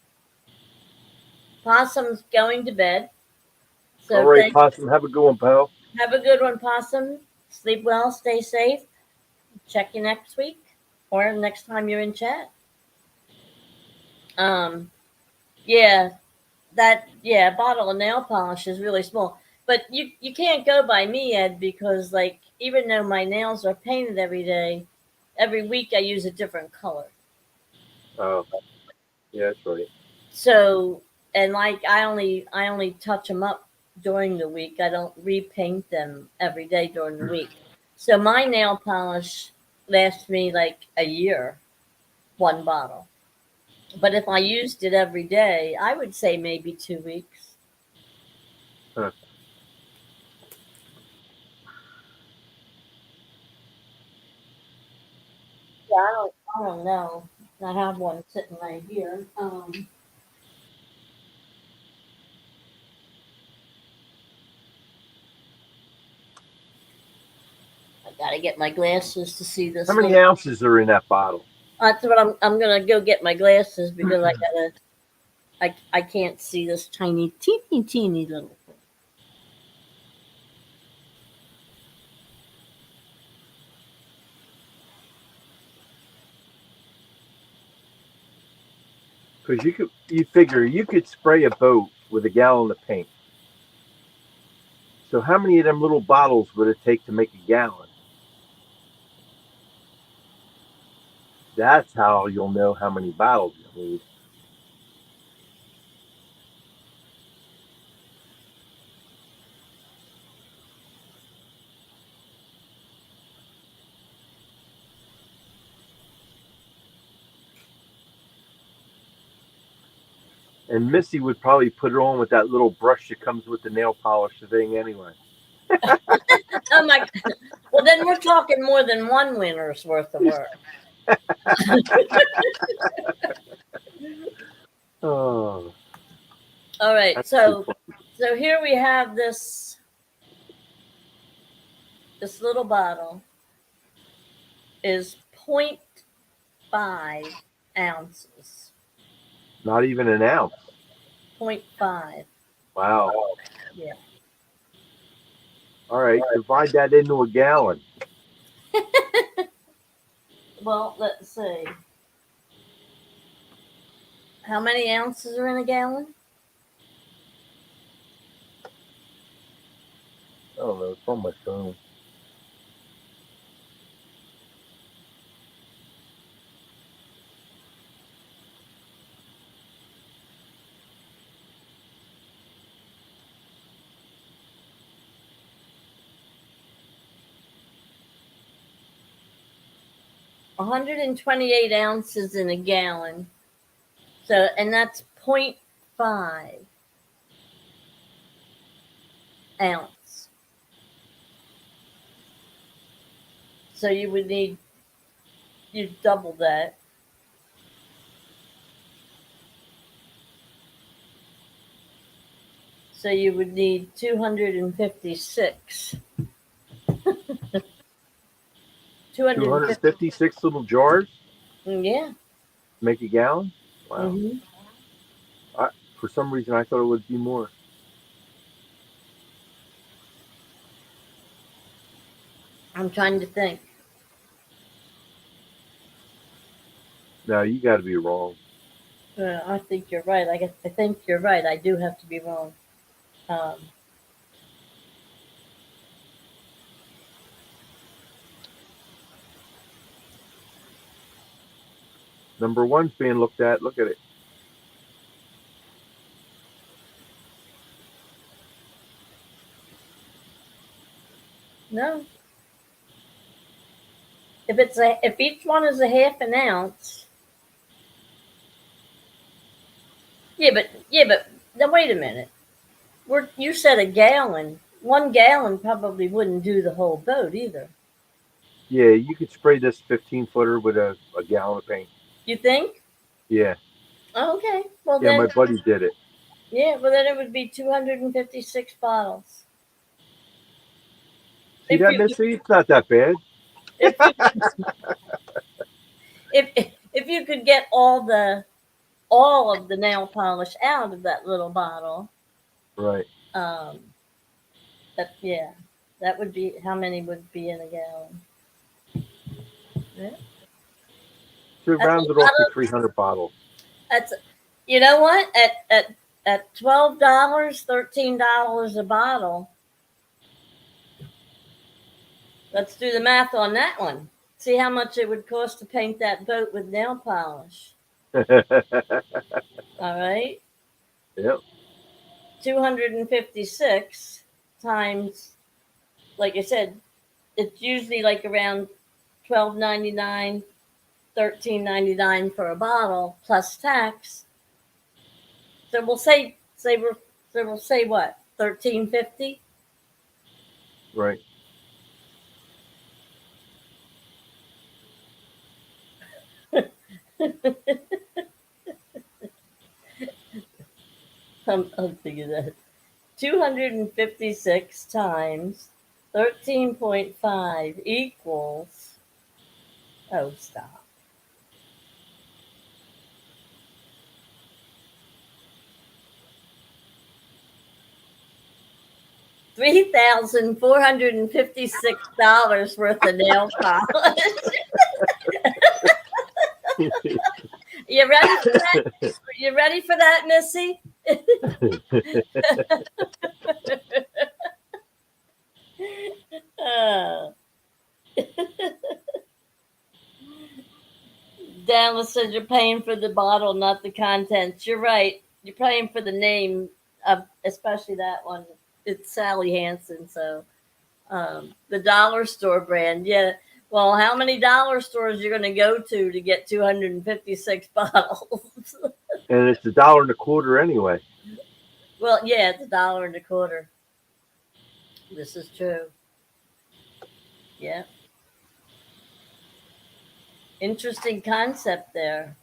Possum's going to bed, All so right, thank. Possum, have a good one, pal. Have a good one, Possum. Sleep well, stay safe. Check you next week or next time you're in chat. Um, yeah, a bottle of nail polish is really small, but you can't go by me, Ed, because like even though my nails are painted every day, every week I use a different color. Oh, yeah, that's right. So and like I only touch them up during the week. I don't repaint them every day during the week. So my nail polish lasts me like a year, one bottle. But if I used it every day, I would say maybe 2 weeks. Huh. Yeah, I don't know. I have one sitting right here. I gotta get my glasses to see How this many little. ounces are in that bottle? That's what I'm gonna go get my glasses because I can't see this tiny teeny little. Because you figure you could spray a boat with a gallon of paint. So how many of them little bottles would it take to make a gallon? That's how you'll know how many bottles you need. And Missy would probably put it on with that little brush that comes with the nail polish thing anyway. Oh my! Well, then we're talking more than one winter's worth of work. Oh, All right, that's too so fun. so here we have this little bottle is 0.5 ounces. Not even an ounce. 0.5. Wow. Yeah. All right, divide that into a gallon. Well, let's see. How many ounces are in a gallon? I don't know. It's on my phone. 128 ounces in a gallon. So, and that's 0.5 ounce. So you double that. So you would need 256. 250. 256 little jars Yeah. to make a gallon. Wow. Hmm. For some reason, I thought it would be more. I'm trying to think. No, you got to be wrong. I think you're right. I think you're right. I do have to be wrong. Um, Number one's being looked at. Look at it. no, if each one is a half an ounce, yeah, but now wait a minute. You said a gallon. 1 gallon probably wouldn't do the whole boat either. Yeah, you could spray this 15-footer with a gallon of paint. You think? Yeah, Oh, okay. Well yeah, then, my buddy did it. yeah. Well then, it would be 256 bottles. See If that, you Missy? It's not that bad. if you if if you could get all of the nail polish out of that little bottle, Right. um, yeah, that would be how many would be in a gallon? Yeah. So That's a round it lot off to of 300 bottles. that's you know what at $12, $13 a bottle. Let's do the math on that one. See how much it would cost to paint that boat with nail polish. All right, Yep. 256 times, like I said, it's usually like around 12.99, 13.99 for a bottle plus tax. So we'll say what 13.50. Right. I'm thinking that 256 times 13.5 equals. Oh, stop. 3,456 worth of nail polish. You ready for that? You ready for that, Missy? Uh, Dallas says you're paying for the bottle, not the contents. You're right. You're paying for the name of, especially that one. It's Sally Hansen. So the dollar store brand. Yeah. Well, how many dollar stores you're going to go to get 256 bottles? And it's $1.25 anyway. Well, yeah, it's $1.25. This is true. Yeah. Interesting concept there.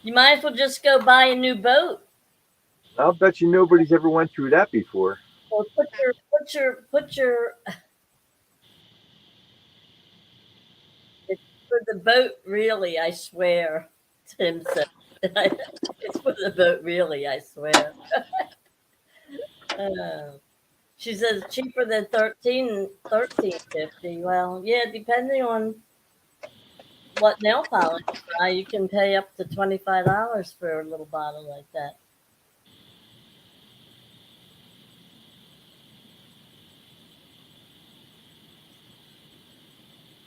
You might as well just go buy a new boat. I'll bet you nobody's ever went through that before. Or put your it's for the boat really, I swear. Tim said. It's for the boat really, I swear. Uh, she says cheaper than 13.50. Well, yeah, depending on what nail polish you buy, you can pay up to $25 for a little bottle like that.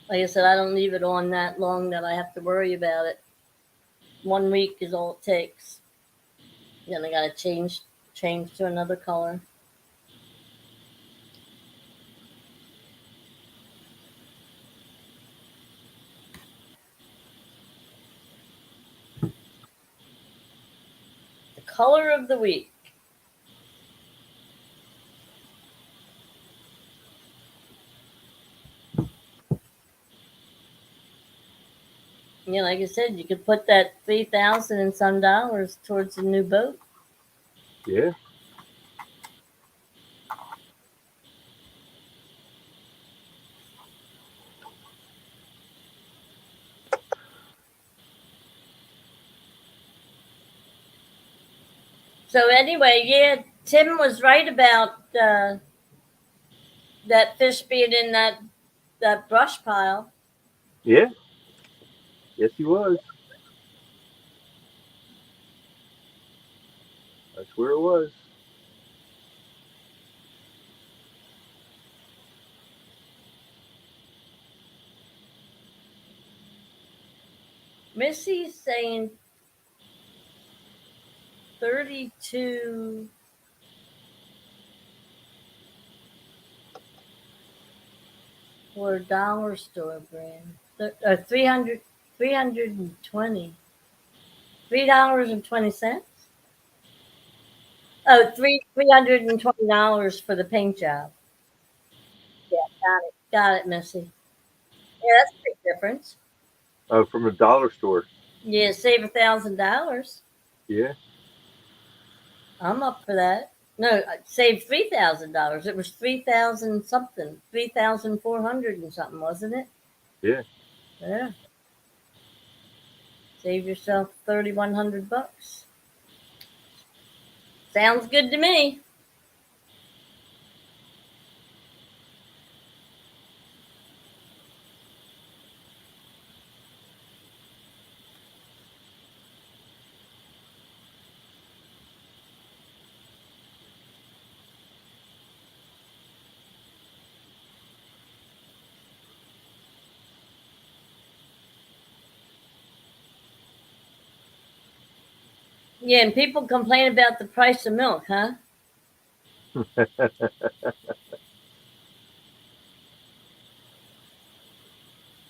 Like I said, I don't leave it on that long that I have to worry about it. 1 week is all it takes. Then I gotta change to another color. The color of the week. Yeah, like I said, you could put that 3,000 and some dollars towards a new boat. Yeah. So anyway, yeah, Tim was right about that fish being in that that brush pile. Yeah. Yes, he was. That's where it was. Missy's saying 32 for a dollar store brand. 300, 320. $3.20. Oh, $320 for the paint job. Yeah, got it. Got it, Missy. Yeah, that's a big difference. From a dollar store. Yeah, save $1,000. Yeah. I'm up for that. No, save $3,000. It was 3,000 something, 3,400 and something, wasn't it? Yeah. Yeah. Save yourself $3,100. Sounds good to me. Yeah, and people complain about the price of milk, huh?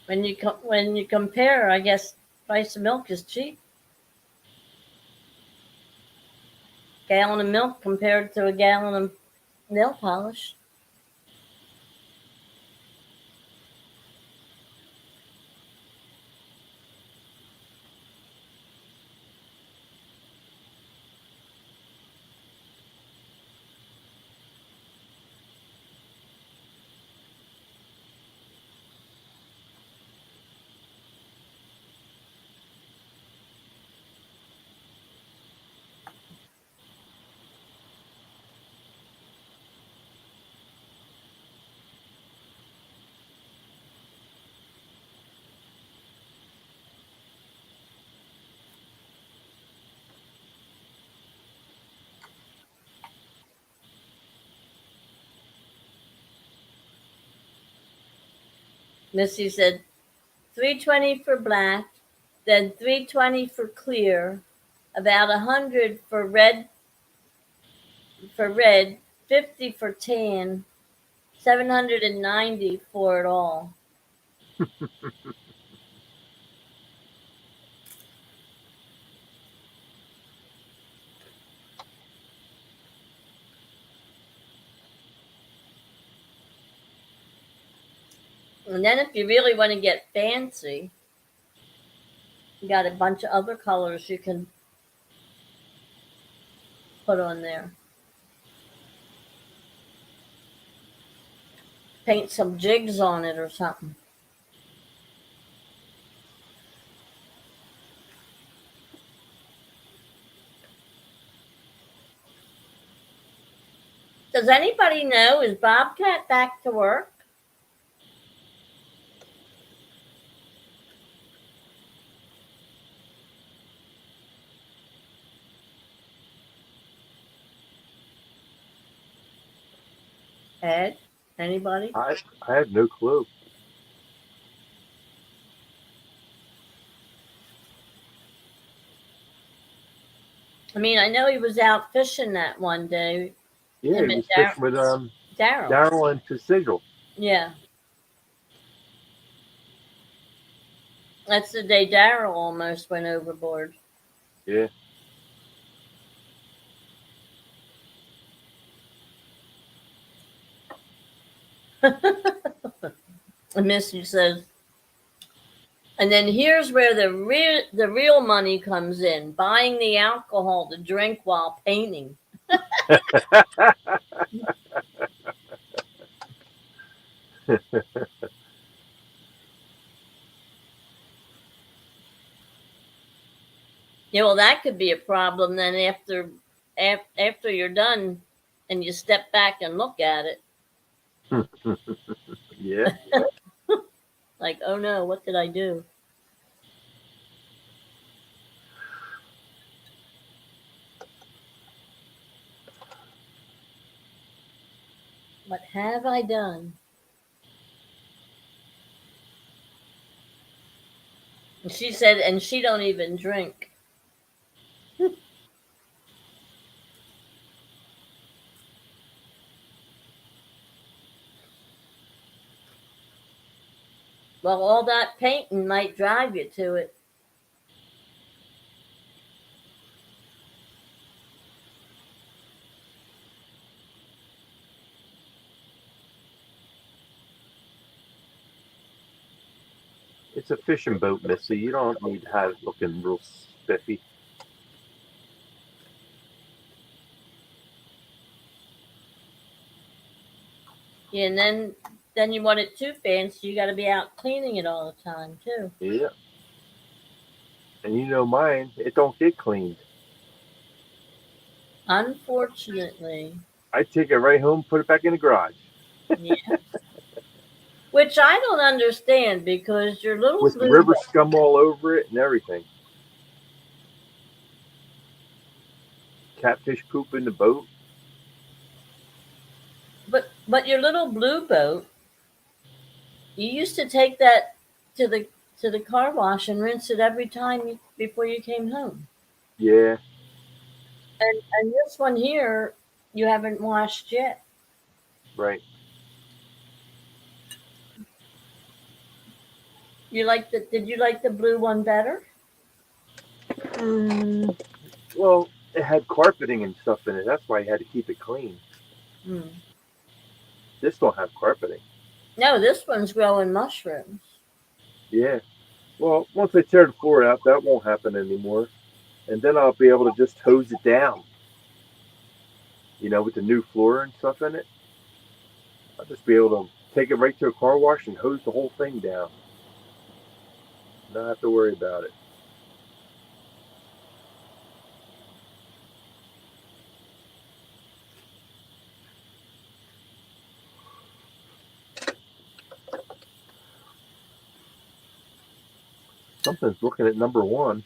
When you compare, I guess price of milk is cheap. Gallon of milk compared to a gallon of nail polish. Missy said 320 for black, then 320 for clear, about 100 for red, 50 for tan, 790 for it all. And then if you really want to get fancy, you got a bunch of other colors you can put on there. Paint some jigs on it or something. Does anybody know, is Bobcat back to work? Ed? Anybody? I have no clue. I mean, I know he was out fishing that one day. Yeah, Him he and was fishing with Daryl. Daryl and Sigil. Yeah, that's the day Daryl almost went overboard. Yeah. And Missy says, and then here's where the real money comes in: buying the alcohol to drink while painting. Yeah, well, that could be a problem then after you're done, and you step back and look at it. Yeah. Like, oh no, what did I do? What have I done? And she said, and she don't even drink. Well, all that painting might drive you to it. It's a fishing boat, Missy. You don't need to have it looking real spiffy. Yeah, and then you want it too fancy. You got to be out cleaning it all the time too. Yeah. And you know mine, it don't get cleaned. Unfortunately, I take it right home, put it back in the garage yeah. Which I don't understand because your little with blue, river scum all over it and everything. Catfish poop in the boat. but your little blue boat, you used to take that to the car wash and rinse it every time before you came home. Yeah, And this one here, you haven't washed yet. right. You like the? Did you like the blue one better? Mm, well, it had carpeting and stuff in it. That's why I had to keep it clean. Hmm. This don't have carpeting. No, this one's growing mushrooms. Yeah. Well, once I tear the floor out, that won't happen anymore. And then I'll be able to just hose it down. With the new floor and stuff in it. I'll just be able to take it right to a car wash and hose the whole thing down. Not have to worry about it. Something's looking at number one.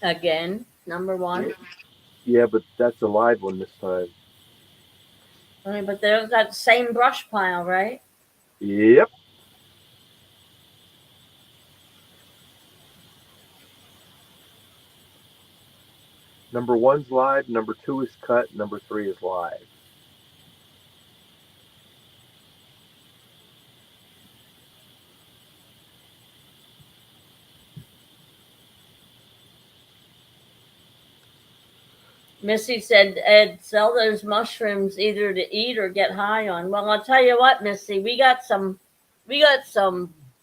Again, number Yeah, one. yeah, but that's a live one this time. I mean, but there's that same brush pile, right? Yep. Number one's live. Number two is cut. Number three is live. Missy said, Ed, sell those mushrooms either to eat or get high on. Well, I'll tell you what, Missy, we got some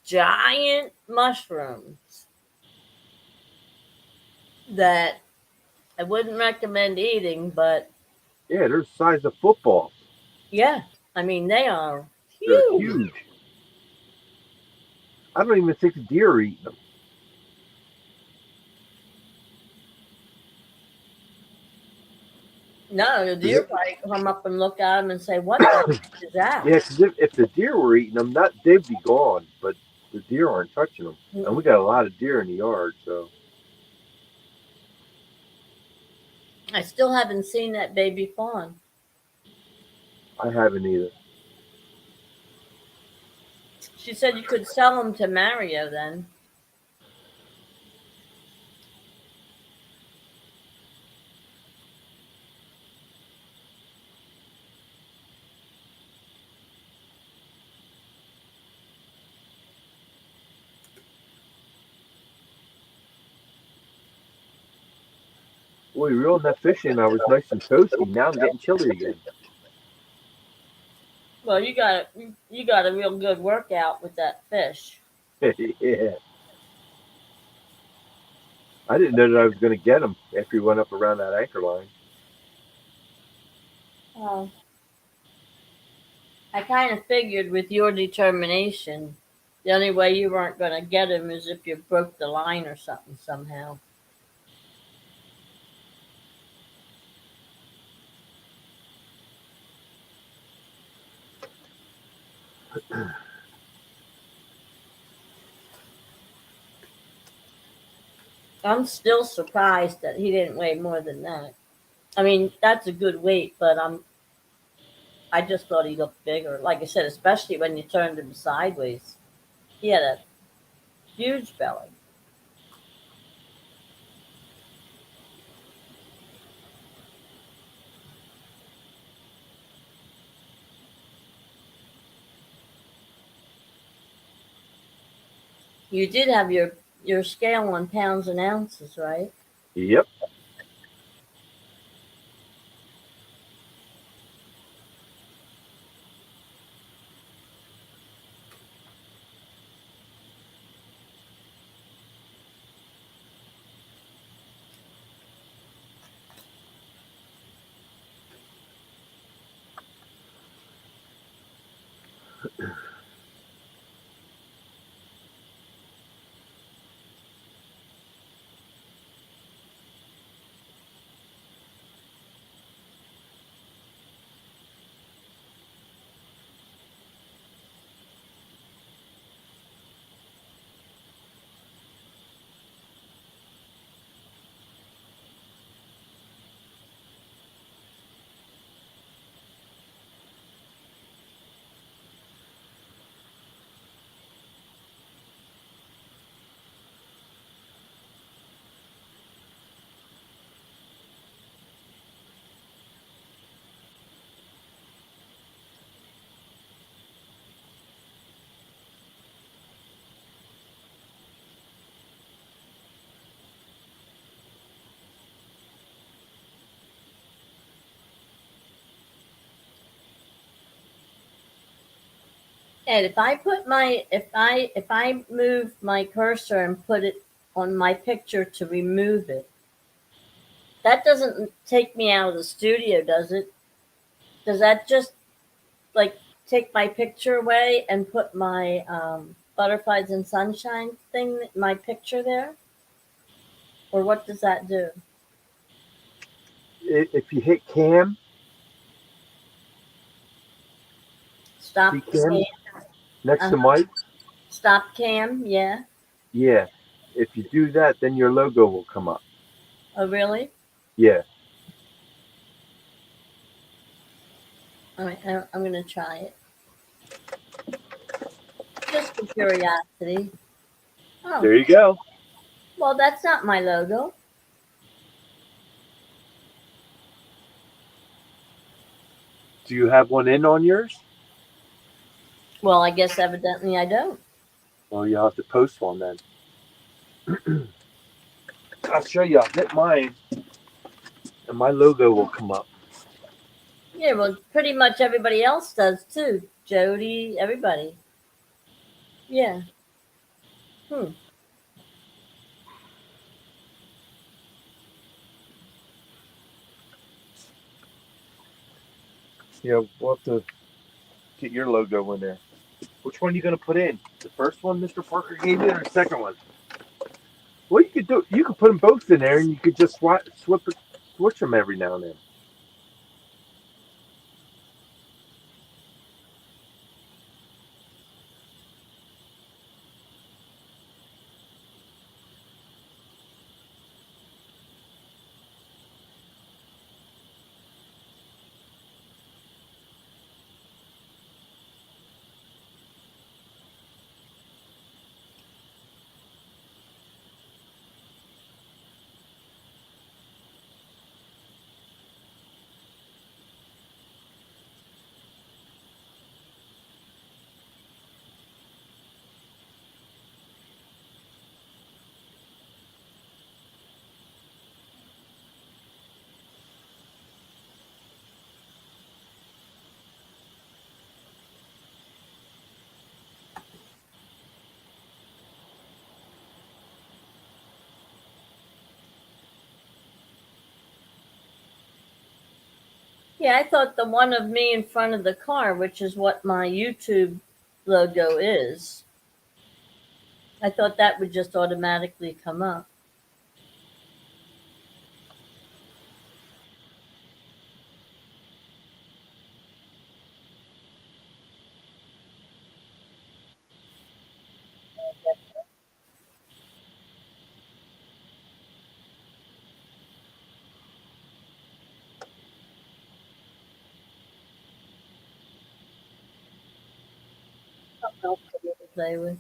giant mushrooms that I wouldn't recommend eating, but Yeah, they're the size of footballs. yeah, I mean they are They're huge. huge. I don't even think the deer are eating them. No, the 'Cause deer might come up and look at them and say, "What the heck is that?" Yeah, because if the deer were eating them, they'd be gone. But the deer aren't touching them, and we got a lot of deer in the yard, so I still haven't seen that baby fawn. I haven't either. She said you could sell them to Mario then. Boy, we reeled that fish in. I was nice and toasty. Now I'm getting chilly again. Well, you got a real good workout with that fish. Yeah, I didn't know that I was going to get them after we went up around that anchor line. Oh, I kind of figured with your determination, the only way you weren't going to get him is if you broke the line or something somehow. I'm still surprised that he didn't weigh more than that. I mean, that's a good weight, but I just thought he looked bigger. Like I said, especially when you turned him sideways. He had a huge belly. You did have your scale on pounds and ounces, right? Yep. And if I move my cursor and put it on my picture to remove it, that doesn't take me out of the studio, does it? Does that just like take my picture away and put my butterflies and sunshine thing, my picture there, or what does that do? If you hit cam, see Stop cam cam. next Uh, to Mike. stop cam. Yeah. Yeah. If you do that, then your logo will come up. Oh, really? Yeah. All right. I'm gonna try it just for curiosity. Oh, There you go. well, that's not my logo. Do you have one in on yours? Well, I guess evidently I don't. Well, you'll have to post one then. I'll show you. I'll hit mine, and my logo will come up. Yeah, well, pretty much everybody else does too. Jody, everybody. Yeah. Hmm. Yeah, we'll have to get your logo in there. Which one are you gonna put in? The first one Mr. Parker gave you, or the second one? Well, you could do. You could put them both in there, and you could just switch them every now and then. Yeah, I thought the one of me in front of the car, which is what my YouTube logo is, I thought that would just automatically come up. comfortable to play with.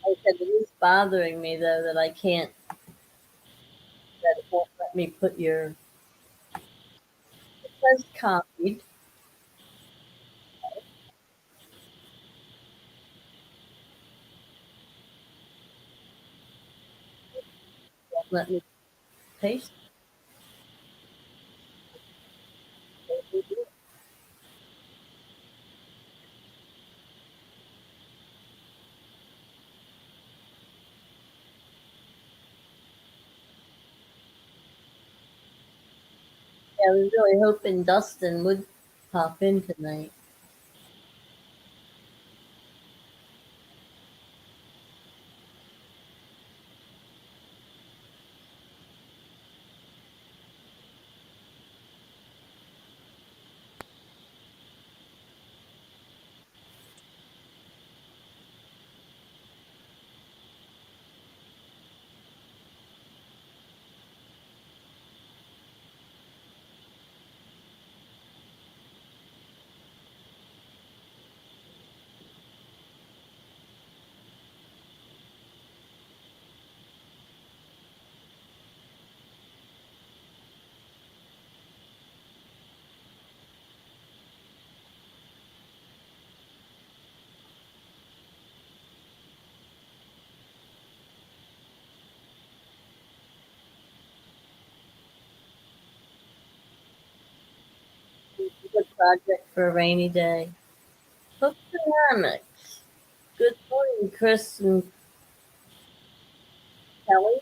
I said it is bothering me though that I can't, that it won't let me put your, it says copied. Won't let me paste it. Yeah, I was really hoping Dustin would pop in tonight. It's a good project for a rainy day. Hook ceramics. Good morning, Chris and Kelly.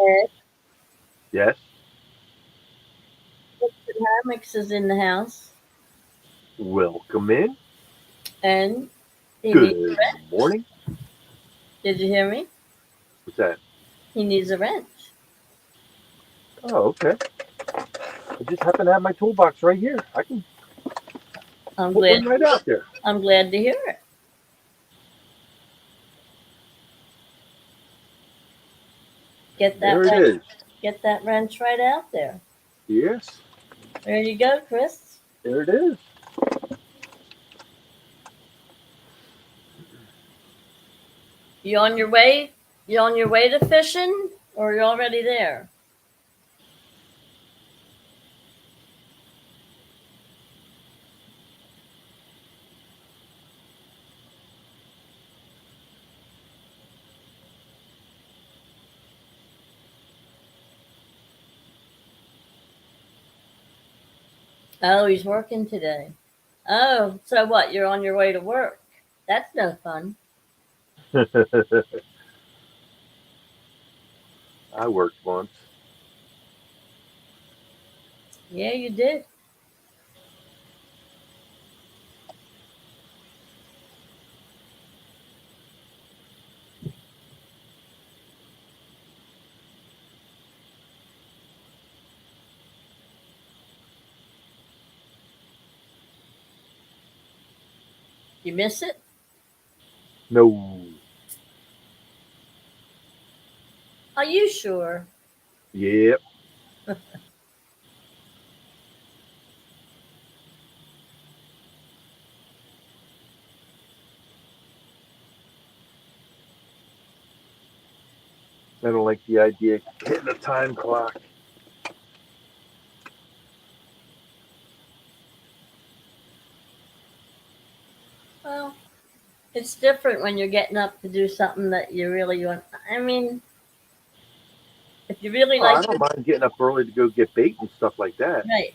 Ed, Yes. Hook ceramics is in the house. Welcome in. And he needs a Good wrench. morning. Did you hear me? What's that? He needs a wrench. Oh, okay. I just happen to have my toolbox right here. I can I'm put glad one right out there. I'm glad to hear it. Get that There it wrench is. get that wrench right out there. Yes. There you go, Chris. There it is. You on your way? You on your way to fishing or you already there? Oh, he's working today. Oh, so what? You're on your way to work. That's no fun. I worked once. Yeah, you did. You miss it? No. Are you sure? Yep. I don't like the idea of hitting a time clock. Well, it's different when you're getting up to do something that you really want. I mean, if you really Oh, I like don't to, mind getting up early to go get bait and stuff like that. right?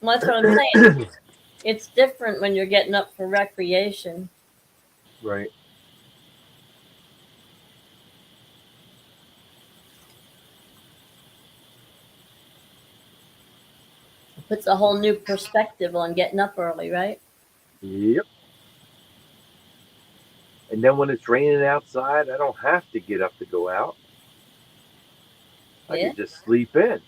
Well, that's what I'm saying. It's different when you're getting up for recreation. Right. It puts a whole new perspective on getting up early, right? Yep. And then when it's raining outside, I don't have to get up to go out. I Yeah. can just sleep in.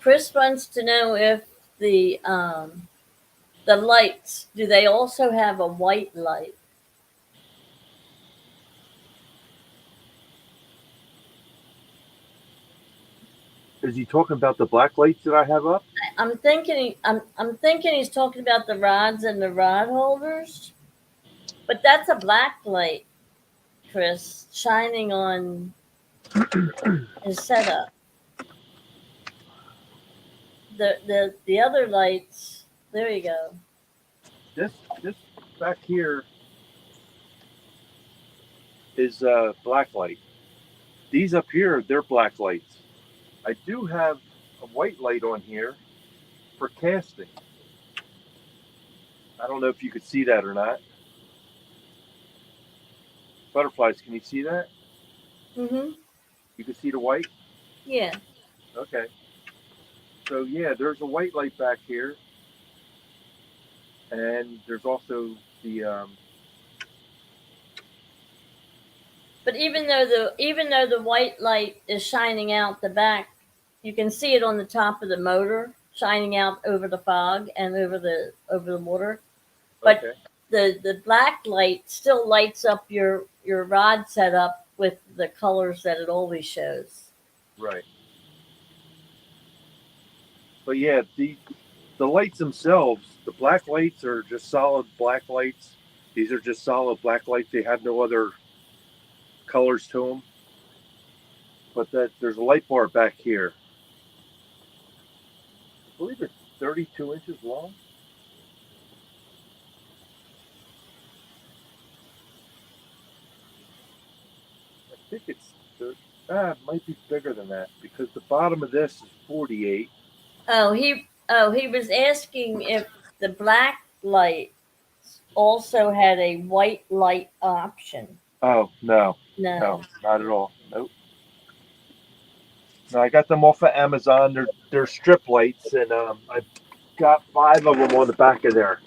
Chris wants to know if the lights, do they also have a white light? Is he talking about the black lights that I have up? I'm thinking he's talking about the rods and the rod holders. But that's a black light, Chris, shining on his setup. The other lights, there you go. This back here is black light. These up here, they're black lights. I do have a white light on here for casting. I don't know if you could see that or not. Butterflies, can you see that? Mhm. You can see the white? Yeah. Okay. So yeah, there's a white light back here. And there's also the But even though the white light is shining out the back, you can see it on the top of the motor, shining out over the fog and over the water. But okay. the black light still lights up your rod setup with the colors that it always shows. Right. But yeah, the lights themselves, the black lights are just solid black lights. These are just solid black lights. They have no other colors to them. But there's a light bar back here. I believe it's 32 inches long. I think it might be bigger than that because the bottom of this is 48. He was asking if the black light also had a white light option. Oh no, No. not at all. Nope. No, I got them off of Amazon. They're strip lights, and I've got 5 of them on the back of there.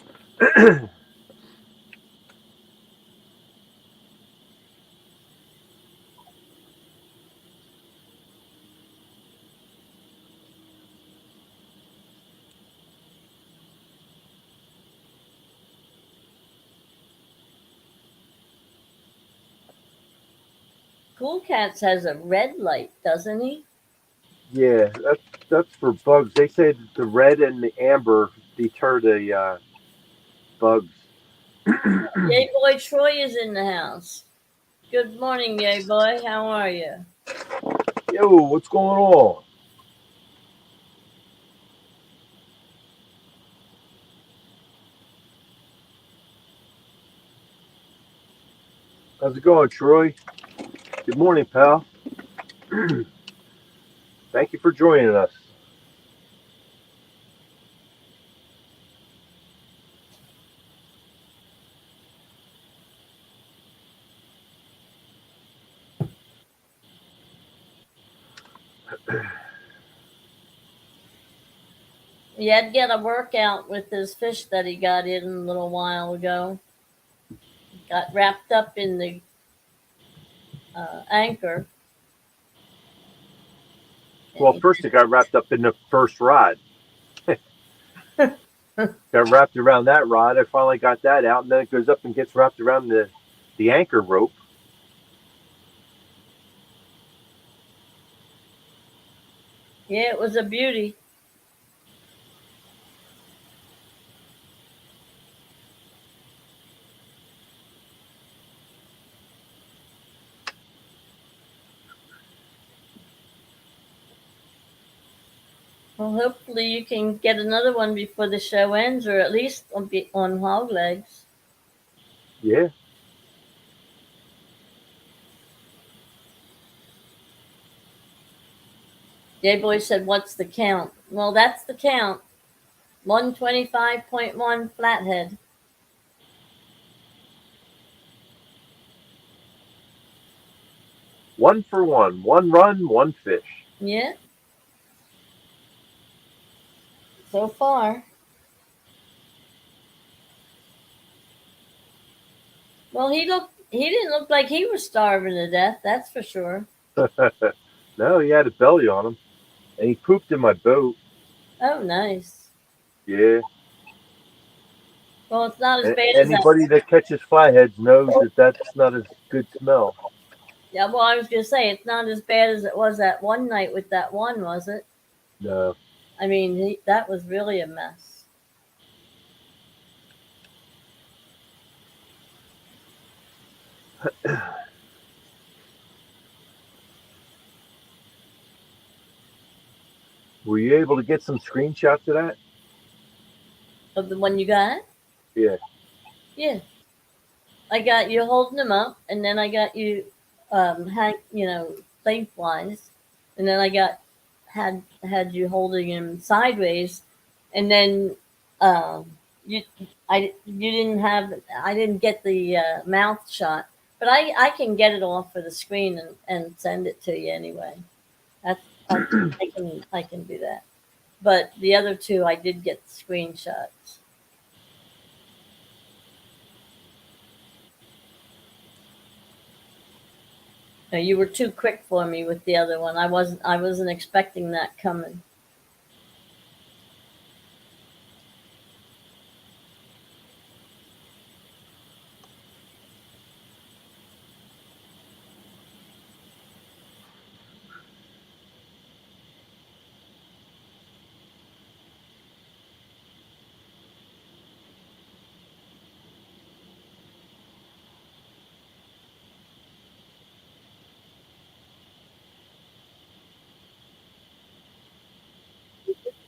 Cool Cats has a red light, doesn't he? Yeah, that's for bugs. They say that the red and the amber deter the bugs. Yay boy Troy is in the house. Good morning, Yay boy. How are you? Yo, what's going on? How's it going, Troy? Good morning, pal. Thank you for joining us. He had to get a workout with his fish that he got in a little while ago. Got wrapped up in the anchor. Well, first it got wrapped up in the first rod. Got wrapped around that rod. I finally got that out, and then it goes up and gets wrapped around the anchor rope. Yeah, it was a beauty. Well, hopefully you can get another one before the show ends, or at least on hog legs. Yeah. Jay Boy said, "What's the count?" Well, that's the count. 125.1 flathead. One for one. One run, one fish. Yeah. So far. Well, he didn't look like he was starving to death, that's for sure. No, he had a belly on him. And he pooped in my boat. Oh, nice. Yeah. Well, it's not as bad as that. Anybody that catches flatheads knows that that's not a good smell. Yeah, well, I was gonna say it's not as bad as it was that one night with that one, was it? No. I mean, that was really a mess. Were you able to get some screenshots of that? Of the one you got? Yeah. Yeah, I got you holding them up, and then I got you, hang, lengthwise, and then I got had you holding him sideways, and then you you didn't have I didn't get the mouth shot, but I can get it off for the screen and send it to you anyway. That's I can do that. But the other two I did get screenshots. No, you were too quick for me with the other one. I wasn't expecting that coming.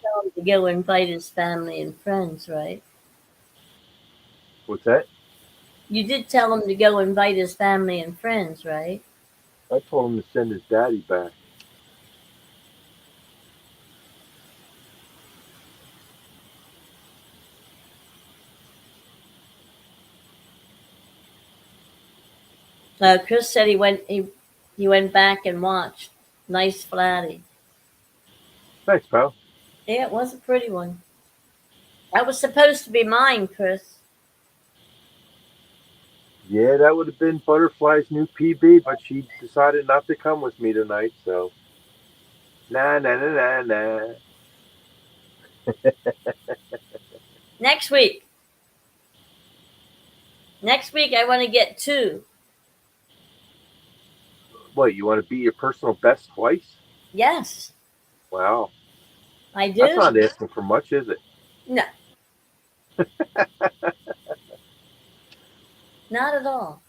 Tell him to go invite his family and friends, right? What's that? You did tell him to go invite his family and friends, right? I told him to send his daddy back. Chris said he went back and watched. Nice flatty. Thanks, pal. Yeah, it was a pretty one. That was supposed to be mine, Chris. Yeah, that would have been Butterfly's new PB, but she decided not to come with me tonight, so. Nah, nah, nah, nah, nah. Next week. Next week I want to get two. What, you want to be your personal best twice? Yes, Wow. I That's do. not asking for much, is it? No, not at all.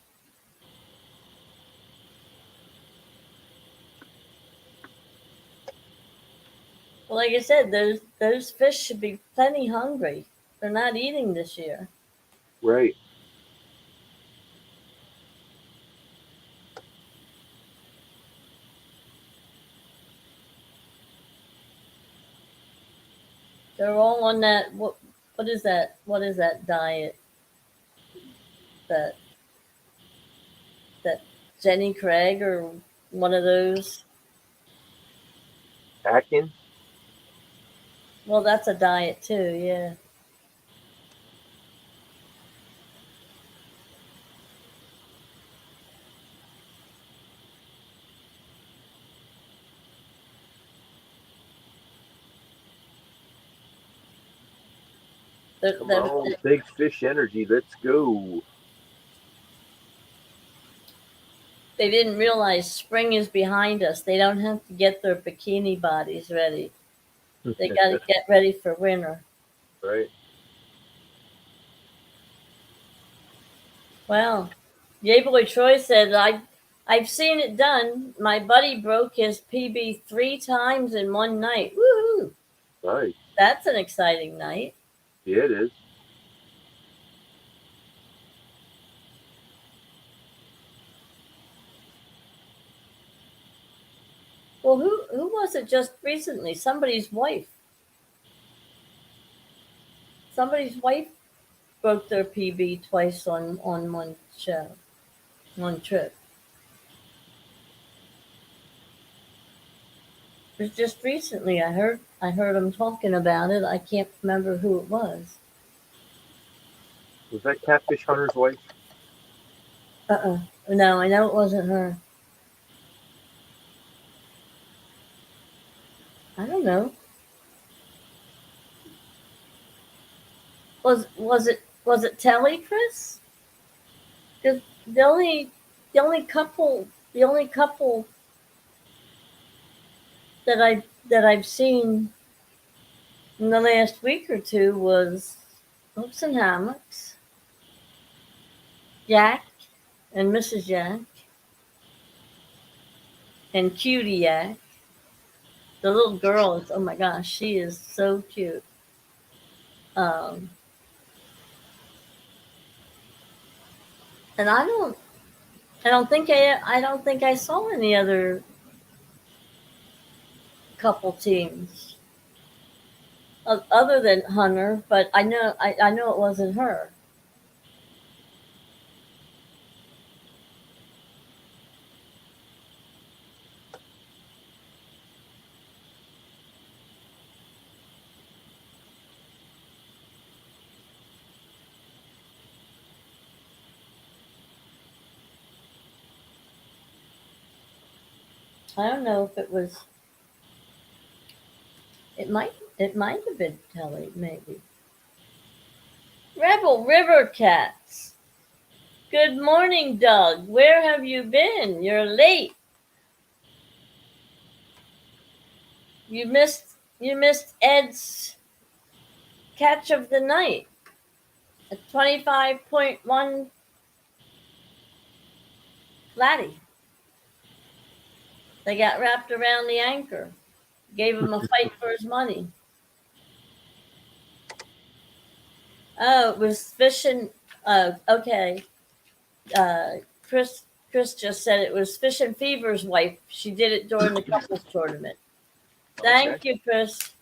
Well, like I said, those fish should be plenty hungry. They're not eating this year. Right. They're all on that. What is that? What is that diet? That that Jenny Craig or one of those? Atkins? Well, that's a diet too. Yeah. They're, Come they're, on, big fish energy. Let's go. they didn't realize spring is behind us. They don't have to get their bikini bodies ready. They got to get ready for winter. Right. Well, Boy Troy said, I've seen it done. My buddy broke his PB 3 times in one night. Woohoo! Nice. That's an exciting night. Yeah, it is. Well, who was it just recently? Somebody's wife broke their PB twice on one show, one trip. It was just recently. I heard them talking about it. I can't remember who it was. Was that Catfish Hunter's wife? No, I know it wasn't her. I don't know. Was it Telly, Chris? 'Cause the only couple that I've seen in the last week or two was Hooks and Hammocks, Jack and Mrs. Jack, and Cutie Yak. The little girl is, oh my gosh, she is so cute. Um, and I don't think I saw any other couple teams other than Hunter, but I know it wasn't her. I don't know if it was. It might have been Telly, maybe. Rebel River Cats. Good morning, Doug. Where have you been? You're late. You missed Ed's catch of the night. A 25.1 flatty. They got wrapped around the anchor. Gave him a fight for his money. Oh, it was fishing. Okay. Uh, Chris just said it was Fish and Fever's wife. She did it during the couples tournament. Thank you, Chris.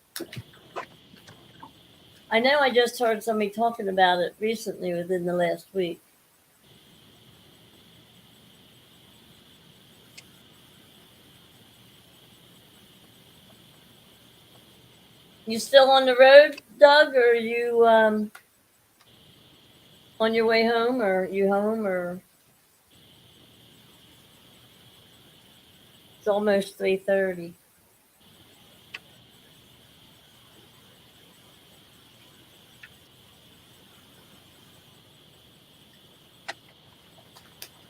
I know I just heard somebody talking about it recently within the last week. You still on the road, Doug, or are you on your way home, or you home, or it's almost 3:30.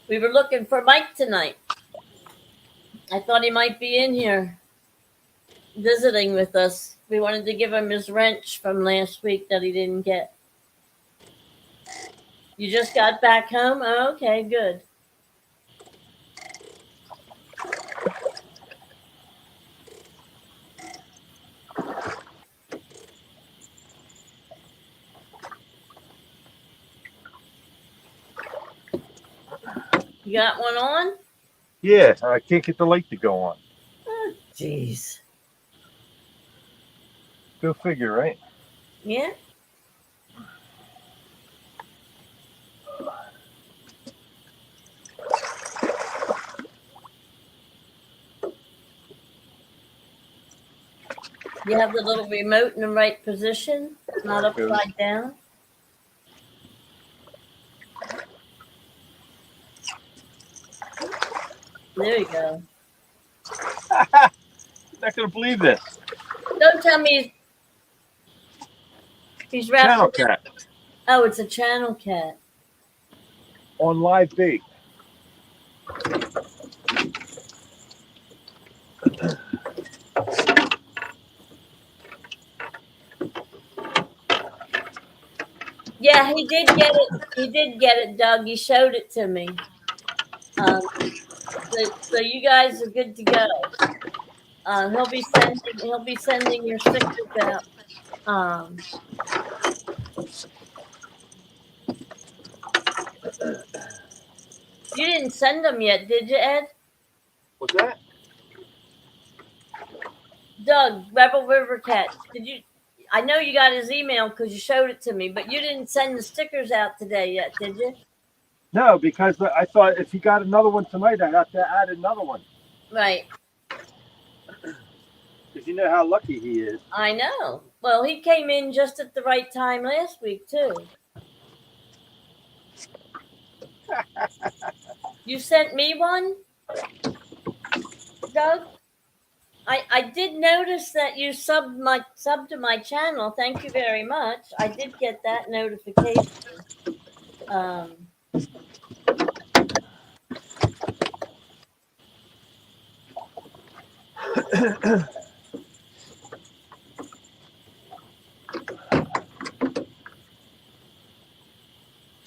We were looking for Mike tonight. I thought he might be in here visiting with us. We wanted to give him his wrench from last week that he didn't get. You just got back home? Oh, okay, good. You got one on? Yeah, I can't get the light to go on. Oh, jeez. Go figure, right? Yeah. You have the little remote in the right position, not upside down. There you go. Not gonna believe this. Don't tell me he's wrapped. Channel cat Oh, it's a channel cat. on live bait. Yeah, he did get it. He did get it, Doug. He showed it to me. So you guys are good to go. He'll be sending your stickers out. You didn't send them yet, did you, Ed? What's that? Doug, Rebel River Cat. Did you? I know you got his email because you showed it to me, but you didn't send the stickers out today yet, did you? No, because I thought if he got another one tonight, I have to add another one. Right. Because you know how lucky he is. I know. Well, he came in just at the right time last week, too. You sent me one, Doug? I did notice that you subbed to my channel. Thank you very much. I did get that notification. Um,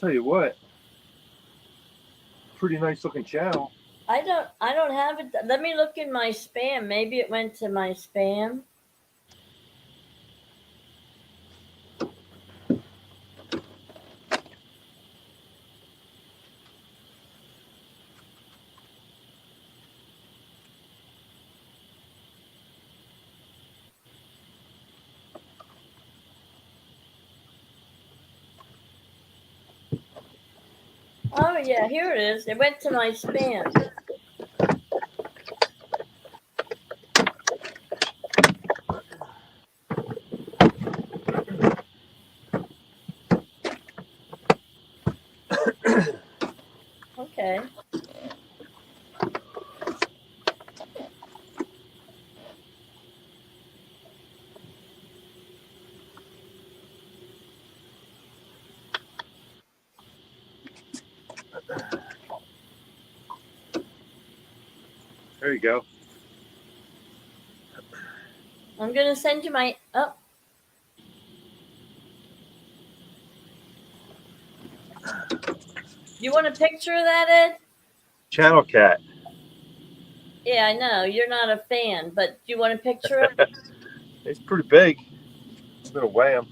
Tell you what, pretty nice looking channel. I don't have it. Let me look in my spam. Maybe it went to my spam. Oh yeah, here it is. It went to my spam. Okay. There you go. I'm gonna send you my. Oh. You want a picture of that, Ed? Channel cat. Yeah, I know you're not a fan, but do you want a picture of it? It's pretty big. I'm gonna weigh him.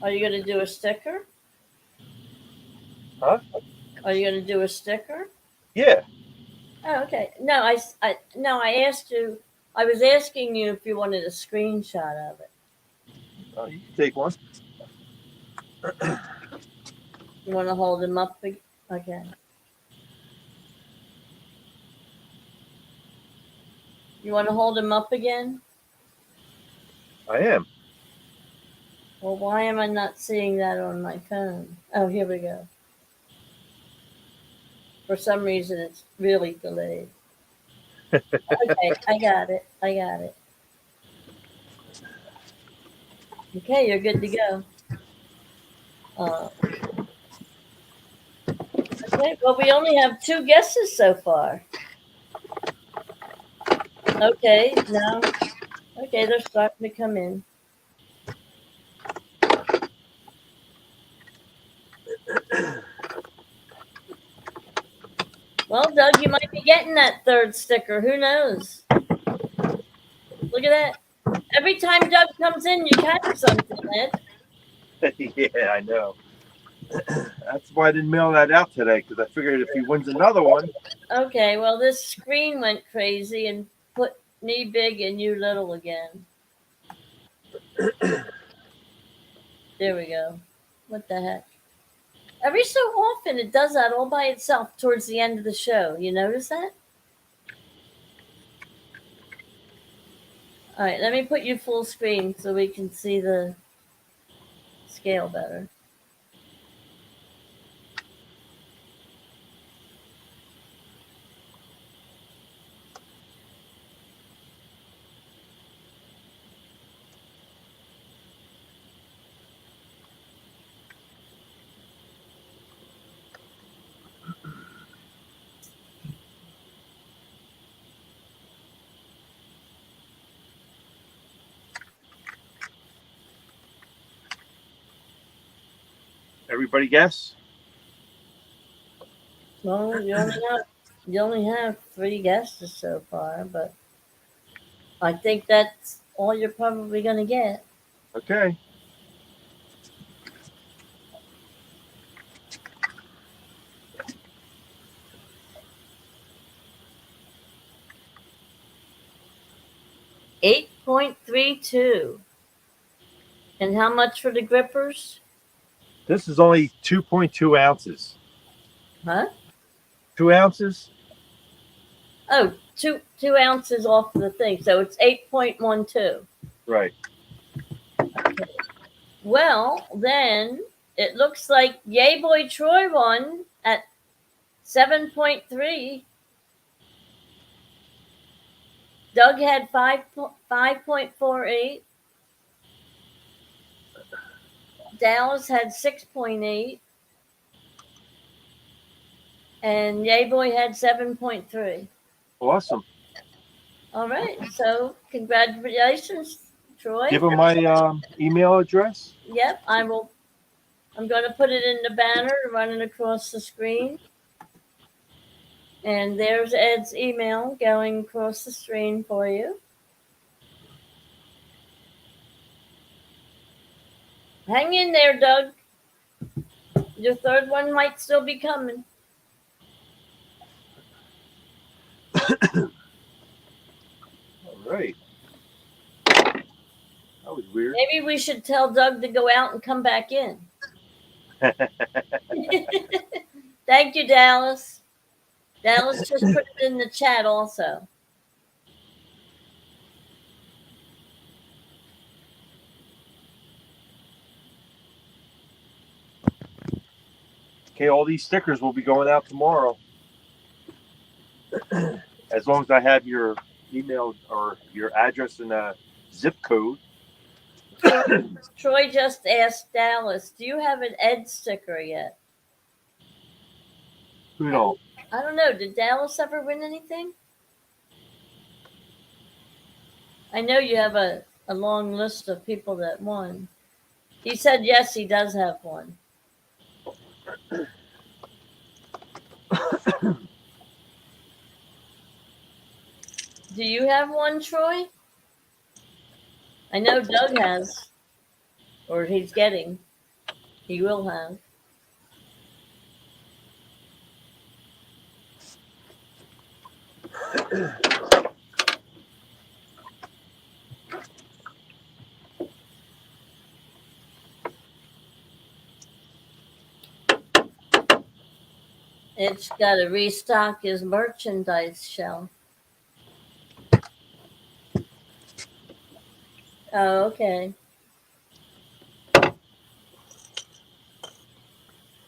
Are you gonna do a sticker? Huh? Are you gonna do a sticker? Yeah. Oh, okay. No, I asked you. I was asking you if you wanted a screenshot of it. Oh, you can take one. You want to hold him up? Okay. You want to hold him up again? I am. Well, why am I not seeing that on my phone? Oh, here we go. For some reason, it's really delayed. Okay, I got it. Okay, you're good to go. Okay, well, we only have 2 guesses so far. Okay, now, okay, they're starting to come in. Well, Doug, you might be getting that 3rd sticker. Who knows? Look at that. Every time Doug comes in, you catch something, Ed. Yeah, I know. That's why I didn't mail that out today, because I figured if he wins another one. Okay, well, this screen went crazy and put me big and you little again. There we go. What the heck? Every so often, it does that all by itself towards the end of the show. You notice that? All right, let me put you full screen so we can see the scale better. Everybody guess? Well, you only have 3 guesses so far, but I think that's all you're probably going to get. Okay. $8.32. And how much for the grippers? This is only 2.2 ounces. Huh? 2 ounces? Oh, 2 ounces off the thing, so it's 8.12. Right. Well, then it looks like Yay Boy Troy won at 7.3. Doug had 5.48. Dallas had 6.8. And Yay Boy had 7.3. Awesome. All right. So congratulations, Troy. Give them my email address. Yep, I will. I'm going to put it in the banner running across the screen. And there's Ed's email going across the screen for you. Hang in there, Doug. Your third one might still be coming. All right. That was weird. Maybe we should tell Doug to go out and come back in. Thank you, Dallas. Dallas just put it in the chat also. Okay, all these stickers will be going out tomorrow. As long as I have your email or your address and a zip code. Troy just asked Dallas, do you have an Ed sticker yet? Who knows? I don't know. Did Dallas ever win anything? I know you have a long list of people that won. He said yes, he does have one. Do you have one, Troy? I know Doug has, or he's getting. He will have. It's got to restock his merchandise shelf. Oh, okay.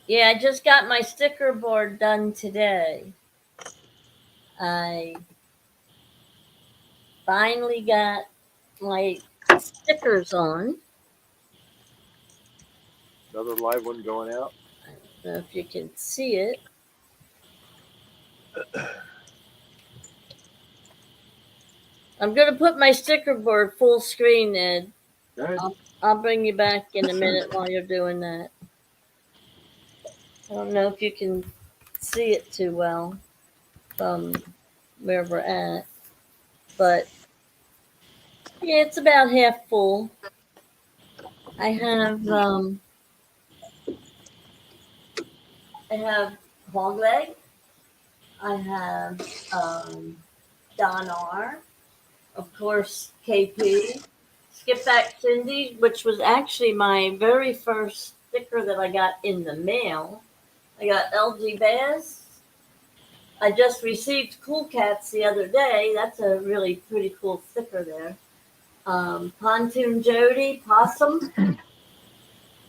Yeah, I just got my sticker board done today. I finally got my stickers on. Another live one going out. I don't know if you can see it. I'm going to put my sticker board full screen, Ed. I'll bring you back in a minute while you're doing that. I don't know if you can see it too well from where we're at, but yeah, it's about half full. I have Hog Leg. I have Don R. Of course, KP. Skip Back Cindy, which was actually my very first sticker that I got in the mail. I got LG Bass. I just received Cool Cats the other day. That's a really pretty cool sticker there. Pontoon Jody, Possum.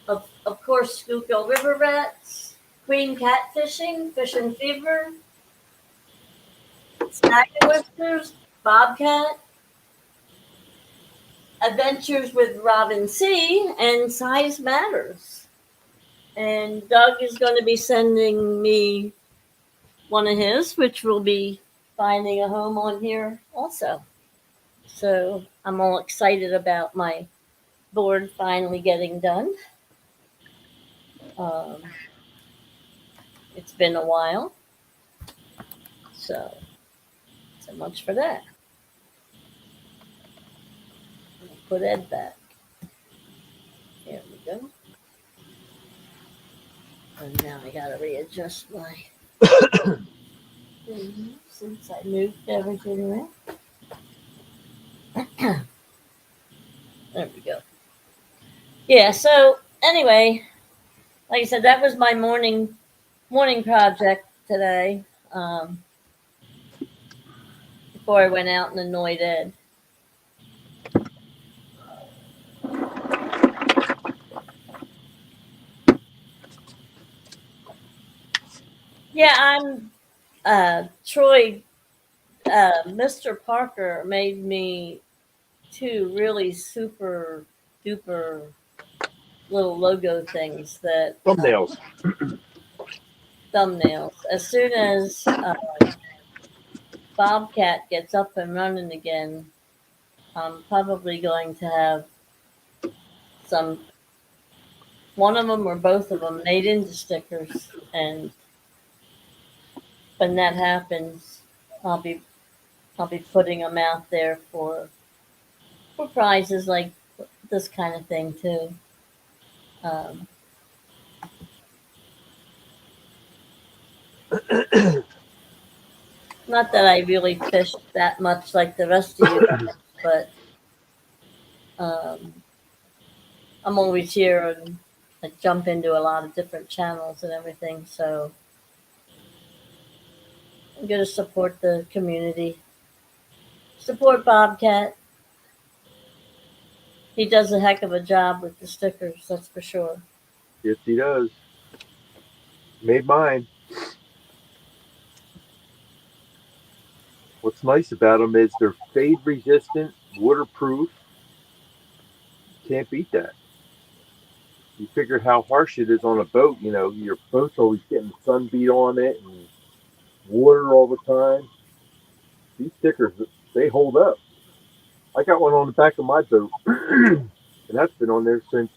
Of course, Schuylkill River Rats. Queen Catfishing, Fishing Fever. Snack and Whiskers, Bobcat. Adventures with Robin C. and Size Matters. And Doug is going to be sending me one of his, which will be finding a home on here also. So I'm all excited about my board finally getting done. It's been a while. So much for that. Put Ed back. There we go. And now I gotta readjust my thing since I moved everything around. There we go. Yeah, so anyway, like I said, that was my morning project today. Before I went out and annoyed Ed. Yeah, I'm Troy Mr. Parker made me two really super duper little logo things that Thumbnails. thumbnails. As soon as Bobcat gets up and running again, I'm probably going to have some one of them or both of them made into stickers, and when that happens, I'll be I'll be putting them out there for prizes like this kind of thing too. Um, Not that I really fish that much like the rest of you guys, but um, I'm always here and I jump into a lot of different channels and everything. So I'm going to support the community, support Bobcat. He does a heck of a job with the stickers, that's for sure. Yes, he does. Made mine. What's nice about them is they're fade resistant, waterproof. Can't beat that. You figure how harsh it is on a boat. You know, your boat's always getting sun beat on it and water all the time. These stickers, they hold up. I got one on the back of my boat, and that's been on there since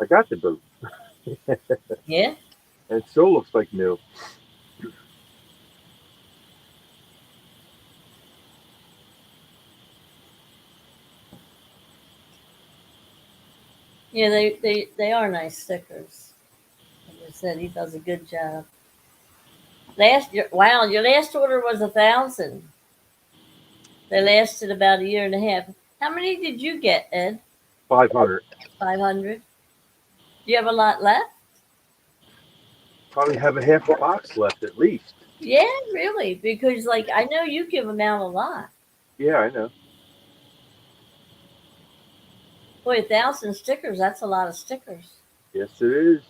I got the boat, Yeah, and it still looks like new. yeah, they are nice stickers. Like I said, he does a good job. Wow, your last order was 1,000. They lasted about a year and a half. How many did you get, Ed? 500. 500. Do you have a lot left? Probably have a half a box left at least. Yeah, really, because like I know you give them out a lot. Yeah, I know. Boy, 1,000 stickers. That's a lot of stickers. Yes, it is.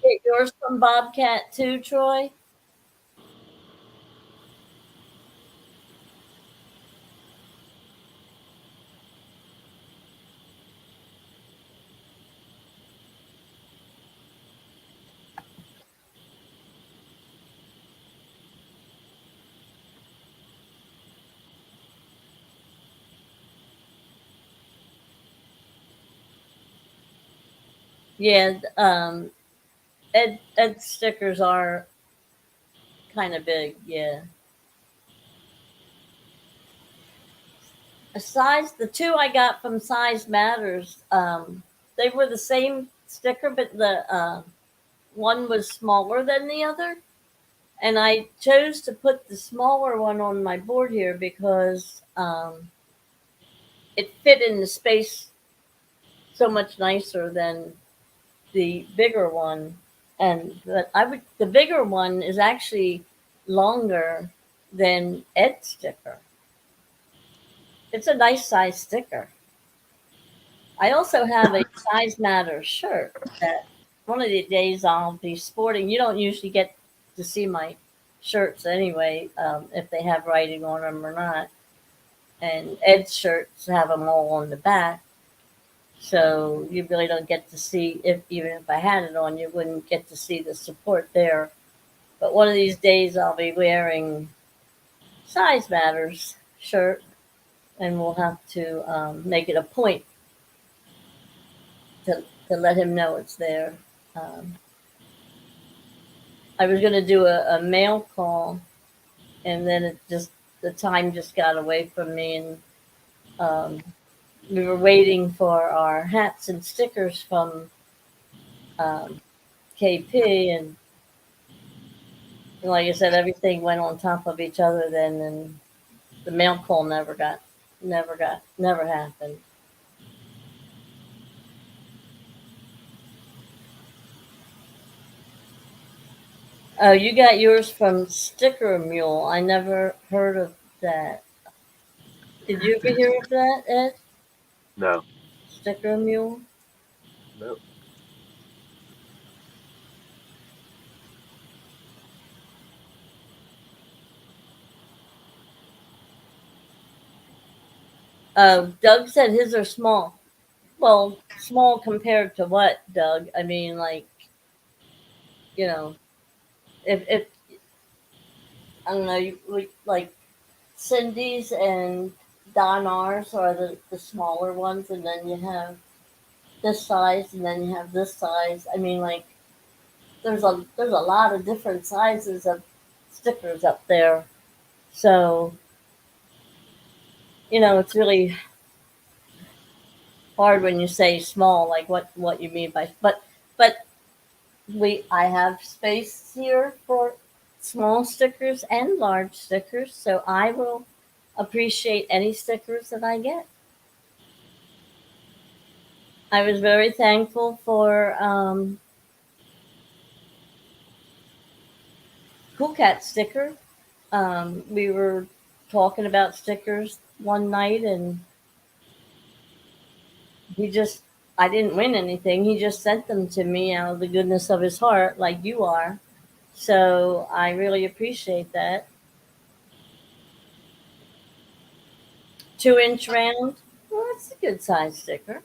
Get yours from Bobcat too, Troy. Yeah, Ed stickers are kind of big. Yeah, the two I got from Size Matters, they were the same sticker, but the one was smaller than the other. And I chose to put the smaller one on my board here because it fit in the space so much nicer than the bigger one. And but the bigger one is actually longer than Ed's sticker. It's a nice size sticker. I also have a Size Matters shirt that one of the days I'll be sporting. You don't usually get to see my shirts anyway, if they have writing on them or not. And Ed's shirts have them all on the back. So you really don't get to see if even if I had it on, you wouldn't get to see the support there. But one of these days I'll be wearing Size Matters shirt, and we'll have to make it a point to let him know it's there. Um, I was going to do a mail call, and then the time just got away from me, and um, we were waiting for our hats and stickers from um, KP, and like I said, everything went on top of each other then, and the mail call never happened. Oh, you got yours from Sticker Mule. I never heard of that. Did you ever hear of that, Ed? No, Sticker Mule? no. Doug said his are small. Well, small compared to what, Doug? I mean, like, you know, if I don't know, like Cindy's and Don R's are the smaller ones, and then you have this size, and then you have this size. I mean, like, there's a lot of different sizes of stickers up there. So, it's really hard when you say small, like what you mean by, but I have space here for small stickers and large stickers, so I will appreciate any stickers that I get. I was very thankful for Cool Cat sticker. We were talking about stickers one night, and he just I didn't win anything. He just sent them to me out of the goodness of his heart, like you are. So I really appreciate that. 2-inch round. Well, that's a good size sticker.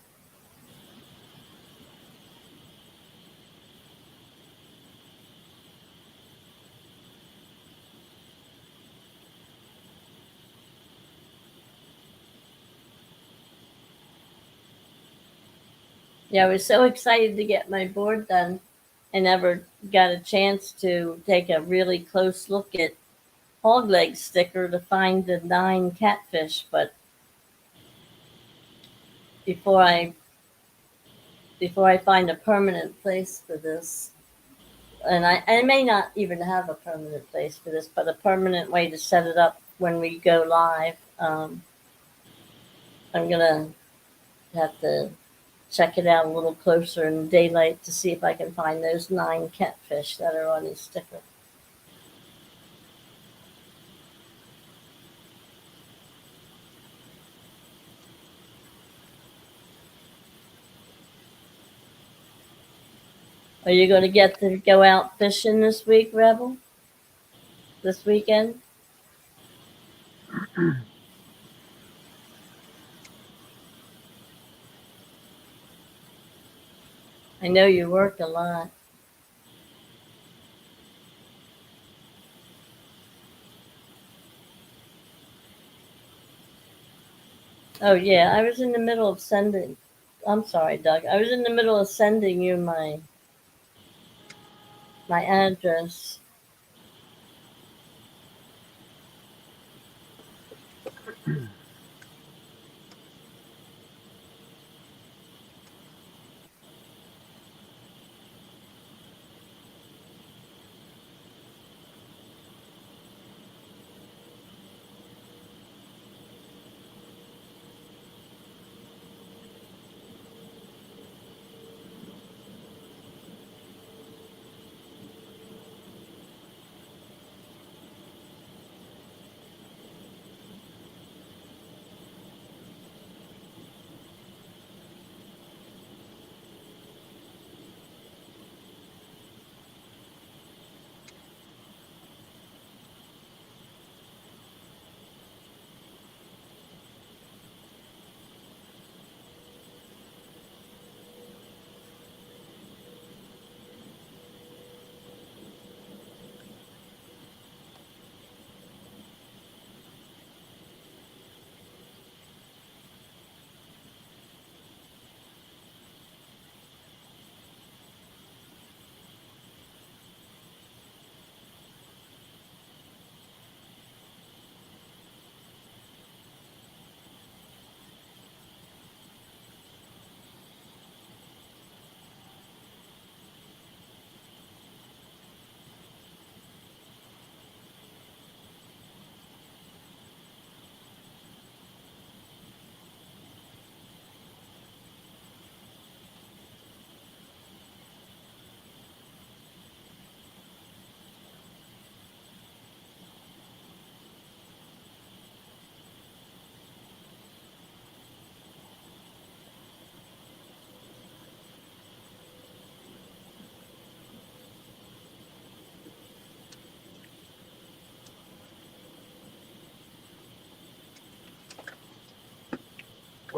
Yeah, I was so excited to get my board done. I never got a chance to take a really close look at hog leg sticker to find the 9 catfish, but before I before I find a permanent place for this, and I may not even have a permanent place for this, but a permanent way to set it up when we go live. I'm gonna have to check it out a little closer in daylight to see if I can find those 9 catfish that are on his sticker. Are you going to get to go out fishing this week, Rebel? This weekend? I know you work a lot. Oh yeah, I was in the middle of sending. I'm sorry, Doug. I was in the middle of sending you my address.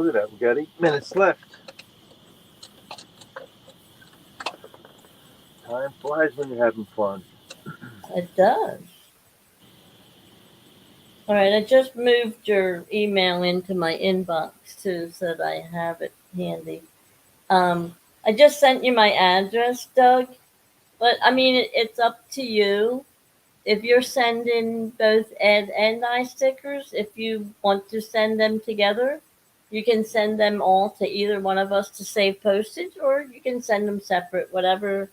Look at that. We got 8 minutes left. Time flies when you're having fun. It does. All right, I just moved your email into my inbox too, so that I have it handy. I just sent you my address, Doug. But I mean, it's up to you. If you're sending both Ed and I stickers, if you want to send them together, you can send them all to either one of us to save postage, or you can send them separate, whatever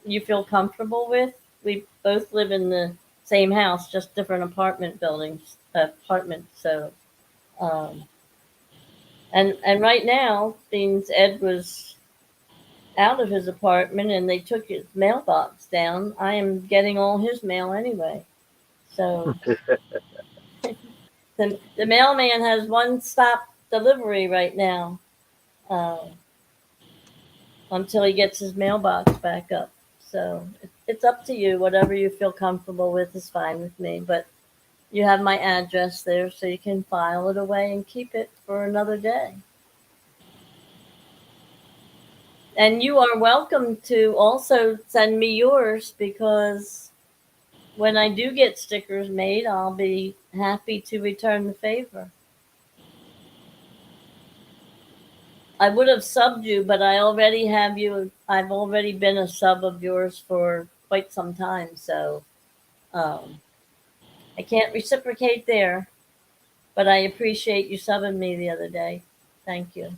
you feel comfortable with. We both live in the same house, just different apartments. So, um, and right now, since Ed was out of his apartment and they took his mailbox down, I am getting all his mail anyway. So the mailman has one stop delivery right now, uh, until he gets his mailbox back up. So it's up to you. Whatever you feel comfortable with is fine with me. But you have my address there, so you can file it away and keep it for another day. And you are welcome to also send me yours, because when I do get stickers made, I'll be happy to return the favor. I would have subbed you, but I already have you. I've already been a sub of yours for quite some time, so um, I can't reciprocate there. But I appreciate you subbing me the other day. Thank you.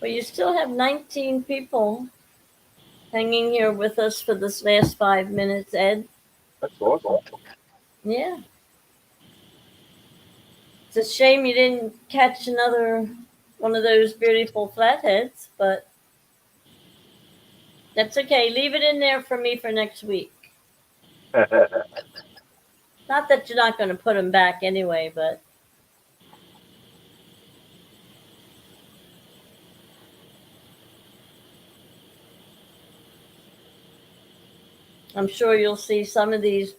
Well, you still have 19 people hanging here with us for this last 5 minutes, Ed. That's awesome. Yeah. It's a shame you didn't catch another one of those beautiful flatheads, but that's okay. Leave it in there for me for next week. Not that you're not going to put them back anyway, but I'm sure you'll see some of these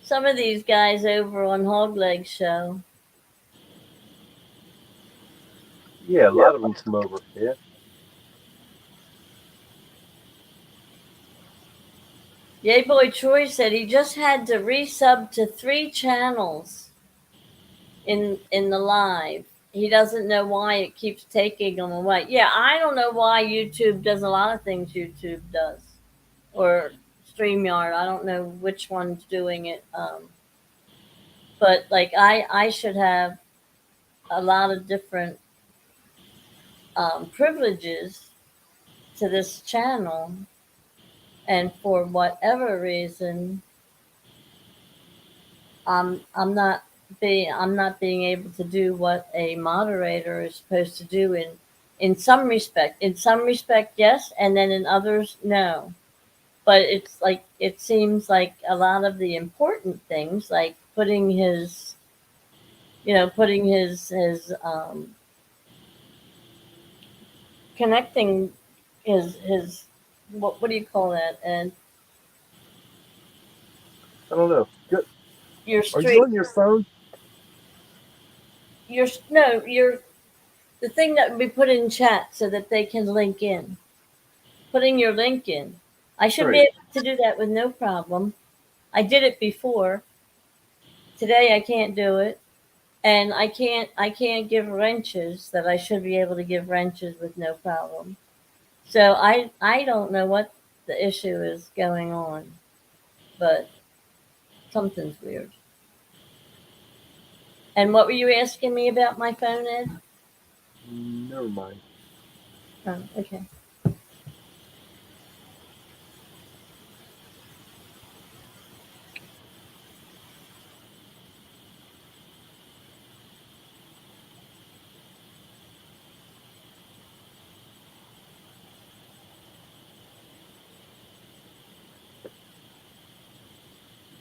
guys over on Hogleg Show. Yeah, a lot of them come over. Yeah. Yay Boy Troy said he just had to resub to 3 channels in the live. He doesn't know why it keeps taking him away. Yeah, I don't know why YouTube does a lot of things YouTube does, or StreamYard. I don't know which one's doing it. But like I should have a lot of different privileges to this channel, and for whatever reason, I'm not being able to do what a moderator is supposed to do in some respect. In some respect, yes, and then in others, no. But it's like it seems like a lot of the important things, like putting his connecting his what do you call that? And I don't know. your Are you stream, on your phone? your no, your the thing that would be put in chat so that they can link in. Putting your link in. I should be Right. able to do that with no problem. I did it before. Today I can't do it. And I can't give wrenches that I should be able to give wrenches with no problem. So I don't know the issue is going on, but something's weird. And what were you asking me about my phone, Ed? Never mind. Oh, okay.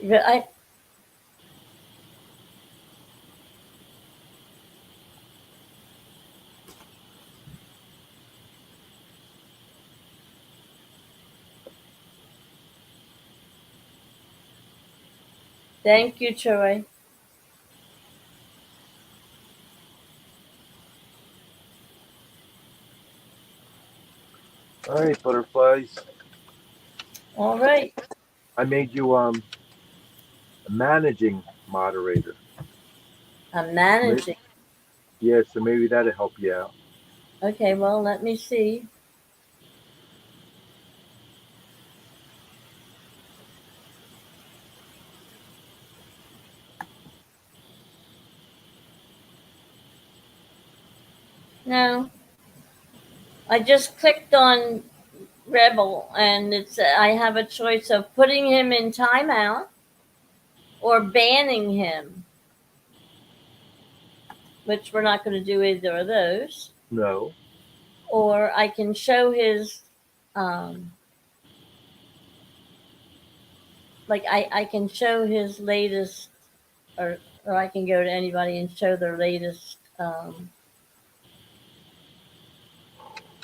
But thank you, Troy. All right, butterflies. All right. I made you a managing moderator. I'm managing. Yeah, so maybe that'll help you out. Okay, well, let me see. No, I just clicked on Rebel, and I have a choice of putting him in timeout or banning him, which we're not going to do either of those. No. Or I can show his, um, like I can show his latest, or I can go to anybody and show their latest,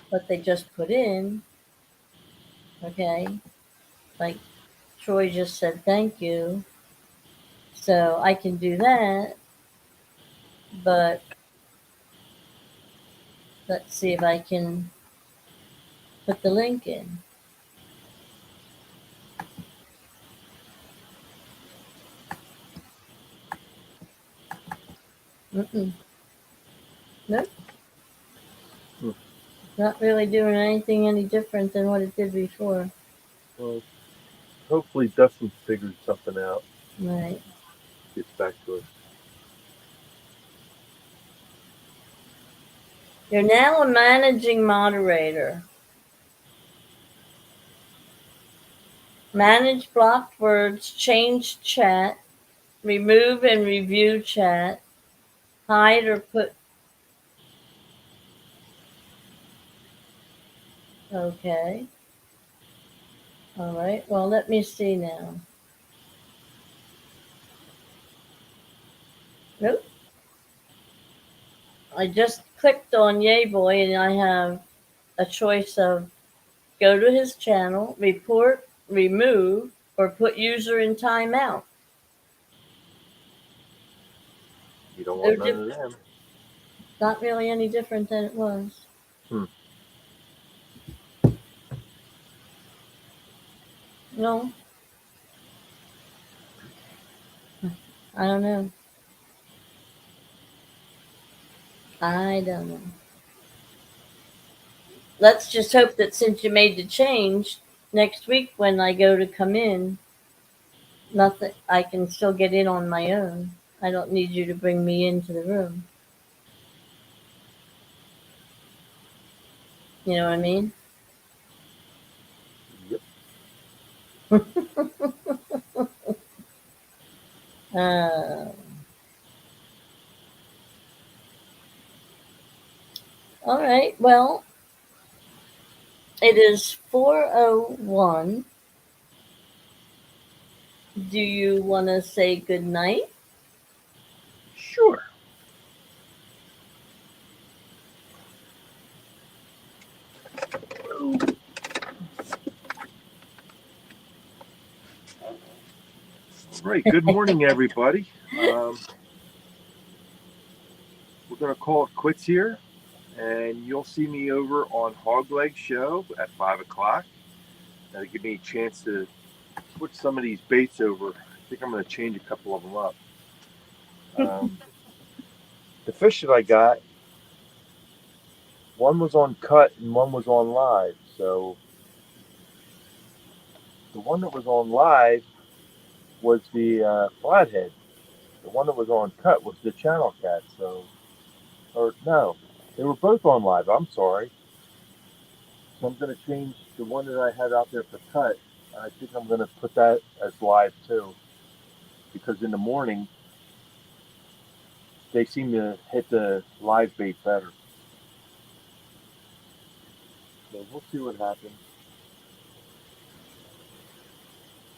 what they just put in. Okay, like Troy just said, thank you. So I can do that, but let's see if I can put the link in. Mm-mm. Nope. Hmm. Not really doing anything any different than what it did before. Well, hopefully Dustin figures something out. Right. Gets back to us. You're now a managing moderator. Manage blocked words, change chat, remove and review chat, hide or put. Okay. All right. Well, let me see now. Nope. I just clicked on Yay Boy and I have a choice of go to his channel, report, remove, or put user in timeout. You don't No want none of them. Not really any different than it was. Hmm. No, I don't know. I don't know. Let's just hope that since you made the change, next week when I go to come in, nothing. I can still get in on my own. I don't need you to bring me into the room. You know what I mean? Yep. Uh, all right. Well, it is 4:01. Do you want to say good night? Sure. Right. Good morning, everybody. We're going to call it quits here, and you'll see me over on Hogleg Show at 5 o'clock. That'll give me a chance to switch some of these baits over. I think I'm going to change a couple of them up. The fish that I got, one was on cut and one was on live. So the one that was on live was the flathead. The one that was on cut was the channel cat. So, or no, they were both on live. I'm sorry. So I'm going to change the one that I had out there for cut. I think I'm going to put that as live too, because in the morning they seem to hit the live bait better. So we'll see what happens.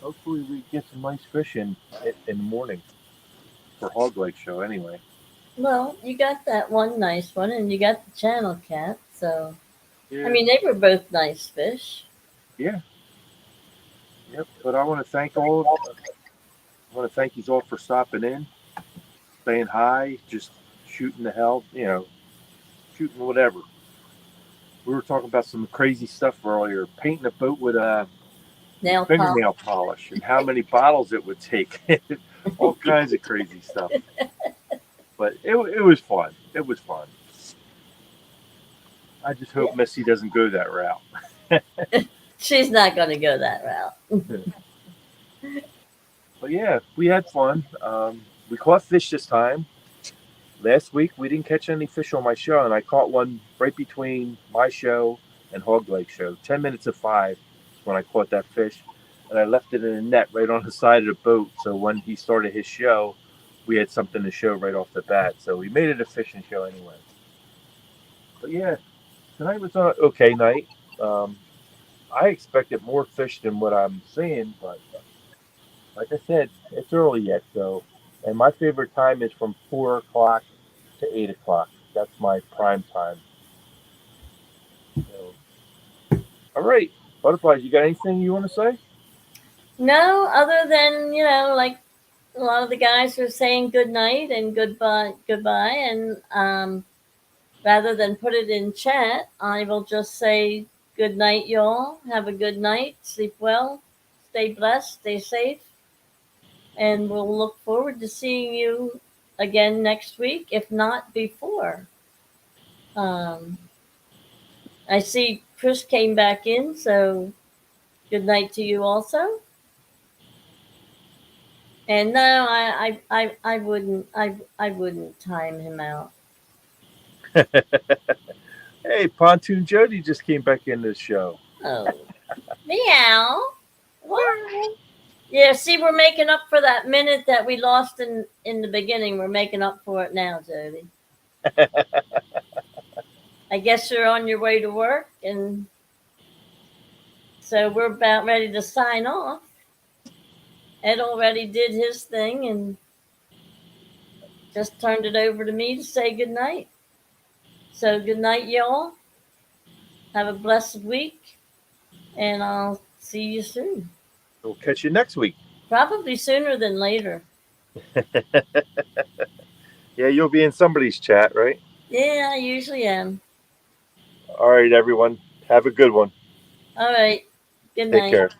Hopefully we get some nice fish in the morning for Hog Lake show anyway. Well, you got that one nice one, and you got the channel cat. So, Yeah. I mean, they were both nice fish. Yeah. Yep. But I want to thank all. I want to thank you all for stopping in, saying hi, just shooting the hell, shooting whatever. We were talking about some crazy stuff earlier, painting a boat with a Nail fingernail polish and how many bottles it would take. All kinds of crazy stuff. But it was fun. It was fun. I just hope Missy doesn't go that route. She's not going to go that route. But yeah, we had fun. We caught fish this time. Last week we didn't catch any fish on my show, and I caught one right between my show and Hog Lake show. 10 minutes of 5 is when I caught that fish, and I left it in a net right on the side of the boat. So when he started his show, we had something to show right off the bat. So we made it a fishing show anyway. But yeah, tonight was an okay night. I expected more fish than what I'm seeing, but like I said, it's early yet. So, and my favorite time is from 4 o'clock to 8 o'clock. That's my prime time. So, all right, Butterflies, you got anything you want to say? No, other than, like a lot of the guys are saying good night and goodbye, and rather than put it in chat, I will just say good night, y'all. Have a good night. Sleep well. Stay blessed. Stay safe. And we'll look forward to seeing you again next week, if not before. I see Chris came back in, so good night to you also. And no, I wouldn't time him out. Hey, Pontoon Jody just came back in this show. Oh, meow. What? Yeah, see, we're making up for that minute that we lost in the beginning. We're making up for it now, Jody. I guess you're on your way to work, and so we're about ready to sign off. Ed already did his thing and just turned it over to me to say good night. So good night, y'all. Have a blessed week, and I'll see you soon. We'll catch you next week. Probably sooner than later. Yeah, you'll be in somebody's chat, right? Yeah, I usually am. All right, everyone. Have a good one. All right. Good Take night. care.